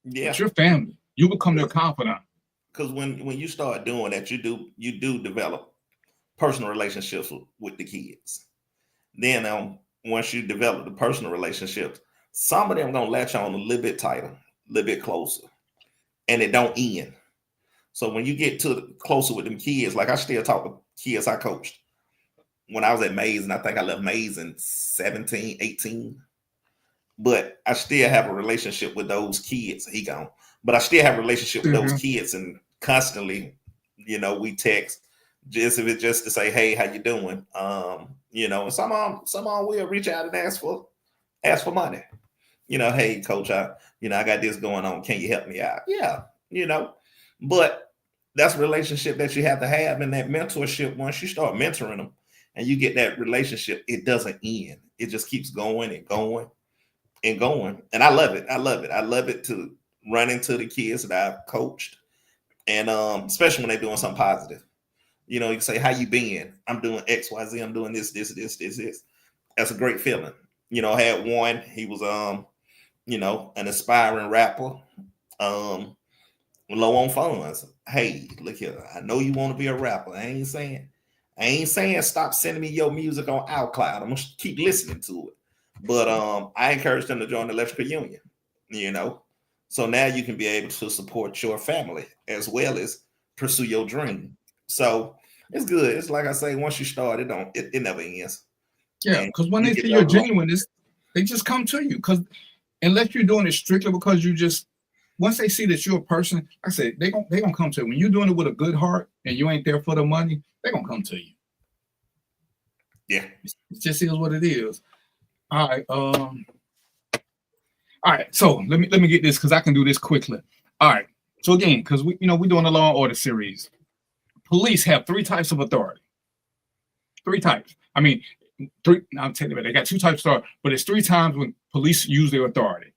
Yeah, it's your family. You become their confidant. Because when you start doing that, you do develop personal relationships with the kids. Then once you develop the personal relationships, some of them gonna latch on a little bit tighter, a little bit closer, and it don't end. So when you get closer with them kids, like I still talk to kids I coached when I was at Mays, and I think I left Mays in 17, 18. But I still have a relationship with those kids. He gone. But I still have a relationship with those kids, and constantly, we text just if it's just to say, "Hey, how you doing?" And some will reach out and ask for money. "Hey, coach, I got this going on. Can you help me out?" Yeah, But that's a relationship that you have to have in that mentorship. Once you start mentoring them, and you get that relationship, it doesn't end. It just keeps going and going and going. And I love it. I love it to run into the kids that I've coached, and especially when they're doing something positive. You can say, "How you been?" "I'm doing XYZ. I'm doing this. That's a great feeling. I had one, he was an aspiring rapper, low on funds. "Hey, look here, I know you want to be a rapper. I ain't saying stop sending me your music on iCloud. I'm gonna keep listening to it. But I encourage them to join the electrical union, So now you can be able to support your family as well as pursue your dream. So it's good. It's like I say, once you start, it never ends. Yeah, because when they see you're genuine, they just come to you. Because unless you're doing it strictly because once they see that you're a person, like I said, they gonna come to you. When you're doing it with a good heart and you ain't there for the money, they're gonna come to you. Yeah. It just is what it is. All right. So let me get this because I can do this quickly. All right. So again, because we're doing a Law and Order series. Police have 3 types of authority. 3 types. I mean, 3. I'm telling you, they got 2 types of authority, but it's 3 times when police use their authority.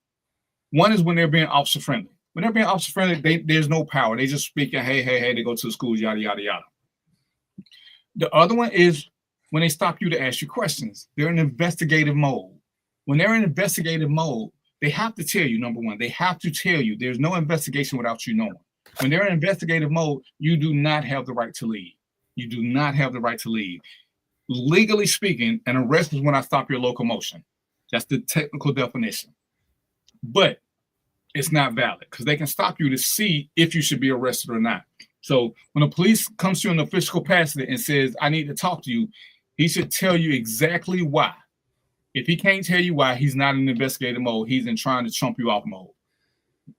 One is when they're being officer friendly. When they're being officer friendly, there's no power. They just speaking, hey, they go to the schools, yada yada yada. The other one is when they stop you to ask you questions. They're in investigative mode. When they're in investigative mode, they have to tell you, number one, they have to tell you there's no investigation without you knowing. When they're in investigative mode, you do not have the right to leave. You do not have the right to leave. Legally speaking, an arrest is when I stop your locomotion. That's the technical definition. But it's not valid because they can stop you to see if you should be arrested or not. So when the police comes to you in the official capacity and says, "I need to talk to you," he should tell you exactly why. If he can't tell you why, he's not in investigative mode. He's in trying to chump you off mode.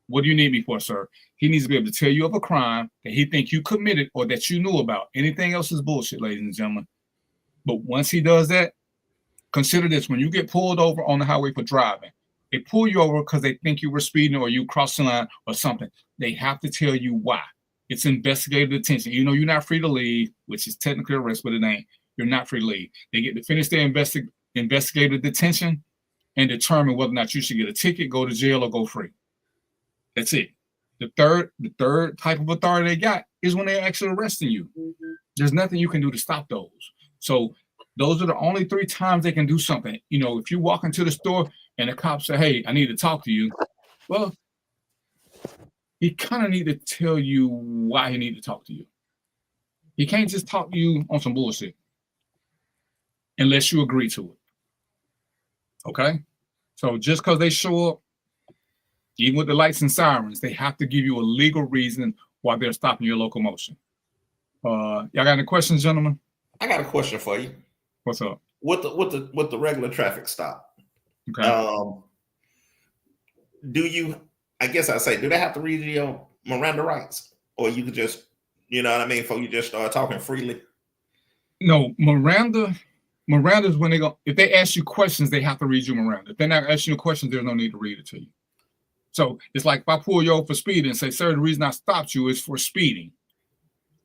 "What do you need me for, sir?" He needs to be able to tell you of a crime that he think you committed or that you knew about. Anything else is bullshit, ladies and gentlemen. But once he does that, consider this: when you get pulled over on the highway for driving, They pull you over because they think you were speeding or you crossed the line or something. They have to tell you why. It's investigative detention. You know, you're not free to leave, which is technically arrest, but it ain't. You're not free to leave. They get to finish their investigative detention and determine whether or not you should get a ticket, go to jail, or go free. That's it. The third type of authority they got is when they're actually arresting you. There's nothing you can do to stop those. So those are the only 3 times they can do something. You know, if you walk into the store and the cop say, hey, I need to talk to you, well, he kind of need to tell you why he need to talk to you. He can't just talk to you on some bullshit unless you agree to it. Okay? So just because they show up, even with the lights and sirens, they have to give you a legal reason why they're stopping your locomotion. Y'all got any questions, gentlemen? I got a question for you. What's up? With the regular traffic stop, Okay. do you? I guess I say, do they have to read your Miranda rights, or you could just, you know what I mean, before you just start talking freely? No, Miranda's when they go. If they ask you questions, they have to read you Miranda. If they're not asking you questions, there's no need to read it to you. So it's like if I pull you over for speeding and say, sir, the reason I stopped you is for speeding.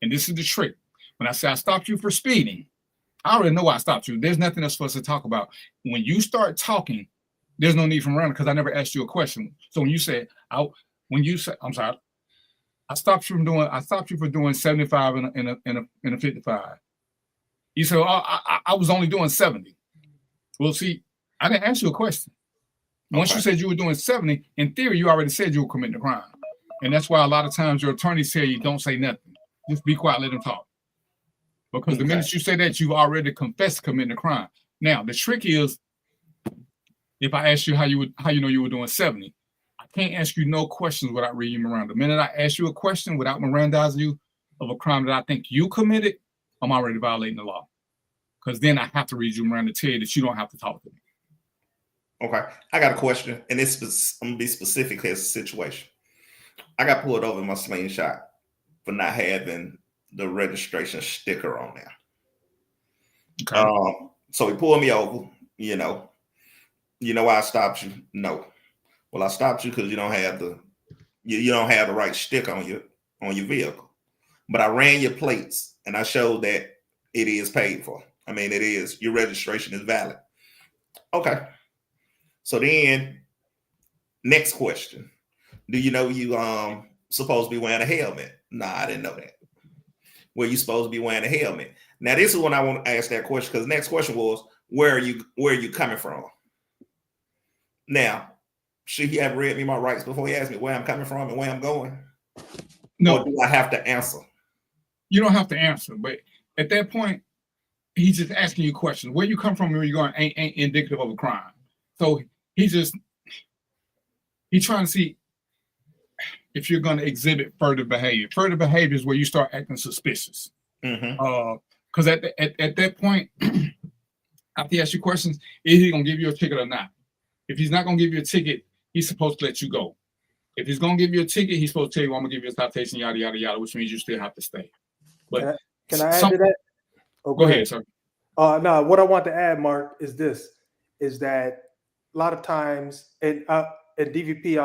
And this is the trick. When I say I stopped you for speeding, I already know why I stopped you. There's nothing else for us to talk about. When you start talking, there's no need for Miranda because I never asked you a question. So when you say, I'm sorry, I stopped you for doing 75 in a 55. You say, I was only doing 70. Well, see, I didn't ask you a question. Once you said you were doing 70, in theory, you already said you were committing a crime. And that's why a lot of times your attorneys tell you, don't say nothing. Just be quiet, let them talk. Because the minute you say that, you've already confessed to committing a crime. Now, the trick is, if I ask you how you know you were doing 70, I can't ask you no questions without reading Miranda. The minute I ask you a question without Mirandizing you of a crime that I think you committed, I'm already violating the law. Because then I have to read you Miranda to tell you that you don't have to talk to me. Okay, I got a question, and I'm gonna be specific as a situation. I got pulled over in my slingshot for not having the registration sticker on there. Okay. So he pulled me over. You know why I stopped you? No. Well, I stopped you because you don't have the right sticker on your vehicle. But I ran your plates and I showed that it is paid for. I mean, it is, your registration is valid. Okay. So then, next question. Do you know you supposed to be wearing a helmet? Nah, I didn't know that. Were you supposed to be wearing a helmet? Now, this is when I want to ask that question, because the next question was, where are you coming from? Now, should he have read me my rights before he asked me where I'm coming from and where I'm going? No. Or do I have to answer? You don't have to answer, but at that point, he's just asking you questions. Where you come from and where you're going ain't indicative of a crime. So he's trying to see if you're going to exhibit further behavior. Further behavior is where you start acting suspicious. Because at that point, after he asks you questions, is he going to give you a ticket or not? If he's not going to give you a ticket, he's supposed to let you go. If he's going to give you a ticket, he's supposed to tell you, I'm going to give you a citation, yada, yada, yada, which means you still have to stay. But can I add to that? Oh, go ahead, sir. No, what I want to add, Mark, is that a lot of times, and at DVP,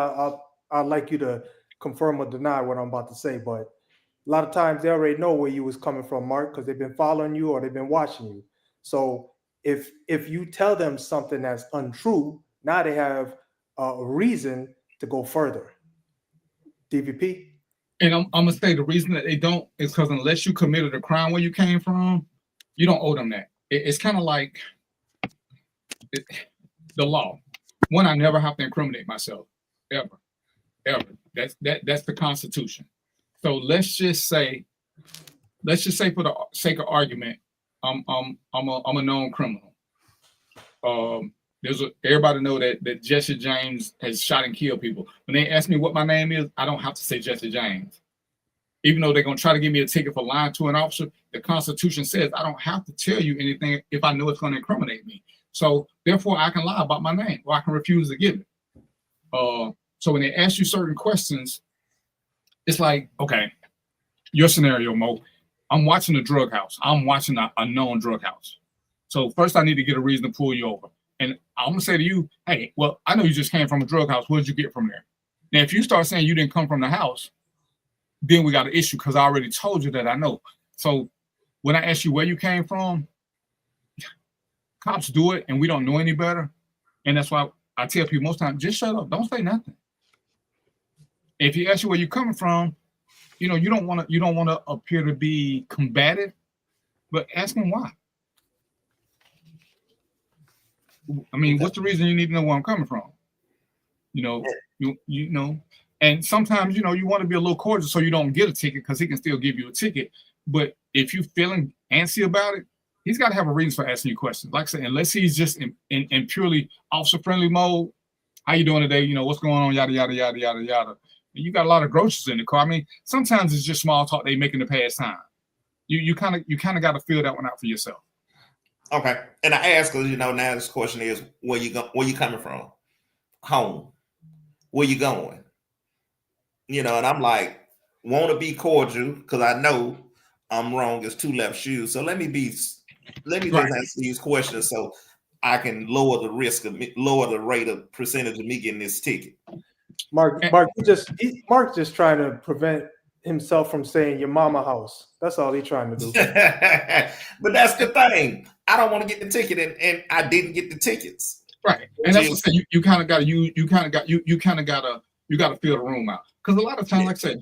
I'd like you to confirm or deny what I'm about to say, but a lot of times they already know where you was coming from, Mark, because they've been following you or they've been watching you. So if you tell them something that's untrue, now they have a reason to go further. DVP? And I'm going to say the reason that they don't is because unless you committed a crime where you came from, you don't owe them that. It's kind of like the law. One, I never have to incriminate myself, ever. That's the Constitution. So let's just say for the sake of argument, I'm a known criminal. Everybody know that Jesse James has shot and killed people. When they ask me what my name is, I don't have to say Jesse James. Even though they're going to try to give me a ticket for lying to an officer, the Constitution says I don't have to tell you anything if I know it's going to incriminate me. So therefore, I can lie about my name or I can refuse to give it. So when they ask you certain questions, it's like, okay, your scenario, Mo, I'm watching a drug house. I'm watching a known drug house. So first I need to get a reason to pull you over. And I'm gonna say to you, hey, well, I know you just came from a drug house. What did you get from there? Now, if you start saying you didn't come from the house, then we got an issue because I already told you that I know. So when I ask you where you came from, cops do it, and we don't know any better. And that's why I tell people most times, just shut up. Don't say nothing. If you ask you where you're coming from, you don't want to appear to be combative, but ask them why. I mean, what's the reason you need to know where I'm coming from? You know, and sometimes, you want to be a little cordial so you don't get a ticket because he can still give you a ticket. But if you're feeling antsy about it, he's got to have a reason for asking you questions. Like I said, unless he's just in purely officer-friendly mode, how you doing today? What's going on? Yada, yada, yada, yada, yada. And you got a lot of groceries in the car. I mean, sometimes it's just small talk they making to pass time. You kind of got to feel that one out for yourself. Okay. And I ask because, now this question is, where you coming from? Home. Where you going? And I'm like, want to be cordial because I know I'm wrong as two left shoes. So let me just answer these questions so I can lower the rate of percentage of me getting this ticket. Marq just trying to prevent himself from saying your mama house. That's all he's trying to do. But that's the thing. I don't want to get the ticket, and I didn't get the tickets. Right, and that's what I'm saying. You kind of got to feel the room out. Because a lot of times, like I said,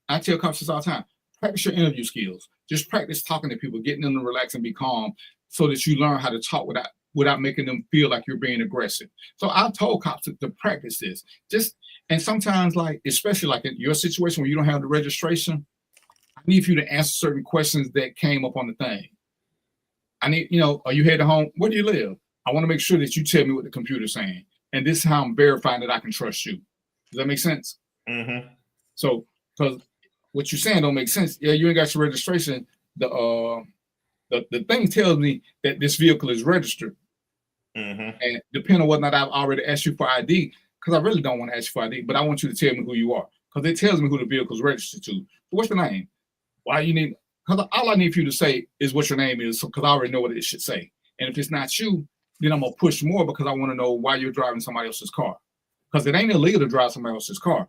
I tell cops all the time, practice your interview skills. Just practice talking to people, getting them to relax and be calm, so that you learn how to talk without making them feel like you're being aggressive. So I told cops to practice this. And sometimes, especially like in your situation where you don't have the registration, I need for you to answer certain questions that came up on the thing. I need, are you headed home? Where do you live? I want to make sure that you tell me what the computer's saying. And this is how I'm verifying that I can trust you. Does that make sense? Mm-hmm. So, because what you're saying don't make sense. Yeah, you ain't got your registration. The thing tells me that this vehicle is registered. Mm-hmm. And depending on whether or not I've already asked you for ID, because I really don't want to ask you for ID, but I want you to tell me who you are. Because it tells me who the vehicle is registered to. So what's your name? Why you need? Because all I need for you to say is what your name is, because I already know what it should say. And if it's not you, then I'm going to push more because I want to know why you're driving somebody else's car. Because it ain't illegal to drive somebody else's car.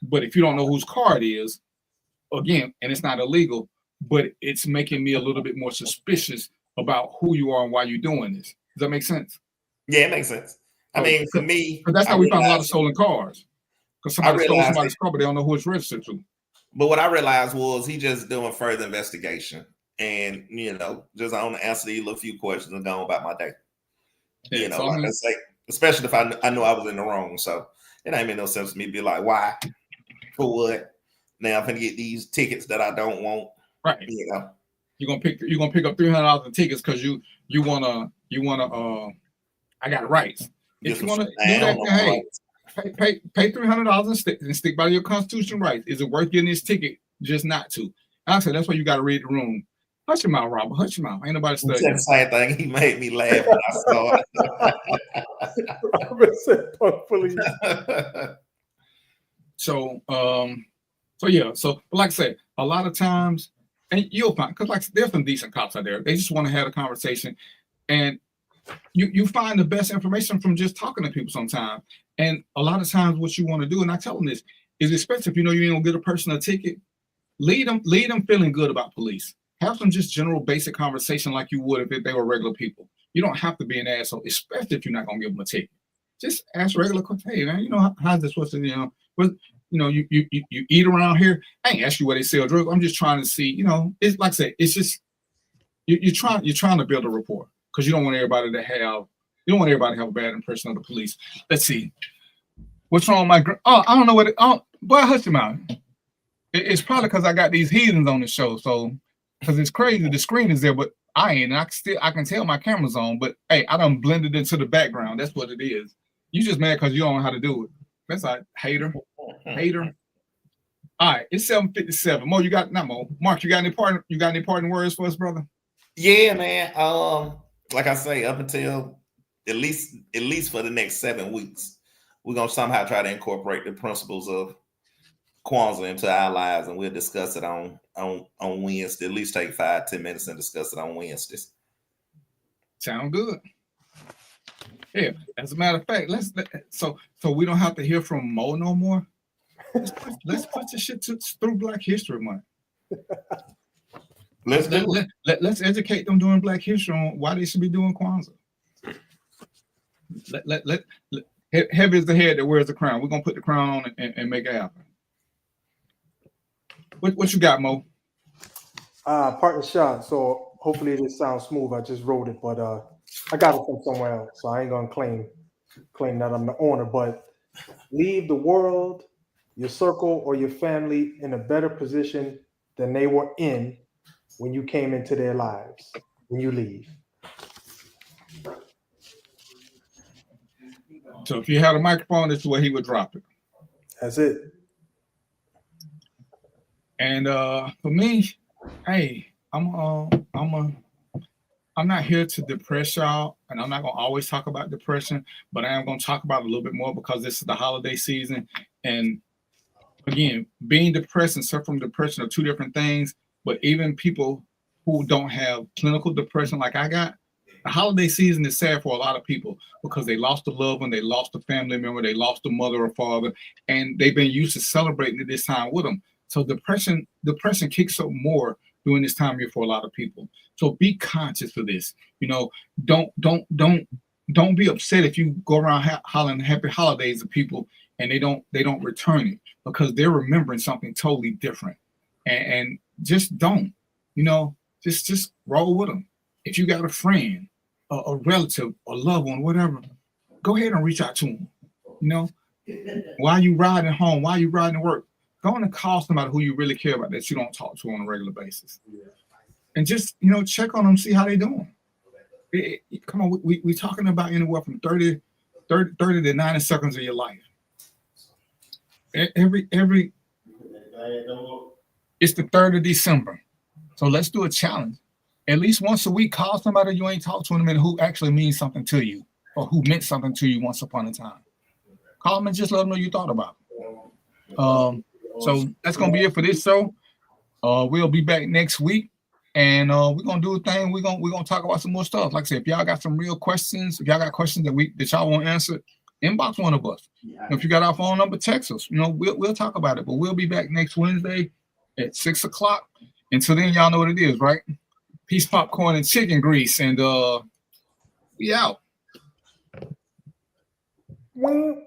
But if you don't know whose car it is, again, and it's not illegal, but it's making me a little bit more suspicious about who you are and why you're doing this. Does that make sense? Yeah, it makes sense. I mean, for me, because that's how we found a lot of stolen cars. Because somebody stole somebody's car, but they don't know who it's registered to. But what I realized was he just doing further investigation, and just I want to answer these little few questions and go about my day. Yeah, I say, especially if I knew I was in the wrong. So it ain't made no sense to me to be like, why, for what? Now I'm gonna get these tickets that I don't want. Right. You're gonna pick up $300 in tickets because you wanna I got rights. If you wanna do that, hey, pay $300 and stick by your constitutional rights. Is it worth getting this ticket just not to? And I said that's why you gotta read the room. Hush your mouth, Robert. Hush your mouth. Ain't nobody studying. The same thing. He made me laugh when I saw it. Robert said, "Punk police." So like I said, a lot of times, and you'll find, because there's some decent cops out there. They just want to have a conversation, and you find the best information from just talking to people sometimes. And a lot of times, what you want to do, and I tell them this, is especially if you ain't gonna get a person a ticket, lead them feeling good about police. Have some just general basic conversation like you would if they were regular people. You don't have to be an asshole, especially if you're not gonna give them a ticket. Just ask regular questions. Hey man, how's this? What's the you eat around here? I ain't ask you where they sell drugs. I'm just trying to see. It's like I said, it's just you're trying to build a rapport because you don't want everybody to have a bad impression of the police. Let's see. What's wrong with my? I don't know what. Boy, hush your mouth. It's probably because I got these heathens on the show, so. Because it's crazy, the screen is there, but I ain't. And I can tell my camera's on, but hey, I done blended into the background. That's what it is. You just mad because you don't know how to do it. That's all right, hater. All right, it's 7:57. Marq, you got any parting words for us, brother? Yeah, man. Like I say, up until at least for the next 7 weeks, we're gonna somehow try to incorporate the principles of Kwanzaa into our lives, and we'll discuss it on Wednesday. At least take 5-10 minutes and discuss it on Wednesdays. Sound good. Yeah, as a matter of fact, so we don't have to hear from Mo no more. Let's put the shit through Black History Month. Let's educate them during Black History on why they should be doing Kwanzaa. Heavy is the head that wears the crown. We're gonna put the crown on and make it happen. What you got, Mo? Partner shot. So hopefully this sounds smooth. I just wrote it, but I got it from somewhere else, so I ain't gonna claim that I'm the owner. But leave the world, your circle, or your family in a better position than they were in when you came into their lives. When you leave. So if you had a microphone, this is where he would drop it. That's it. And for me, hey, I'm not here to depress y'all, and I'm not gonna always talk about depression, but I am gonna talk about it a little bit more because this is the holiday season. And again, being depressed and suffering from depression are two different things. But even people who don't have clinical depression like I got, the holiday season is sad for a lot of people because they lost a loved one, they lost a family member, they lost a mother or father, and they've been used to celebrating at this time with them. So depression kicks up more during this time here for a lot of people. So be conscious of this. You know, don't be upset if you go around hollering happy holidays to people and they don't return it because they're remembering something totally different. And just don't, you know, just roll with them. If you got a friend, a relative, a loved one, whatever, go ahead and reach out to them. You know, while you riding home, while you riding to work, go on and call somebody who you really care about that you don't talk to on a regular basis. And just, you know, check on them, see how they doing. Come on, we talking about anywhere from 30 to 90 seconds of your life. Every it's the 3rd of December. So let's do a challenge. At least once a week, call somebody you ain't talked to in a minute who actually means something to you or who meant something to you once upon a time. Call them and just let them know you thought about it. So that's gonna be it for this show. We'll be back next week, and we're gonna do a thing. We're gonna talk about some more stuff. Like I said, if y'all got some real questions, if y'all got questions that y'all want answered, inbox one of us. If you got our phone number, text us. You know, we'll talk about it. But we'll be back next Wednesday at 6:00. Until then, y'all know what it is, right? Peace, popcorn, and chicken grease, and we out. Wow.